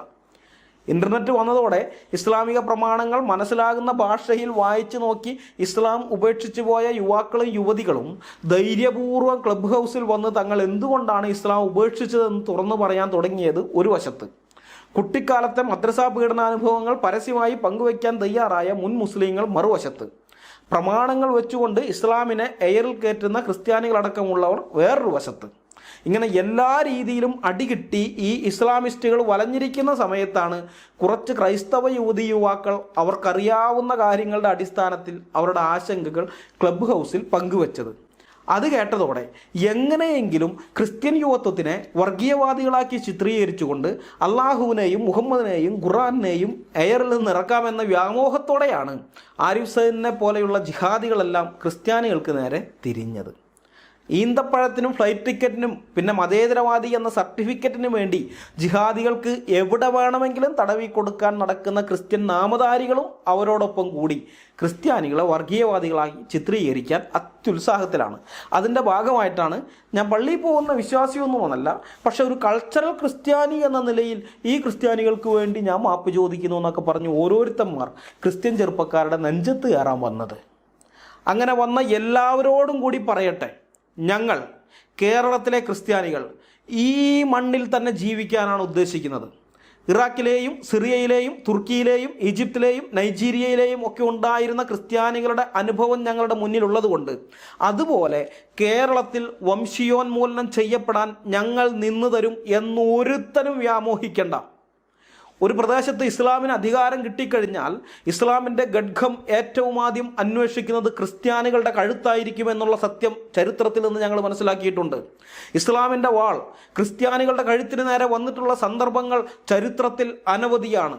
ഇൻ്റർനെറ്റ് വന്നതോടെ ഇസ്ലാമിക പ്രമാണങ്ങൾ മനസ്സിലാകുന്ന ഭാഷയിൽ വായിച്ചു നോക്കി ഇസ്ലാം ഉപേക്ഷിച്ചു പോയ യുവാക്കളും യുവതികളും ധൈര്യപൂർവ്വം ക്ലബ് ഹൗസിൽ വന്ന് തങ്ങൾ എന്തുകൊണ്ടാണ് ഇസ്ലാം ഉപേക്ഷിച്ചതെന്ന് തുറന്നു പറയാൻ തുടങ്ങിയത് ഒരു വശത്ത്. കുട്ടിക്കാലത്തെ മദ്രസാ പീഡനാനുഭവങ്ങൾ പരസ്യമായി പങ്കുവയ്ക്കാൻ തയ്യാറായ മുൻ മുസ്ലിങ്ങൾ മറുവശത്ത്. പ്രമാണങ്ങൾ വെച്ചുകൊണ്ട് ഇസ്ലാമിനെ എയറിൽ കയറ്റുന്ന ക്രിസ്ത്യാനികളടക്കമുള്ളവർ വേറൊരു വശത്ത്. ഇങ്ങനെ എല്ലാ രീതിയിലും അടികിട്ടി ഈ ഇസ്ലാമിസ്റ്റുകൾ വലഞ്ഞിരിക്കുന്ന സമയത്താണ് കുറച്ച് ക്രൈസ്തവ യുവാക്കൾ അവർക്കറിയാവുന്ന കാര്യങ്ങളുടെ അടിസ്ഥാനത്തിൽ അവരുടെ ആശങ്കകൾ ക്ലബ് ഹൗസിൽ പങ്കുവച്ചത്. അത് കേട്ടതോടെ എങ്ങനെയെങ്കിലും ക്രിസ്ത്യൻ യുവത്വത്തിനെ വർഗീയവാദികളാക്കി ചിത്രീകരിച്ചുകൊണ്ട് അള്ളാഹുവിനെയും മുഹമ്മദിനെയും ഖുർആനെയും എയറിൽ നിന്ന് ഇറക്കാമെന്ന വ്യാമോഹത്തോടെയാണ് ആരിഫ് സൈദിനെ പോലെയുള്ള ജിഹാദികളെല്ലാം ക്രിസ്ത്യാനികൾക്ക് നേരെ തിരിഞ്ഞത്. ഈന്തപ്പഴത്തിനും ഫ്ലൈറ്റ് ടിക്കറ്റിനും പിന്നെ മതേതരവാദി എന്ന സർട്ടിഫിക്കറ്റിനും വേണ്ടി ജിഹാദികൾക്ക് എവിടെ വേണമെങ്കിലും തടവി കൊടുക്കാൻ നടക്കുന്ന ക്രിസ്ത്യൻ നാമധാരികളും അവരോടൊപ്പം കൂടി ക്രിസ്ത്യാനികളെ വർഗീയവാദികളായി ചിത്രീകരിക്കാൻ അത്യുത്സാഹത്തിലാണ്. അതിൻ്റെ ഭാഗമായിട്ടാണ് ഞാൻ പള്ളിയിൽ പോകുന്ന വിശ്വാസിയൊന്നുമല്ല, പക്ഷെ ഒരു കൾച്ചറൽ ക്രിസ്ത്യാനി എന്ന നിലയിൽ ഈ ക്രിസ്ത്യാനികൾക്ക് വേണ്ടി ഞാൻ മാപ്പ് ചോദിക്കുന്നു എന്നൊക്കെ പറഞ്ഞ് ഓരോരുത്തന്മാർ ക്രിസ്ത്യൻ ചെറുപ്പക്കാരുടെ നെഞ്ചത്ത് കയറാൻ വന്നത്. അങ്ങനെ വന്ന എല്ലാവരോടും കൂടി പറയട്ടെ, ഞങ്ങൾ കേരളത്തിലെ ക്രിസ്ത്യാനികൾ ഈ മണ്ണിൽ തന്നെ ജീവിക്കാനാണ് ഉദ്ദേശിക്കുന്നത്. ഇറാഖിലെയും സിറിയയിലെയും തുർക്കിയിലെയും ഈജിപ്തിലെയും നൈജീരിയയിലെയും ഒക്കെ ഉണ്ടായിരുന്ന ക്രിസ്ത്യാനികളുടെ അനുഭവം ഞങ്ങളുടെ മുന്നിലുള്ളതുകൊണ്ട് അതുപോലെ കേരളത്തിൽ വംശീയോന്മൂലനം ചെയ്യപ്പെടാൻ ഞങ്ങൾ നിന്നു തരും എന്നൊരുത്തനും വ്യാമോഹിക്കേണ്ട. ഒരു പ്രദേശത്ത് ഇസ്ലാമിന് അധികാരം കിട്ടിക്കഴിഞ്ഞാൽ ഇസ്ലാമിൻ്റെ ഖഡ്ഗം ഏറ്റവും ആദ്യം അന്വേഷിക്കുന്നത് ക്രിസ്ത്യാനികളുടെ കഴുത്തായിരിക്കുമെന്നുള്ള സത്യം ചരിത്രത്തിൽ നിന്ന് ഞങ്ങൾ മനസ്സിലാക്കിയിട്ടുണ്ട്. ഇസ്ലാമിൻ്റെ വാൾ ക്രിസ്ത്യാനികളുടെ കഴുത്തിന് നേരെ വന്നിട്ടുള്ള സന്ദർഭങ്ങൾ ചരിത്രത്തിൽ അനവധിയാണ്.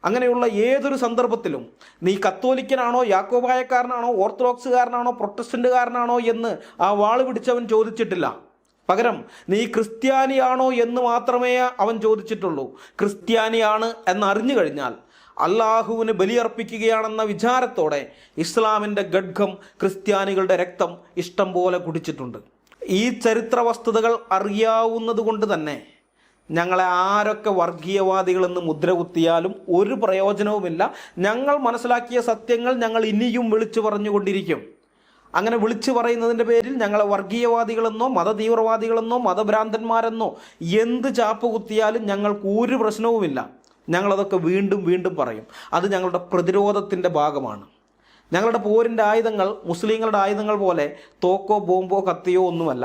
അങ്ങനെയുള്ള ഏതൊരു സന്ദർഭത്തിലും നീ കത്തോലിക്കനാണോ, യാക്കോബായക്കാരനാണോ, ഓർത്തഡോക്സുകാരനാണോ, പ്രൊട്ടസ്റ്റൻ്റുകാരനാണോ എന്ന് ആ വാള് പിടിച്ചവൻ ചോദിച്ചിട്ടില്ല. പകരം നീ ക്രിസ്ത്യാനിയാണോ എന്ന് മാത്രമേ അവൻ ചോദിച്ചിട്ടുള്ളൂ. ക്രിസ്ത്യാനിയാണ് എന്നറിഞ്ഞു കഴിഞ്ഞാൽ അള്ളാഹുവിന് ബലിയർപ്പിക്കുകയാണെന്ന വിചാരത്തോടെ ഇസ്ലാമിൻ്റെ ഖഡ്ഗം ക്രിസ്ത്യാനികളുടെ രക്തം ഇഷ്ടം പോലെ കുടിച്ചിട്ടുണ്ട്. ഈ ചരിത്ര വസ്തുതകൾ അറിയാവുന്നത് കൊണ്ട് തന്നെ ഞങ്ങളെ ആരൊക്കെ വർഗീയവാദികളെന്ന് മുദ്ര കുത്തിയാലും ഒരു പ്രയോജനവുമില്ല. ഞങ്ങൾ മനസ്സിലാക്കിയ സത്യങ്ങൾ ഞങ്ങൾ ഇനിയും വിളിച്ചു പറഞ്ഞുകൊണ്ടിരിക്കും. അങ്ങനെ വിളിച്ചു പറയുന്നതിൻ്റെ പേരിൽ ഞങ്ങളെ വർഗീയവാദികളെന്നോ മതതീവ്രവാദികളെന്നോ മതഭ്രാന്തന്മാരെന്നോ എന്ത് ചാപ്പ് കുത്തിയാലും ഞങ്ങൾക്ക് ഒരു പ്രശ്നവുമില്ല. ഞങ്ങളതൊക്കെ വീണ്ടും വീണ്ടും പറയും. അത് ഞങ്ങളുടെ പ്രതിരോധത്തിൻ്റെ ഭാഗമാണ്. ഞങ്ങളുടെ പോരിൻ്റെ ആയുധങ്ങൾ മുസ്ലിങ്ങളുടെ ആയുധങ്ങൾ പോലെ തോക്കോ ബോംബോ കത്തിയോ ഒന്നുമല്ല.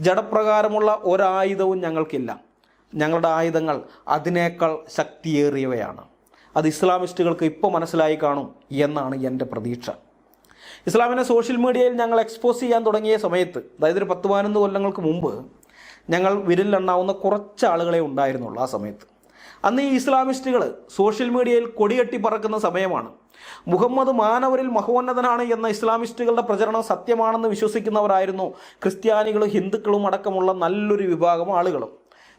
ജഡപ്രകാരമുള്ള ഒരായുധവും ഞങ്ങൾക്കില്ല. ഞങ്ങളുടെ ആയുധങ്ങൾ അതിനേക്കാൾ ശക്തിയേറിയവയാണ്. അത് ഇസ്ലാമിസ്റ്റുകൾക്ക് ഇപ്പോൾ മനസ്സിലായി കാണും എന്നാണ് എൻ്റെ പ്രതീക്ഷ. ഇസ്ലാമിനെ സോഷ്യൽ മീഡിയയിൽ ഞങ്ങൾ എക്സ്പോസ് ചെയ്യാൻ തുടങ്ങിയ സമയത്ത്, അതായത് ഒരു 10-15 കൊല്ലങ്ങൾക്ക് മുമ്പ്, ഞങ്ങൾ വിരലിലെണ്ണാവുന്ന കുറച്ച് ആളുകളെ ഉണ്ടായിരുന്നുള്ളൂ. ആ സമയത്ത് അന്ന് ഈ ഇസ്ലാമിസ്റ്റുകൾ സോഷ്യൽ മീഡിയയിൽ കൊടികെട്ടി പറക്കുന്ന സമയമാണ്. മുഹമ്മദ് മാനവരിൽ മഹോന്നതനാണ് എന്ന ഇസ്ലാമിസ്റ്റുകളുടെ പ്രചരണം സത്യമാണെന്ന് വിശ്വസിക്കുന്നവരായിരുന്നു ക്രിസ്ത്യാനികളും ഹിന്ദുക്കളും അടക്കമുള്ള നല്ലൊരു വിഭാഗം ആളുകളും.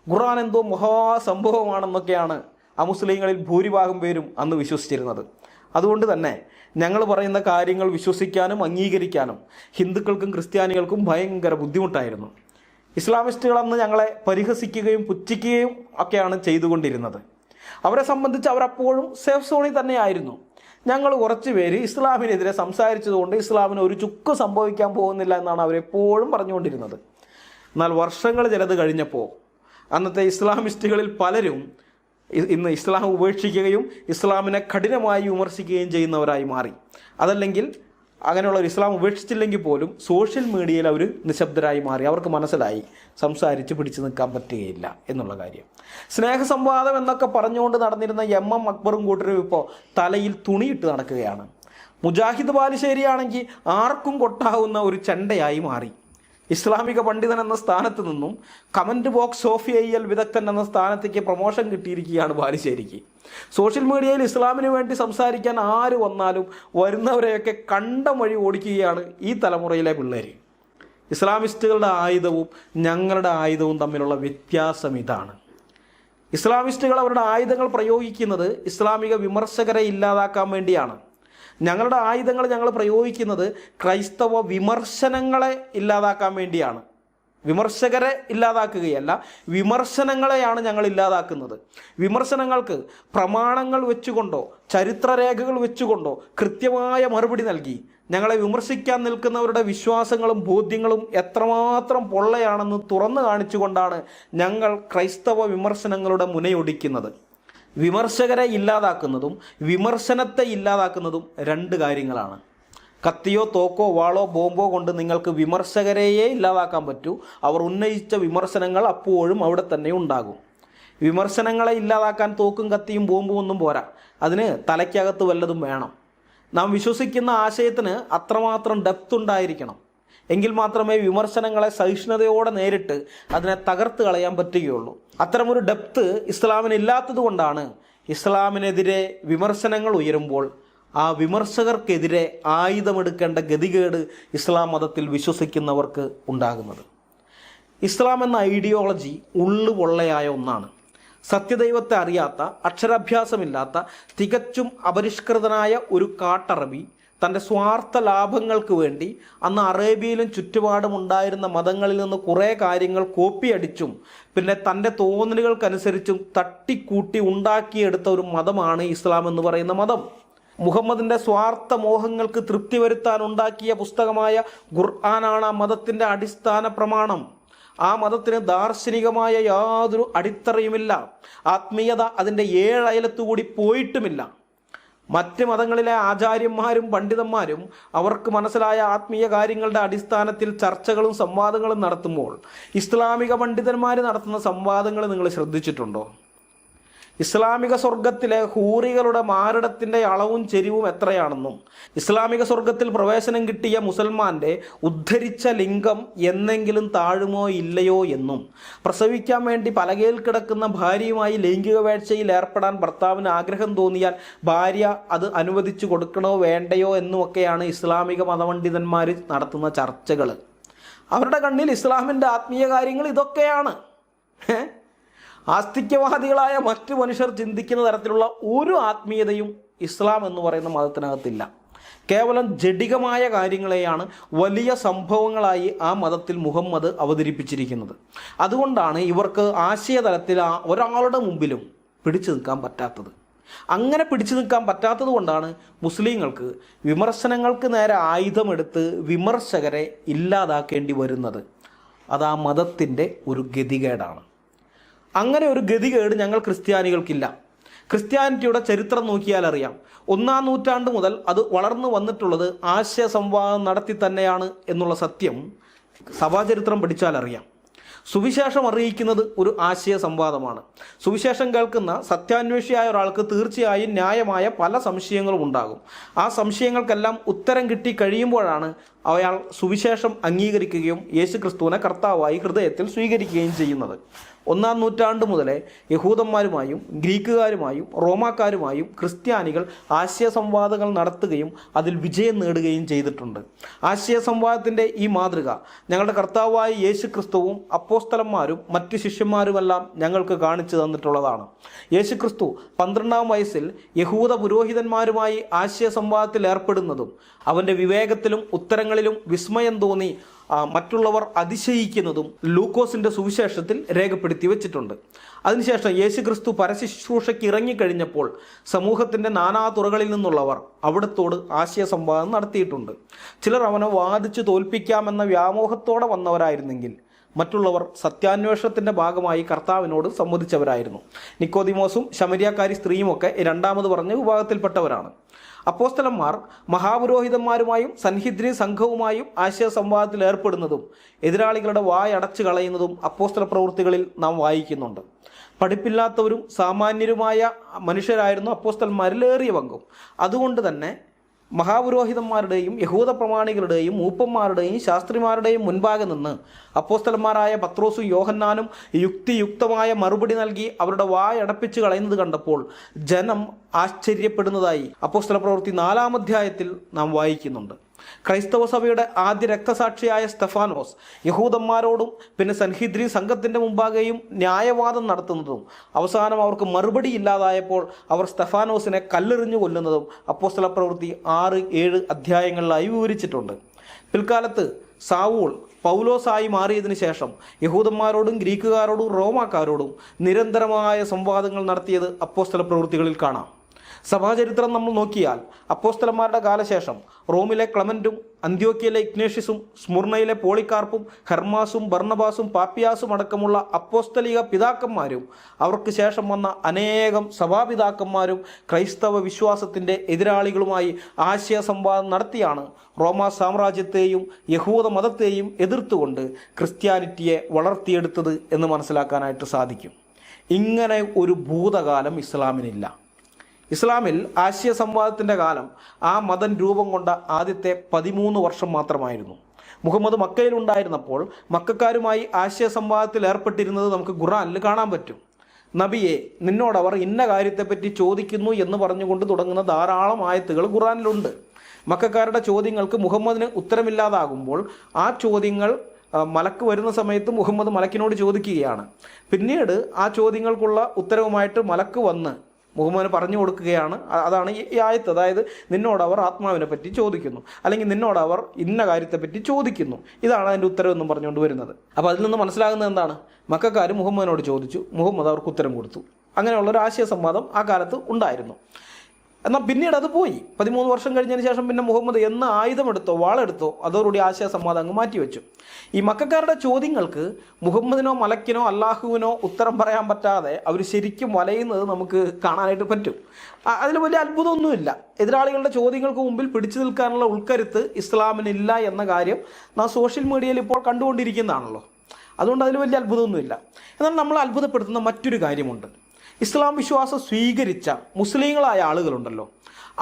ഖുർആൻ എന്തോ മഹാസംഭവമാണെന്നൊക്കെയാണ് അമുസ്ലിങ്ങളിൽ ഭൂരിഭാഗം പേരും അന്ന് വിശ്വസിച്ചിരുന്നത്. അതുകൊണ്ട് തന്നെ ഞങ്ങൾ പറയുന്ന കാര്യങ്ങൾ വിശ്വസിക്കാനും അംഗീകരിക്കാനും ഹിന്ദുക്കൾക്കും ക്രിസ്ത്യാനികൾക്കും ഭയങ്കര ബുദ്ധിമുട്ടായിരുന്നു. ഇസ്ലാമിസ്റ്റുകൾ അന്ന് ഞങ്ങളെ പരിഹസിക്കുകയും പുച്ഛിക്കുകയും ഒക്കെയാണ് ചെയ്തുകൊണ്ടിരുന്നത്. അവരെ സംബന്ധിച്ച് അവരപ്പോഴും സേഫ് സോണിൽ തന്നെയായിരുന്നു. ഞങ്ങൾ കുറച്ച് പേര് ഇസ്ലാമിനെതിരെ സംസാരിച്ചതുകൊണ്ട് ഇസ്ലാമിന് ഒരു ചുക്ക് സംഭവിക്കാൻ പോകുന്നില്ല എന്നാണ് അവരെപ്പോഴും പറഞ്ഞുകൊണ്ടിരുന്നത്. എന്നാൽ വർഷങ്ങൾ ചിലത് കഴിഞ്ഞപ്പോൾ അന്നത്തെ ഇസ്ലാമിസ്റ്റുകളിൽ പലരും ഇന്ന് ഇസ്ലാം ഉപേക്ഷിക്കുകയും ഇസ്ലാമിനെ കഠിനമായി വിമർശിക്കുകയും ചെയ്യുന്നവരായി മാറി. അതല്ലെങ്കിൽ അങ്ങനെയുള്ളവർ ഇസ്ലാം ഉപേക്ഷിച്ചില്ലെങ്കിൽ പോലും സോഷ്യൽ മീഡിയയിൽ അവർ നിശബ്ദരായി മാറി. അവർക്ക് മനസ്സിലായി സംസാരിച്ച് പിടിച്ചു നിൽക്കാൻ പറ്റുകയില്ല എന്നുള്ള കാര്യം. സ്നേഹസംവാദം എന്നൊക്കെ പറഞ്ഞുകൊണ്ട് നടന്നിരുന്ന MM അക്ബറും കൂട്ടരും ഇപ്പോൾ തലയിൽ തുണിയിട്ട് നടക്കുകയാണ്. മുജാഹിദ് ബാലുശ്ശേരിയാണെങ്കിൽ ആർക്കും കൊട്ടാവുന്ന ഒരു ചെണ്ടയായി മാറി. ഇസ്ലാമിക പണ്ഡിതൻ എന്ന സ്ഥാനത്ത് നിന്നും കമൻറ്റ് ബോക്സ് ഓഫ് ചെയ്യൽ വിദഗ്ധൻ എന്ന സ്ഥാനത്തേക്ക് പ്രൊമോഷൻ കിട്ടിയിരിക്കുകയാണ് ബാലുശ്ശേരിക്ക്. സോഷ്യൽ മീഡിയയിൽ ഇസ്ലാമിന് വേണ്ടി സംസാരിക്കാൻ ആര് വന്നാലും വരുന്നവരെയൊക്കെ കണ്ടം വഴി ഓടിക്കുകയാണ് ഈ തലമുറയിലെ പിള്ളേർ. ഇസ്ലാമിസ്റ്റുകളുടെ ആയുധവും ഞങ്ങളുടെ ആയുധവും തമ്മിലുള്ള വ്യത്യാസം ഇതാണ്. ഇസ്ലാമിസ്റ്റുകൾ അവരുടെ ആയുധങ്ങൾ പ്രയോഗിക്കുന്നത് ഇസ്ലാമിക വിമർശകരെ ഇല്ലാതാക്കാൻ വേണ്ടിയാണ്. ഞങ്ങളുടെ ആയുധങ്ങൾ ഞങ്ങൾ പ്രയോഗിക്കുന്നത് ക്രൈസ്തവ വിമർശനങ്ങളെ ഇല്ലാതാക്കാൻ വേണ്ടിയാണ്. വിമർശകരെ ഇല്ലാതാക്കുകയല്ല, വിമർശനങ്ങളെയാണ് ഞങ്ങൾ ഇല്ലാതാക്കുന്നത്. വിമർശനങ്ങൾക്ക് പ്രമാണങ്ങൾ വെച്ചുകൊണ്ടോ ചരിത്രരേഖകൾ വെച്ചുകൊണ്ടോ കൃത്യമായ മറുപടി നൽകി ഞങ്ങളെ വിമർശിക്കാൻ നിൽക്കുന്നവരുടെ വിശ്വാസങ്ങളും ബോധ്യങ്ങളും എത്രമാത്രം പൊള്ളയാണെന്ന് തുറന്നു കാണിച്ചുകൊണ്ടാണ് ഞങ്ങൾ ക്രൈസ്തവ വിമർശനങ്ങളുടെ മുനയൊടിക്കുന്നത്. വിമർശകരെ ഇല്ലാതാക്കുന്നതും വിമർശനത്തെ ഇല്ലാതാക്കുന്നതും രണ്ട് കാര്യങ്ങളാണ്. കത്തിയോ തോക്കോ വാളോ ബോംബോ കൊണ്ട് നിങ്ങൾക്ക് വിമർശകരെയേ ഇല്ലാതാക്കാൻ പറ്റൂ. അവർ ഉന്നയിച്ച വിമർശനങ്ങൾ അപ്പോഴും അവിടെ തന്നെ ഉണ്ടാകും. വിമർശനങ്ങളെ ഇല്ലാതാക്കാൻ തോക്കും കത്തിയും ബോംബും ഒന്നും പോരാ, അതിന് തലയ്ക്കകത്ത് വല്ലതും വേണം. നാം വിശ്വസിക്കുന്ന ആശയത്തിന് അത്രമാത്രം ഡെപ്ത് ഉണ്ടായിരിക്കണം. എങ്കിൽ മാത്രമേ വിമർശനങ്ങളെ സഹിഷ്ണുതയോടെ നേരിട്ട് അതിനെ തകർത്ത് കളയാൻ പറ്റുകയുള്ളൂ. അത്തരമൊരു ഡെപ്ത് ഇസ്ലാമിന് ഇല്ലാത്തത് കൊണ്ടാണ് ഇസ്ലാമിനെതിരെ വിമർശനങ്ങൾ ഉയരുമ്പോൾ ആ വിമർശകർക്കെതിരെ ആയുധമെടുക്കേണ്ട ഗതികേട് ഇസ്ലാം മതത്തിൽ വിശ്വസിക്കുന്നവർക്ക് ഉണ്ടാകുന്നത്. ഇസ്ലാം എന്ന ഐഡിയോളജി ഉള്ളുപൊള്ളയായ ഒന്നാണ്. സത്യദൈവത്തെ അറിയാത്ത, അക്ഷരാഭ്യാസമില്ലാത്ത, തികച്ചും അപരിഷ്കൃതനായ ഒരു കാട്ടറബി തൻ്റെ സ്വാർത്ഥ ലാഭങ്ങൾക്ക് വേണ്ടി അന്ന് അറേബ്യയിലും ചുറ്റുപാടും ഉണ്ടായിരുന്ന മതങ്ങളിൽ നിന്ന് കുറേ കാര്യങ്ങൾ കോപ്പിയടിച്ചും പിന്നെ തൻ്റെ തോന്നലുകൾക്കനുസരിച്ചും തട്ടിക്കൂട്ടി ഉണ്ടാക്കിയെടുത്ത ഒരു മതമാണ് ഇസ്ലാം എന്ന് പറയുന്ന മതം. മുഹമ്മദിൻ്റെ സ്വാർത്ഥ മോഹങ്ങൾക്ക് തൃപ്തി വരുത്താൻ ഉണ്ടാക്കിയ പുസ്തകമായ ഖുർആനാണ് ആ മതത്തിൻ്റെ അടിസ്ഥാന പ്രമാണം. ആ മതത്തിന് ദാർശനികമായ യാതൊരു അടിത്തറയുമില്ല. ആത്മീയത അതിൻ്റെ 7 അയലത്തുകൂടി പോയിട്ടുമില്ല. മറ്റ് മതങ്ങളിലെ ആചാര്യന്മാരും പണ്ഡിതന്മാരും അവർക്ക് മനസ്സിലായ ആത്മീയ കാര്യങ്ങളുടെ അടിസ്ഥാനത്തിൽ ചർച്ചകളും സംവാദങ്ങളും നടത്തുമ്പോൾ ഇസ്ലാമിക പണ്ഡിതന്മാർ നടത്തുന്ന സംവാദങ്ങൾ നിങ്ങൾ ശ്രദ്ധിച്ചിട്ടുണ്ടോ? ഇസ്ലാമിക സ്വർഗത്തിലെ ഹൂറികളുടെ മാരടത്തിൻ്റെ അളവും ചെരിവും എത്രയാണെന്നും ഇസ്ലാമിക സ്വർഗത്തിൽ പ്രവേശനം കിട്ടിയ മുസൽമാൻ്റെ ഉദ്ധരിച്ച ലിംഗം എന്നെങ്കിലും താഴുമോ ഇല്ലയോ എന്നും പ്രസവിക്കാൻ വേണ്ടി പലകയിൽ കിടക്കുന്ന ഭാര്യയുമായി ലൈംഗിക വേഴ്ചയിൽ ഏർപ്പെടാൻ ഭർത്താവിന് ആഗ്രഹം തോന്നിയാൽ ഭാര്യ അത് അനുവദിച്ചു കൊടുക്കണോ വേണ്ടയോ എന്നുമൊക്കെയാണ് ഇസ്ലാമിക മതപണ്ഡിതന്മാർ നടത്തുന്ന ചർച്ചകൾ. അവരുടെ കണ്ണിൽ ഇസ്ലാമിൻ്റെ ആത്മീയ കാര്യങ്ങൾ ഇതൊക്കെയാണ്. ആസ്തിക്യവാദികളായ മറ്റു മനുഷ്യർ ചിന്തിക്കുന്ന തരത്തിലുള്ള ഒരു ആത്മീയതയും ഇസ്ലാം എന്ന് പറയുന്ന മതത്തിനകത്തില്ല. കേവലം ജഡികമായ കാര്യങ്ങളെയാണ് വലിയ സംഭവങ്ങളായി ആ മതത്തിൽ മുഹമ്മദ് അവതരിപ്പിച്ചിരിക്കുന്നത്. അതുകൊണ്ടാണ് ഇവർക്ക് ആശയതലത്തിൽ ഒരാളുടെ മുമ്പിലും പിടിച്ചു നിൽക്കാൻ പറ്റാത്തത്. അങ്ങനെ പിടിച്ചു നിൽക്കാൻ പറ്റാത്തത് കൊണ്ടാണ് മുസ്ലിങ്ങൾക്ക് വിമർശനങ്ങൾക്ക് നേരെ ആയുധമെടുത്ത് വിമർശകരെ ഇല്ലാതാക്കേണ്ടി വരുന്നത്. അത് ആ മതത്തിൻ്റെ ഒരു ഗതികേടാണ്. അങ്ങനെ ഒരു ഗതികേട് ഞങ്ങൾ ക്രിസ്ത്യാനികൾക്കില്ല. ക്രിസ്ത്യാനിറ്റിയുടെ ചരിത്രം നോക്കിയാൽ അറിയാം. 1-ാം നൂറ്റാണ്ട് മുതൽ അത് വളർന്നു വന്നിട്ടുള്ളത് ആശയ സംവാദം നടത്തി തന്നെയാണ് എന്നുള്ള സത്യം സഭാചരിത്രം പഠിച്ചാൽ അറിയാം. സുവിശേഷം അറിയിക്കുന്നത് ഒരു ആശയ സംവാദമാണ്. സുവിശേഷം കേൾക്കുന്ന സത്യാന്വേഷിയായ ഒരാൾക്ക് തീർച്ചയായും ന്യായമായ പല സംശയങ്ങളും ഉണ്ടാകും. ആ സംശയങ്ങൾക്കെല്ലാം ഉത്തരം കിട്ടി കഴിയുമ്പോഴാണ് അയാൾ സുവിശേഷം അംഗീകരിക്കുകയും യേശുക്രിസ്തുവിനെ കർത്താവായി ഹൃദയത്തിൽ സ്വീകരിക്കുകയും ചെയ്യുന്നത്. 1-ാം നൂറ്റാണ്ട് മുതലേ യഹൂദന്മാരുമായും ഗ്രീക്കുകാരുമായും റോമാക്കാരുമായും ക്രിസ്ത്യാനികൾ ആശയ സംവാദങ്ങൾ നടത്തുകയും അതിൽ വിജയം നേടുകയും ചെയ്തിട്ടുണ്ട്. ആശയ സംവാദത്തിൻ്റെ ഈ മാതൃക ഞങ്ങളുടെ കർത്താവായ യേശുക്രിസ്തുവും അപ്പോസ്തലന്മാരും മറ്റ് ശിഷ്യന്മാരുമെല്ലാം ഞങ്ങൾക്ക് കാണിച്ചു തന്നിട്ടുള്ളതാണ്. യേശുക്രിസ്തു 12-ാം വയസ്സിൽ യഹൂദ പുരോഹിതന്മാരുമായി ആശയ സംവാദത്തിൽ ഏർപ്പെടുന്നതും അവൻ്റെ വിവേകത്തിലും ഉത്തരങ്ങളിലും വിസ്മയം തോന്നി മറ്റുള്ളവർ അതിശയിക്കുന്നതും ലൂക്കോസിൻ്റെ സുവിശേഷത്തിൽ രേഖപ്പെടുത്തി വെച്ചിട്ടുണ്ട്. അതിനുശേഷം യേശുക്രിസ്തു പരശുശ്രൂഷയ്ക്ക് ഇറങ്ങിക്കഴിഞ്ഞപ്പോൾ സമൂഹത്തിൻ്റെ നാനാ തുറകളിൽ നിന്നുള്ളവർ അവിടത്തോട് ആശയ സംവാദം നടത്തിയിട്ടുണ്ട്. ചിലർ അവനെ വാദിച്ചു തോൽപ്പിക്കാമെന്ന വ്യാമോഹത്തോടെ വന്നവരായിരുന്നെങ്കിൽ മറ്റുള്ളവർ സത്യാന്വേഷണത്തിൻ്റെ ഭാഗമായി കർത്താവിനോട് സംവദിച്ചവരായിരുന്നു. നിക്കോദിമോസും ശമരിയാക്കാരി സ്ത്രീയുമൊക്കെ രണ്ടാമത് പറഞ്ഞ വിഭാഗത്തിൽപ്പെട്ടവരാണ്. അപ്പോസ്തലന്മാർ മഹാപുരോഹിതന്മാരുമായും സൻഹിദ്രി സംഘവുമായും ആശയ സംവാദത്തിൽ ഏർപ്പെടുന്നതും എതിരാളികളുടെ വായടച്ചു കളയുന്നതും അപ്പോസ്തല പ്രവൃത്തികളിൽ നാം വായിക്കുന്നുണ്ട്. പഠിപ്പില്ലാത്തവരും സാമാന്യരുമായ മനുഷ്യരായിരുന്നു അപ്പോസ്തലന്മാരിൽ ഏറിയ പങ്കും. അതുകൊണ്ട് തന്നെ മഹാപുരോഹിതന്മാരുടെയും യഹൂദ പ്രമാണികളുടെയും മൂപ്പന്മാരുടെയും ശാസ്ത്രിമാരുടെയും മുൻപാകെ നിന്ന് അപ്പോസ്തലന്മാരായ പത്രോസും യോഹന്നാനും യുക്തിയുക്തമായ മറുപടി നൽകി അവരുടെ വായടപ്പിച്ച് കളയുന്നത് കണ്ടപ്പോൾ ജനം ആശ്ചര്യപ്പെടുന്നതായി അപ്പോസ്തല പ്രവൃത്തി 4-ാം അധ്യായത്തിൽ നാം വായിക്കുന്നുണ്ട്. ക്രൈസ്തവ സഭയുടെ ആദ്യ രക്തസാക്ഷിയായ സ്തെഫാനോസ് യഹൂദന്മാരോടും പിന്നെ സൻഹിദ്രീൻ സംഘത്തിൻ്റെ മുമ്പാകെയും ന്യായവാദം നടത്തുന്നതും അവസാനം അവർക്ക് മറുപടി ഇല്ലാതായപ്പോൾ അവർ സ്തെഫാനോസിനെ കല്ലെറിഞ്ഞു കൊല്ലുന്നതും അപ്പോസ്തല പ്രവൃത്തി 6-7 അധ്യായങ്ങളിലായി വിവരിച്ചിട്ടുണ്ട്. പിൽക്കാലത്ത് സാവൂൾ പൗലോസായി മാറിയതിനു ശേഷം യഹൂദന്മാരോടും ഗ്രീക്കുകാരോടും റോമാക്കാരോടും നിരന്തരമായ സംവാദങ്ങൾ നടത്തിയത് അപ്പോസ്തല പ്രവൃത്തികളിൽ കാണാം. സഭാചരിത്രം നമ്മൾ നോക്കിയാൽ അപ്പോസ്തലന്മാരുടെ കാലശേഷം റോമിലെ ക്ലമൻറ്റും അന്ത്യോക്യയിലെ ഇഗ്നേഷ്യസും സ്മുർണയിലെ പോളിക്കാർപ്പും ഹെർമാസും ബർണബാസും പാപ്പിയാസും അടക്കമുള്ള അപ്പോസ്തലിക പിതാക്കന്മാരും അവർക്ക് ശേഷം വന്ന അനേകം സഭാപിതാക്കന്മാരും ക്രൈസ്തവ വിശ്വാസത്തിൻ്റെ എതിരാളികളുമായി ആശയ സംവാദം നടത്തിയാണ് റോമാ സാമ്രാജ്യത്തെയും യഹൂദ മതത്തെയും എതിർത്തുകൊണ്ട് ക്രിസ്ത്യാനിറ്റിയെ വളർത്തിയെടുത്തത് എന്ന് മനസ്സിലാക്കാനായിട്ട് സാധിക്കും. ഇങ്ങനെ ഒരു ഭൂതകാലം ഇസ്ലാമിനില്ല. ഇസ്ലാമിൽ ആശയ സംവാദത്തിൻ്റെ കാലം ആ മതം രൂപം കൊണ്ട ആദ്യത്തെ 13 വർഷം മാത്രമായിരുന്നു. മുഹമ്മദ് മക്കയിലുണ്ടായിരുന്നപ്പോൾ മക്കക്കാരുമായി ആശയ സംവാദത്തിൽ ഏർപ്പെട്ടിരുന്നത് നമുക്ക് ഖുർആനിൽ കാണാൻ പറ്റും. നബിയെ, നിന്നോടവർ ഇന്ന കാര്യത്തെപ്പറ്റി ചോദിക്കുന്നു എന്ന് പറഞ്ഞുകൊണ്ട് തുടങ്ങുന്ന ധാരാളം ആയത്തുകൾ ഖുർആനിലുണ്ട്. മക്കക്കാരുടെ ചോദ്യങ്ങൾക്ക് മുഹമ്മദിന് ഉത്തരമില്ലാതാകുമ്പോൾ ആ ചോദ്യങ്ങൾ മലക്ക് വരുന്ന സമയത്ത് മുഹമ്മദ് മലക്കിനോട് ചോദിക്കുകയാണ്. പിന്നീട് ആ ചോദ്യങ്ങൾക്കുള്ള ഉത്തരവുമായിട്ട് മലക്ക് വന്ന് മുഹമ്മദിന് പറഞ്ഞു കൊടുക്കുകയാണ്. അതാണ് ഈ ആയത്ത്. അതായത് നിന്നോടവർ ആത്മാവിനെ പറ്റി ചോദിക്കുന്നു, അല്ലെങ്കിൽ നിന്നോടവർ ഇന്ന കാര്യത്തെപ്പറ്റി ചോദിക്കുന്നു, ഇതാണ് അതിൻ്റെ ഉത്തരവെന്നും പറഞ്ഞുകൊണ്ട് വരുന്നത്. അപ്പോൾ അതിൽ നിന്ന് മനസ്സിലാകുന്നത് എന്താണ്? മക്കക്കാർ മുഹമ്മദിനോട് ചോദിച്ചു, മുഹമ്മദ് അവർക്ക് ഉത്തരം കൊടുത്തു. അങ്ങനെയുള്ളൊരു ആശയ സംവാദം ആ കാലത്ത് ഉണ്ടായിരുന്നു. എന്നാൽ പിന്നീട് അത് പോയി. 13 വർഷം കഴിഞ്ഞതിന് ശേഷം പിന്നെ മുഹമ്മദ് എന്ന് ആയുധമെടുത്തോ വാളെടുത്തോ അതോടുകൂടി ആശയ സംവാദം അങ്ങ് മാറ്റിവെച്ചു. ഈ മക്കക്കാരുടെ ചോദ്യങ്ങൾക്ക് മുഹമ്മദിനോ മലക്കിനോ അള്ളാഹുവിനോ ഉത്തരം പറയാൻ പറ്റാതെ അവർ ശരിക്കും വലയുന്നത് നമുക്ക് കാണാനായിട്ട് പറ്റും. അതിൽ വലിയ അത്ഭുതമൊന്നുമില്ല. എതിരാളികളുടെ ചോദ്യങ്ങൾക്ക് മുമ്പിൽ പിടിച്ചു നിൽക്കാനുള്ള ഉൾക്കരുത്ത് ഇസ്ലാമിനില്ല എന്ന കാര്യം നാം സോഷ്യൽ മീഡിയയിൽ ഇപ്പോൾ കണ്ടുകൊണ്ടിരിക്കുന്നതാണല്ലോ. അതുകൊണ്ട് അതിൽ വലിയ അത്ഭുതമൊന്നുമില്ല. എന്നാൽ നമ്മൾ അത്ഭുതപ്പെടുത്തുന്ന മറ്റൊരു കാര്യമുണ്ട്. ഇസ്ലാം വിശ്വാസം സ്വീകരിച്ച മുസ്ലിങ്ങളായ ആളുകളുണ്ടല്ലോ,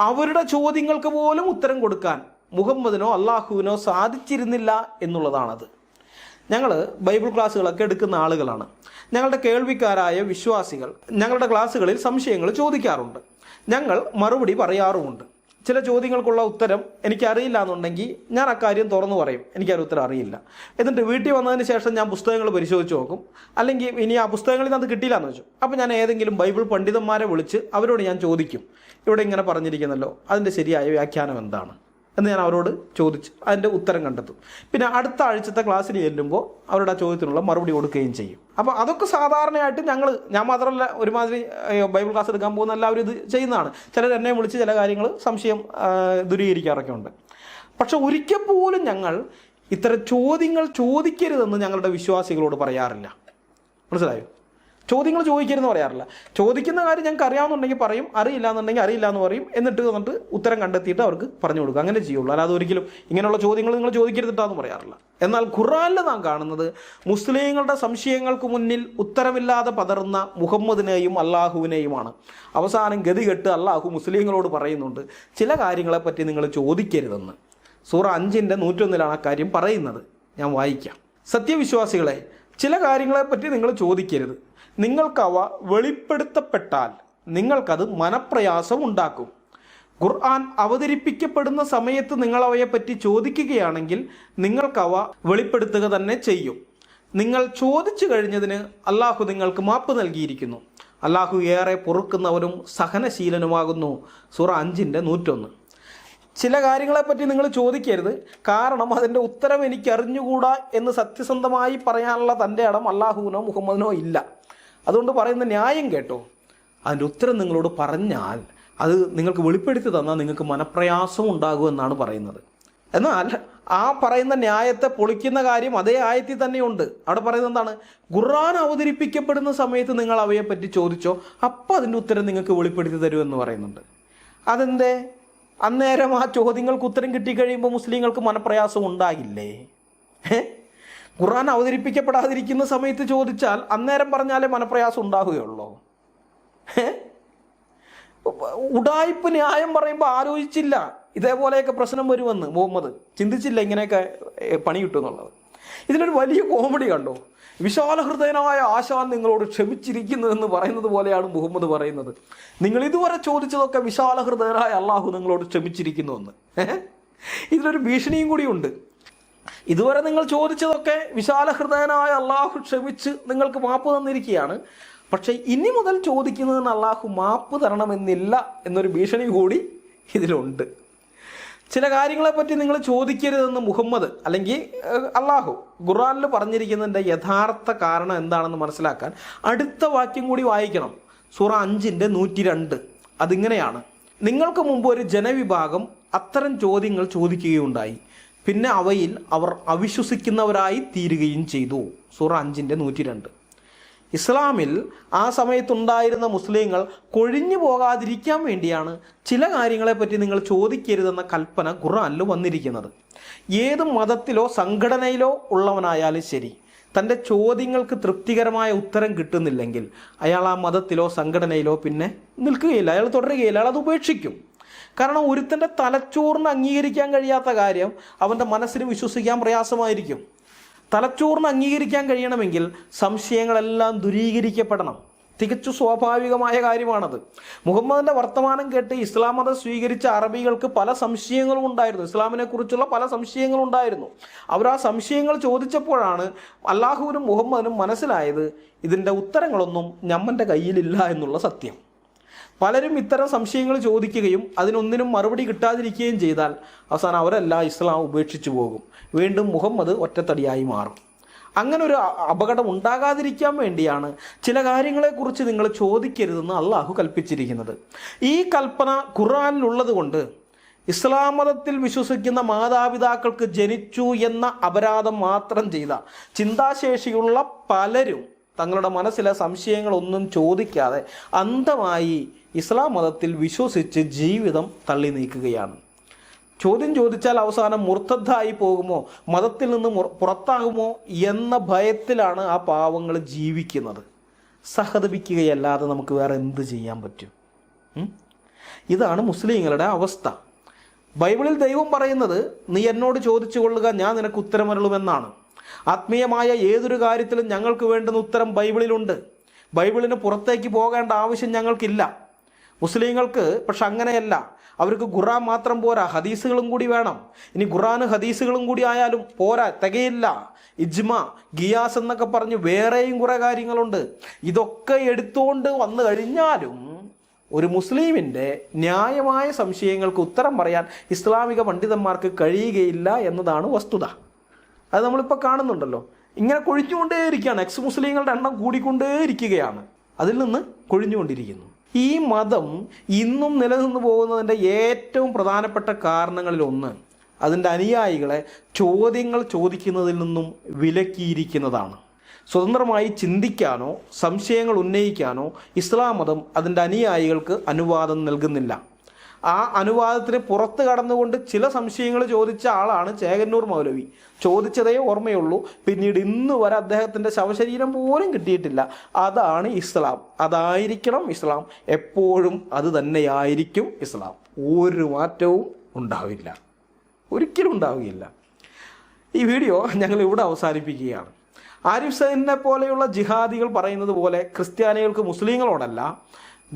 അവരുടെ ചോദ്യങ്ങൾക്ക് പോലും ഉത്തരം കൊടുക്കാൻ മുഹമ്മദിനോ അള്ളാഹുവിനോ സാധിച്ചിരുന്നില്ല എന്നുള്ളതാണത്. ഞങ്ങൾ ബൈബിൾ ക്ലാസ്സുകളൊക്കെ എടുക്കുന്ന ആളുകളാണ്. ഞങ്ങളുടെ കേൾവിക്കാരായ വിശ്വാസികൾ ഞങ്ങളുടെ ക്ലാസ്സുകളിൽ സംശയങ്ങൾ ചോദിക്കാറുണ്ട്. ഞങ്ങൾ മറുപടി പറയാറുമുണ്ട്. ചില ചോദ്യങ്ങൾക്കുള്ള ഉത്തരം എനിക്കറിയില്ല എന്നുണ്ടെങ്കിൽ ഞാൻ അക്കാര്യം തുറന്നു പറയും, എനിക്കൊരു ഉത്തരം അറിയില്ല. എന്നിട്ട് വീട്ടിൽ വന്നതിന് ശേഷം ഞാൻ പുസ്തകങ്ങൾ പരിശോധിച്ച് നോക്കും. അല്ലെങ്കിൽ ഇനി ആ പുസ്തകങ്ങളിൽ നിന്ന് അത് കിട്ടിയില്ല എന്ന് വെച്ചു, അപ്പോൾ ഞാൻ ഏതെങ്കിലും ബൈബിൾ പണ്ഡിതന്മാരെ വിളിച്ച് അവരോട് ഞാൻ ചോദിക്കും, ഇവിടെ ഇങ്ങനെ പറഞ്ഞിരിക്കുന്നല്ലോ, അതിൻ്റെ ശരിയായ വ്യാഖ്യാനം എന്താണ് എന്ന് ഞാൻ അവരോട് ചോദിച്ച് അതിൻ്റെ ഉത്തരം കണ്ടെത്തും. പിന്നെ അടുത്ത ആഴ്ചത്തെ ക്ലാസ്സിൽ ചെല്ലുമ്പോൾ അവരുടെ ആ ചോദ്യത്തിനുള്ള മറുപടി കൊടുക്കുകയും ചെയ്യും. അപ്പോൾ അതൊക്കെ സാധാരണയായിട്ട് ഞാൻ മാത്രമല്ല, ഒരുമാതിരി ബൈബിൾ ക്ലാസ് എടുക്കാൻ പോകുന്ന എല്ലാവരും ഇത് ചെയ്യുന്നതാണ്. ചിലർ എന്നെ വിളിച്ച് ചില കാര്യങ്ങൾ സംശയം ദൂരീകരിക്കാറൊക്കെ ഉണ്ട്. പക്ഷെ ഒരിക്കൽ പോലും ഞങ്ങൾ ഇത്തരം ചോദ്യങ്ങൾ ചോദിക്കരുതെന്ന് ഞങ്ങളുടെ വിശ്വാസികളോട് പറയാറില്ല. മനസ്സിലായോ? ചോദ്യങ്ങൾ ചോദിക്കരുതെന്ന് പറയാറില്ല. ചോദിക്കുന്ന കാര്യം ഞങ്ങൾക്ക് അറിയാമെന്നുണ്ടെങ്കിൽ പറയും, അറിയില്ല എന്നുണ്ടെങ്കിൽ അറിയില്ല എന്ന് പറയും. എന്നിട്ട് ഉത്തരം കണ്ടെത്തിയിട്ട് അവർക്ക് പറഞ്ഞു കൊടുക്കും. അങ്ങനെ ചെയ്യുള്ളൂ. അല്ലാതെ ഒരിക്കലും ഇങ്ങനെയുള്ള ചോദ്യങ്ങൾ നിങ്ങൾ ചോദിക്കരുതിട്ടാന്ന് പറയാറില്ല. എന്നാൽ ഖുർആനിൽ നാം കാണുന്നത് മുസ്ലിങ്ങളുടെ സംശയങ്ങൾക്ക് മുന്നിൽ ഉത്തരമില്ലാതെ പതറുന്ന മുഹമ്മദിനെയും അള്ളാഹുവിനെയുമാണ്. അവസാനം ഗതികെട്ട് അള്ളാഹു മുസ്ലിങ്ങളോട് പറയുന്നുണ്ട്, ചില കാര്യങ്ങളെപ്പറ്റി നിങ്ങൾ ചോദിക്കരുതെന്ന്. സൂറ 5:101 ആ കാര്യം പറയുന്നത്. ഞാൻ വായിക്കാം. സത്യവിശ്വാസികളെ, ചില കാര്യങ്ങളെപ്പറ്റി നിങ്ങൾ ചോദിക്കരുത്. നിങ്ങൾക്കവ വെളിപ്പെടുത്തപ്പെട്ടാൽ നിങ്ങൾക്കത് മനപ്രയാസം ഉണ്ടാക്കും. ഖുർആൻ അവതരിപ്പിക്കപ്പെടുന്ന സമയത്ത് നിങ്ങൾ അവയെപ്പറ്റി ചോദിക്കുകയാണെങ്കിൽ നിങ്ങൾക്കവ വെളിപ്പെടുത്തുക തന്നെ ചെയ്യും. നിങ്ങൾ ചോദിച്ചു കഴിഞ്ഞതിന് അള്ളാഹു നിങ്ങൾക്ക് മാപ്പ് നൽകിയിരിക്കുന്നു. അള്ളാഹു ഏറെ പൊറുക്കുന്നവനും സഹനശീലനുമാകുന്നു. സൂറ 5:101. ചില കാര്യങ്ങളെപ്പറ്റി നിങ്ങൾ ചോദിക്കരുത്, കാരണം അതിൻ്റെ ഉത്തരം എനിക്ക് അറിഞ്ഞുകൂടാ എന്ന് സത്യസന്ധമായി പറയാനുള്ള തൻ്റെ ഇടം അള്ളാഹുവിനോ മുഹമ്മദിനോ ഇല്ല. അതുകൊണ്ട് പറയുന്ന ന്യായം കേട്ടോ. അതിൻ്റെ ഉത്തരം നിങ്ങളോട് പറഞ്ഞാൽ അത് നിങ്ങൾക്ക് വെളിപ്പെടുത്തി തന്നാൽ നിങ്ങൾക്ക് മനപ്രയാസം ഉണ്ടാകുമെന്നാണ് പറയുന്നത്. എന്നാൽ ആ പറയുന്ന ന്യായത്തെ പൊളിക്കുന്ന കാര്യം അതേ ആയത്തിൽ തന്നെയുണ്ട്. അവിടെ പറയുന്നത് എന്താണ്? ഖുർആൻ അവതരിപ്പിക്കപ്പെടുന്ന സമയത്ത് നിങ്ങൾ അവയെപ്പറ്റി ചോദിച്ചോ, അപ്പോൾ അതിൻ്റെ ഉത്തരം നിങ്ങൾക്ക് വെളിപ്പെടുത്തി തരുമെന്ന് പറയുന്നുണ്ട്. അതെന്തേ? അന്നേരം ആ ചോദ്യങ്ങൾക്ക് ഉത്തരം കിട്ടിക്കഴിയുമ്പോൾ മുസ്ലിങ്ങൾക്ക് മനപ്രയാസം ഉണ്ടാകില്ലേ? ഖുർആൻ അവതരിപ്പിക്കപ്പെടാതിരിക്കുന്ന സമയത്ത് ചോദിച്ചാൽ അന്നേരം പറഞ്ഞാലേ മനപ്രയാസം ഉണ്ടാകുകയുള്ളൂ. ഉഡായിപ്പ് ന്യായം പറയുമ്പോൾ ആലോചിച്ചില്ല ഇതേപോലെയൊക്കെ പ്രശ്നം വരുമെന്ന് മുഹമ്മദ് ചിന്തിച്ചില്ല, ഇങ്ങനെയൊക്കെ പണി കിട്ടും എന്നുള്ളത്. ഇതിലൊരു വലിയ കോമഡി കണ്ടോ? വിശാലഹൃദയനായ ആശാൻ നിങ്ങളോട് ക്ഷമിച്ചിരിക്കുന്നു എന്ന് പറയുന്നത് പോലെയാണ് മുഹമ്മദ് പറയുന്നത്. നിങ്ങൾ ഇതുവരെ ചോദിച്ചതൊക്കെ വിശാലഹൃദയനായ അള്ളാഹു നിങ്ങളോട് ക്ഷമിച്ചിരിക്കുന്നുവെന്ന്. ഇതിലൊരു ഭീഷണിയും കൂടിയുണ്ട്. ഇതുവരെ നിങ്ങൾ ചോദിച്ചതൊക്കെ വിശാലഹൃദയനായ അള്ളാഹു ക്ഷമിച്ച് നിങ്ങൾക്ക് മാപ്പ് തന്നിരിക്കുകയാണ്. പക്ഷേ ഇനി മുതൽ ചോദിക്കുന്നതിന് അള്ളാഹു മാപ്പ് തരണമെന്നില്ല എന്നൊരു ഭീഷണി കൂടി ഇതിലുണ്ട്. ചില കാര്യങ്ങളെപ്പറ്റി നിങ്ങൾ ചോദിക്കരുതെന്ന് മുഹമ്മദ് അല്ലെങ്കിൽ അള്ളാഹു ഖുർആനിൽ പറഞ്ഞിരിക്കുന്നതിൻ്റെ യഥാർത്ഥ കാരണം എന്താണെന്ന് മനസ്സിലാക്കാൻ അടുത്ത വാക്യം കൂടി വായിക്കണം. സൂറ 5:102. അതിങ്ങനെയാണ്: നിങ്ങൾക്ക് മുമ്പ് ഒരു ജനവിഭാഗം അത്തരം ചോദ്യങ്ങൾ ചോദിക്കുകയുണ്ടായി, പിന്നെ അവയിൽ അവർ അവിശ്വസിക്കുന്നവരായി തീരുകയും ചെയ്തു. സൂറ 5:102. ഇസ്ലാമിൽ ആ സമയത്തുണ്ടായിരുന്ന മുസ്ലിങ്ങൾ കൊഴിഞ്ഞു പോകാതിരിക്കാൻ വേണ്ടിയാണ് ചില കാര്യങ്ങളെപ്പറ്റി നിങ്ങൾ ചോദിക്കരുതെന്ന കൽപ്പന ഖുർആനിൽ വന്നിരിക്കുന്നത്. ഏത് മതത്തിലോ സംഘടനയിലോ ഉള്ളവനായാലും ശരി, തൻ്റെ ചോദ്യങ്ങൾക്ക് തൃപ്തികരമായ ഉത്തരം കിട്ടുന്നില്ലെങ്കിൽ അയാൾ ആ മതത്തിലോ സംഘടനയിലോ പിന്നെ നിൽക്കുകയില്ല, അയാൾ തുടരുകയില്ല, അയാൾ അത് ഉപേക്ഷിക്കും. കാരണം ഒരുത്തൻ്റെ തലച്ചോറിന് അംഗീകരിക്കാൻ കഴിയാത്ത കാര്യം അവൻ്റെ മനസ്സിന് വിശ്വസിക്കാൻ പ്രയാസമായിരിക്കും. തലച്ചോറിന് അംഗീകരിക്കാൻ കഴിയണമെങ്കിൽ സംശയങ്ങളെല്ലാം ദൂരീകരിക്കപ്പെടണം. തികച്ചു സ്വാഭാവികമായ കാര്യമാണത്. മുഹമ്മദിൻ്റെ വർത്തമാനം കേട്ട് ഇസ്ലാം മതം സ്വീകരിച്ച അറബികൾക്ക് പല സംശയങ്ങളും ഉണ്ടായിരുന്നു, ഇസ്ലാമിനെ കുറിച്ചുള്ള പല സംശയങ്ങളും ഉണ്ടായിരുന്നു. അവർ ആ സംശയങ്ങൾ ചോദിച്ചപ്പോഴാണ് അള്ളാഹുവിനും മുഹമ്മദിനും മനസ്സിലായത് ഇതിൻ്റെ ഉത്തരങ്ങളൊന്നും ഞമ്മൻ്റെ കയ്യിലില്ല എന്നുള്ള സത്യം. പലരും ഇത്തരം സംശയങ്ങൾ ചോദിക്കുകയും അതിനൊന്നിനും മറുപടി കിട്ടാതിരിക്കുകയും ചെയ്താൽ അവസാനം അവരെല്ലാം ഇസ്ലാം ഉപേക്ഷിച്ചു പോകും. വീണ്ടും മുഹമ്മദ് ഒറ്റത്തടിയായി മാറും. അങ്ങനെ ഒരു അപകടം ഉണ്ടാകാതിരിക്കാൻ വേണ്ടിയാണ് ചില കാര്യങ്ങളെക്കുറിച്ച് നിങ്ങൾ ചോദിക്കരുതെന്ന് അള്ളാഹു കൽപ്പിച്ചിരിക്കുന്നത്. ഈ കൽപ്പന ഖുർആനിലുള്ളത് കൊണ്ട് ഇസ്ലാം മതത്തിൽ വിശ്വസിക്കുന്ന മാതാപിതാക്കൾക്ക് ജനിച്ചു എന്ന അപരാധം മാത്രം ചെയ്ത ചിന്താശേഷിയുള്ള പലരും തങ്ങളുടെ മനസ്സിലെ സംശയങ്ങളൊന്നും ചോദിക്കാതെ അന്ധമായി ഇസ്ലാം മതത്തിൽ വിശ്വസിച്ച് ജീവിതം തള്ളി നീക്കുകയാണ്. ചോദ്യം ചോദിച്ചാൽ അവസാനം മുർത്തദ്ദായി പോകുമോ, മതത്തിൽ നിന്ന് പുറത്താകുമോ എന്ന ഭയത്തിലാണ് ആ പാവങ്ങൾ ജീവിക്കുന്നത്. സഹതപിക്കുകയല്ലാതെ നമുക്ക് വേറെ എന്ത് ചെയ്യാൻ പറ്റും? ഇതാണ് മുസ്ലിങ്ങളുടെ അവസ്ഥ. ബൈബിളിൽ ദൈവം പറയുന്നത് നീ എന്നോട് ചോദിച്ചു കൊള്ളുക, ഞാൻ നിനക്ക് ഉത്തരമരുളുമെന്നാണ്. ആത്മീയമായ ഏതൊരു കാര്യത്തിലും ഞങ്ങൾക്ക് വേണ്ടുന്ന ഉത്തരം ബൈബിളിലുണ്ട്. ബൈബിളിന് പുറത്തേക്ക് പോകേണ്ട ആവശ്യം ഞങ്ങൾക്കില്ല. മുസ്ലിങ്ങൾക്ക് പക്ഷെ അങ്ങനെയല്ല. അവർക്ക് ഖുർആൻ മാത്രം പോരാ, ഹദീസുകളും കൂടി വേണം. ഇനി ഖുർആന് ഹദീസുകളും കൂടി ആയാലും പോരാ, തികയില്ല. ഇജ്മ, ഗിയാസ് എന്നൊക്കെ പറഞ്ഞ് വേറെയും കുറേ കാര്യങ്ങളുണ്ട്. ഇതൊക്കെ എടുത്തുകൊണ്ട് വന്നു കഴിഞ്ഞാലും ഒരു മുസ്ലിമിൻ്റെ ന്യായമായ സംശയങ്ങൾക്ക് ഉത്തരം പറയാൻ ഇസ്ലാമിക പണ്ഡിതന്മാർക്ക് കഴിയുകയില്ല എന്നതാണ് വസ്തുത. അത് നമ്മളിപ്പോൾ കാണുന്നുണ്ടല്ലോ. ഇങ്ങനെ കൊഴിഞ്ഞുകൊണ്ടേയിരിക്കുകയാണ്. എക്സ് മുസ്ലിങ്ങളുടെ എണ്ണം കൂടിക്കൊണ്ടേയിരിക്കുകയാണ്, അതിൽ നിന്ന് കൊഴിഞ്ഞുകൊണ്ടിരിക്കുന്നു. ഈ മതം ഇന്നും നിലനിന്ന് പോകുന്നതിൻ്റെ ഏറ്റവും പ്രധാനപ്പെട്ട കാരണങ്ങളിലൊന്ന് അതിൻ്റെ അനുയായികളെ ചോദ്യങ്ങൾ ചോദിക്കുന്നതിൽ നിന്നും വിലക്കിയിരിക്കുന്നതാണ്. സ്വതന്ത്രമായി ചിന്തിക്കാനോ സംശയങ്ങൾ ഉന്നയിക്കാനോ ഇസ്ലാം മതം അതിൻ്റെ അനുയായികൾക്ക് അനുവാദം നൽകുന്നില്ല. ആ അനുവാദത്തിന് പുറത്ത് കടന്നുകൊണ്ട് ചില സംശയങ്ങൾ ചോദിച്ച ആളാണ് ചേകന്നൂർ മൗലവി. ചോദിച്ചതേ ഓർമ്മയുള്ളൂ, പിന്നീട് ഇന്ന് വരെ അദ്ദേഹത്തിൻ്റെ ശവശരീരം പോലും കിട്ടിയിട്ടില്ല. അതാണ് ഇസ്ലാം, അതായിരിക്കണം ഇസ്ലാം, എപ്പോഴും അത് തന്നെയായിരിക്കും ഇസ്ലാം. ഒരു മാറ്റവും ഉണ്ടാവില്ല, ഒരിക്കലും ഉണ്ടാവുകയില്ല. ഈ വീഡിയോ ഞങ്ങൾ ഇവിടെ അവസാനിപ്പിക്കുകയാണ്. ആരിഫ് സൈനിനെ പോലെയുള്ള ജിഹാദികൾ പറയുന്നത് പോലെ ക്രിസ്ത്യാനികൾക്ക് മുസ്ലിങ്ങളോടല്ല,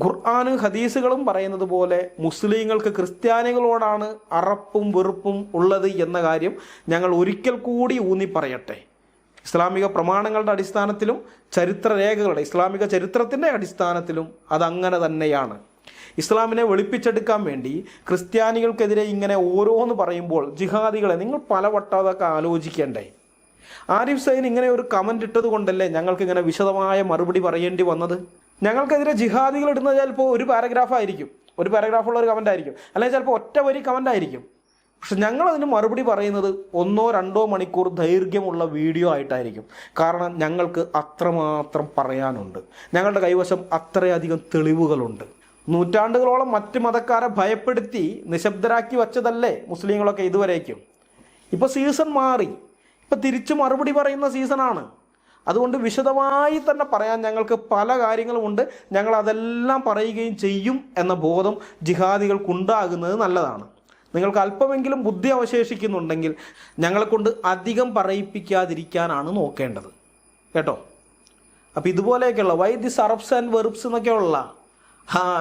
ഖുർആനും ഹദീസുകളും പറയുന്നത് പോലെ മുസ്ലിങ്ങൾക്ക് ക്രിസ്ത്യാനികളോടാണ് അറപ്പും വെറുപ്പും ഉള്ളത് എന്ന കാര്യം ഞങ്ങൾ ഒരിക്കൽ കൂടി ഊന്നി പറയട്ടെ. ഇസ്ലാമിക പ്രമാണങ്ങളുടെ അടിസ്ഥാനത്തിലും ചരിത്രരേഖകളുടെ ഇസ്ലാമിക ചരിത്രത്തിൻ്റെ അടിസ്ഥാനത്തിലും അതങ്ങനെ തന്നെയാണ്. ഇസ്ലാമിനെ വെളുപ്പിച്ചെടുക്കാൻ വേണ്ടി ക്രിസ്ത്യാനികൾക്കെതിരെ ഇങ്ങനെ ഓരോന്ന് പറയുമ്പോൾ ജിഹാദികളെ നിങ്ങൾ പലവട്ടം അതൊക്കെ ആലോചിക്കേണ്ടേ? ആരിഫ് സൈൻ ഇങ്ങനെ ഒരു കമൻ്റ് ഇട്ടത് കൊണ്ടല്ലേ ഞങ്ങൾക്കിങ്ങനെ വിശദമായ മറുപടി പറയേണ്ടി വന്നത്. ഞങ്ങൾക്കെതിരെ ജിഹാദികൾ ഇടുന്നത് ചിലപ്പോൾ ഒരു പാരഗ്രാഫായിരിക്കും, ഒരു പാരഗ്രാഫുള്ള ഒരു കമൻ്റ് ആയിരിക്കും, അല്ലെങ്കിൽ ചിലപ്പോൾ ഒറ്റ വരി കമൻ്റ് ആയിരിക്കും. പക്ഷെ ഞങ്ങളതിന് മറുപടി പറയുന്നത് 1-2 മണിക്കൂർ ദൈർഘ്യമുള്ള വീഡിയോ ആയിട്ടായിരിക്കും. കാരണം ഞങ്ങൾക്ക് അത്രമാത്രം പറയാനുണ്ട്, ഞങ്ങളുടെ കൈവശം അത്രയധികം തെളിവുകളുണ്ട്. നൂറ്റാണ്ടുകളോളം മറ്റ് മതക്കാരെ ഭയപ്പെടുത്തി നിശബ്ദരാക്കി വച്ചതല്ലേ മുസ്ലിങ്ങളൊക്കെ ഇതുവരേക്കും. ഇപ്പോൾ സീസൺ മാറി, ഇപ്പം തിരിച്ചു മറുപടി പറയുന്ന സീസണാണ്. അതുകൊണ്ട് വിശദമായി തന്നെ പറയാൻ ഞങ്ങൾക്ക് പല കാര്യങ്ങളുമുണ്ട്. ഞങ്ങൾ അതെല്ലാം പറയുകയും ചെയ്യും എന്ന ബോധം ജിഹാദികൾക്കുണ്ടാകുന്നത് നല്ലതാണ്. നിങ്ങൾക്ക് അല്പമെങ്കിലും ബുദ്ധി അവശേഷിക്കുന്നുണ്ടെങ്കിൽ ഞങ്ങളെക്കൊണ്ട് അധികം പറയിപ്പിക്കാതിരിക്കാനാണ് നോക്കേണ്ടത് കേട്ടോ. അപ്പോൾ ഇതുപോലെയൊക്കെയുള്ള why this adverbs and verbs എന്നൊക്കെയുള്ള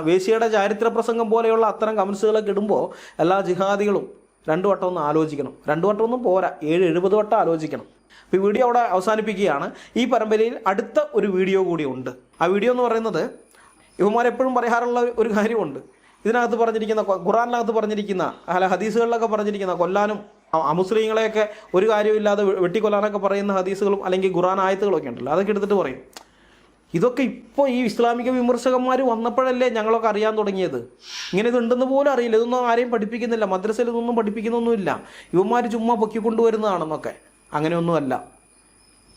വേശ്യയുടെ ചാരിത്ര പ്രസംഗം പോലെയുള്ള അത്തരം കമൻസുകളൊക്കെ ഇടുമ്പോൾ എല്ലാ ജിഹാദികളും 2 വട്ടം ഒന്ന് ആലോചിക്കണം. 2 വട്ടമൊന്നും പോരാ, 70 വട്ടം ആലോചിക്കണം. അപ്പോൾ ഈ വീഡിയോ അവിടെ അവസാനിപ്പിക്കുകയാണ്. ഈ പരമ്പരയിൽ അടുത്ത ഒരു വീഡിയോ കൂടി ഉണ്ട്. ആ വീഡിയോ എന്ന് പറയുന്നത് ഇവന്മാരെപ്പോഴും പറയാറുള്ള ഒരു കാര്യമുണ്ട്. ഇതിനകത്ത് പറഞ്ഞിരിക്കുന്ന ഖുറാനിനകത്ത് പറഞ്ഞിരിക്കുന്ന ഹദീസുകളിലൊക്കെ പറഞ്ഞിരിക്കുന്ന കൊല്ലാനും അമുസ്ലിങ്ങളെയൊക്കെ ഒരു കാര്യമില്ലാതെ വെട്ടിക്കൊല്ലാനൊക്കെ പറയുന്ന ഹദീസുകളും അല്ലെങ്കിൽ ഖുറാൻ ആയത്തുകളൊക്കെ ഉണ്ടല്ലോ, അതൊക്കെ എടുത്തിട്ട് പറയും. ഇതൊക്കെ ഇപ്പോൾ ഈ ഇസ്ലാമിക വിമർശകന്മാർ വന്നപ്പോഴല്ലേ ഞങ്ങളൊക്കെ അറിയാൻ തുടങ്ങിയത്. ഇങ്ങനെ ഇതുണ്ടെന്ന് പോലും അറിയില്ല. ഇതൊന്നും ആരെയും പഠിപ്പിക്കുന്നില്ല, മദ്രസയിൽ ഇതൊന്നും പഠിപ്പിക്കുന്നൊന്നുമില്ല. ഇവന്മാർ ചുമ്മാ പൊക്കിക്കൊണ്ടുവരുന്നതാണെന്നൊക്കെ. അങ്ങനെയൊന്നുമല്ല.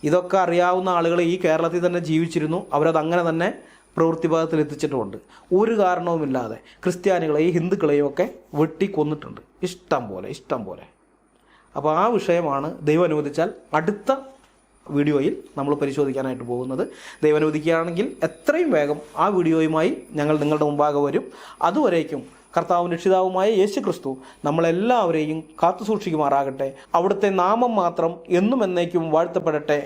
ഇതൊക്കെ അറിയാവുന്ന ആളുകൾ ഈ കേരളത്തിൽ തന്നെ ജീവിച്ചിരുന്നു. അവരത് അങ്ങനെ തന്നെ പ്രവൃത്തിഭാഗത്തിൽ എത്തിച്ചിട്ടുമുണ്ട്. ഒരു കാരണവുമില്ലാതെ ക്രിസ്ത്യാനികളെയും ഹിന്ദുക്കളെയും ഒക്കെ വെട്ടിക്കൊന്നിട്ടുണ്ട് ഇഷ്ടം പോലെ. അപ്പോൾ ആ വിഷയമാണ് ദൈവം അനുവദിച്ചാൽ അടുത്ത വീഡിയോയിൽ നമ്മൾ പരിശോധിക്കാനായിട്ട് പോകുന്നത്. ദൈവം അനുവദിക്കുകയാണെങ്കിൽ എത്രയും വേഗം ആ വീഡിയോയുമായി ഞങ്ങൾ നിങ്ങളുടെ മുമ്പാകെ വരും. അതുവരേക്കും കർത്താവും രക്ഷിതാവുമായ യേശു ക്രിസ്തു നമ്മളെല്ലാവരെയും കാത്തു സൂക്ഷിക്കുമാറാകട്ടെ. അവിടുത്തെ നാമം മാത്രം എന്നും എന്നേക്കും വാഴ്ത്തപ്പെടട്ടെ.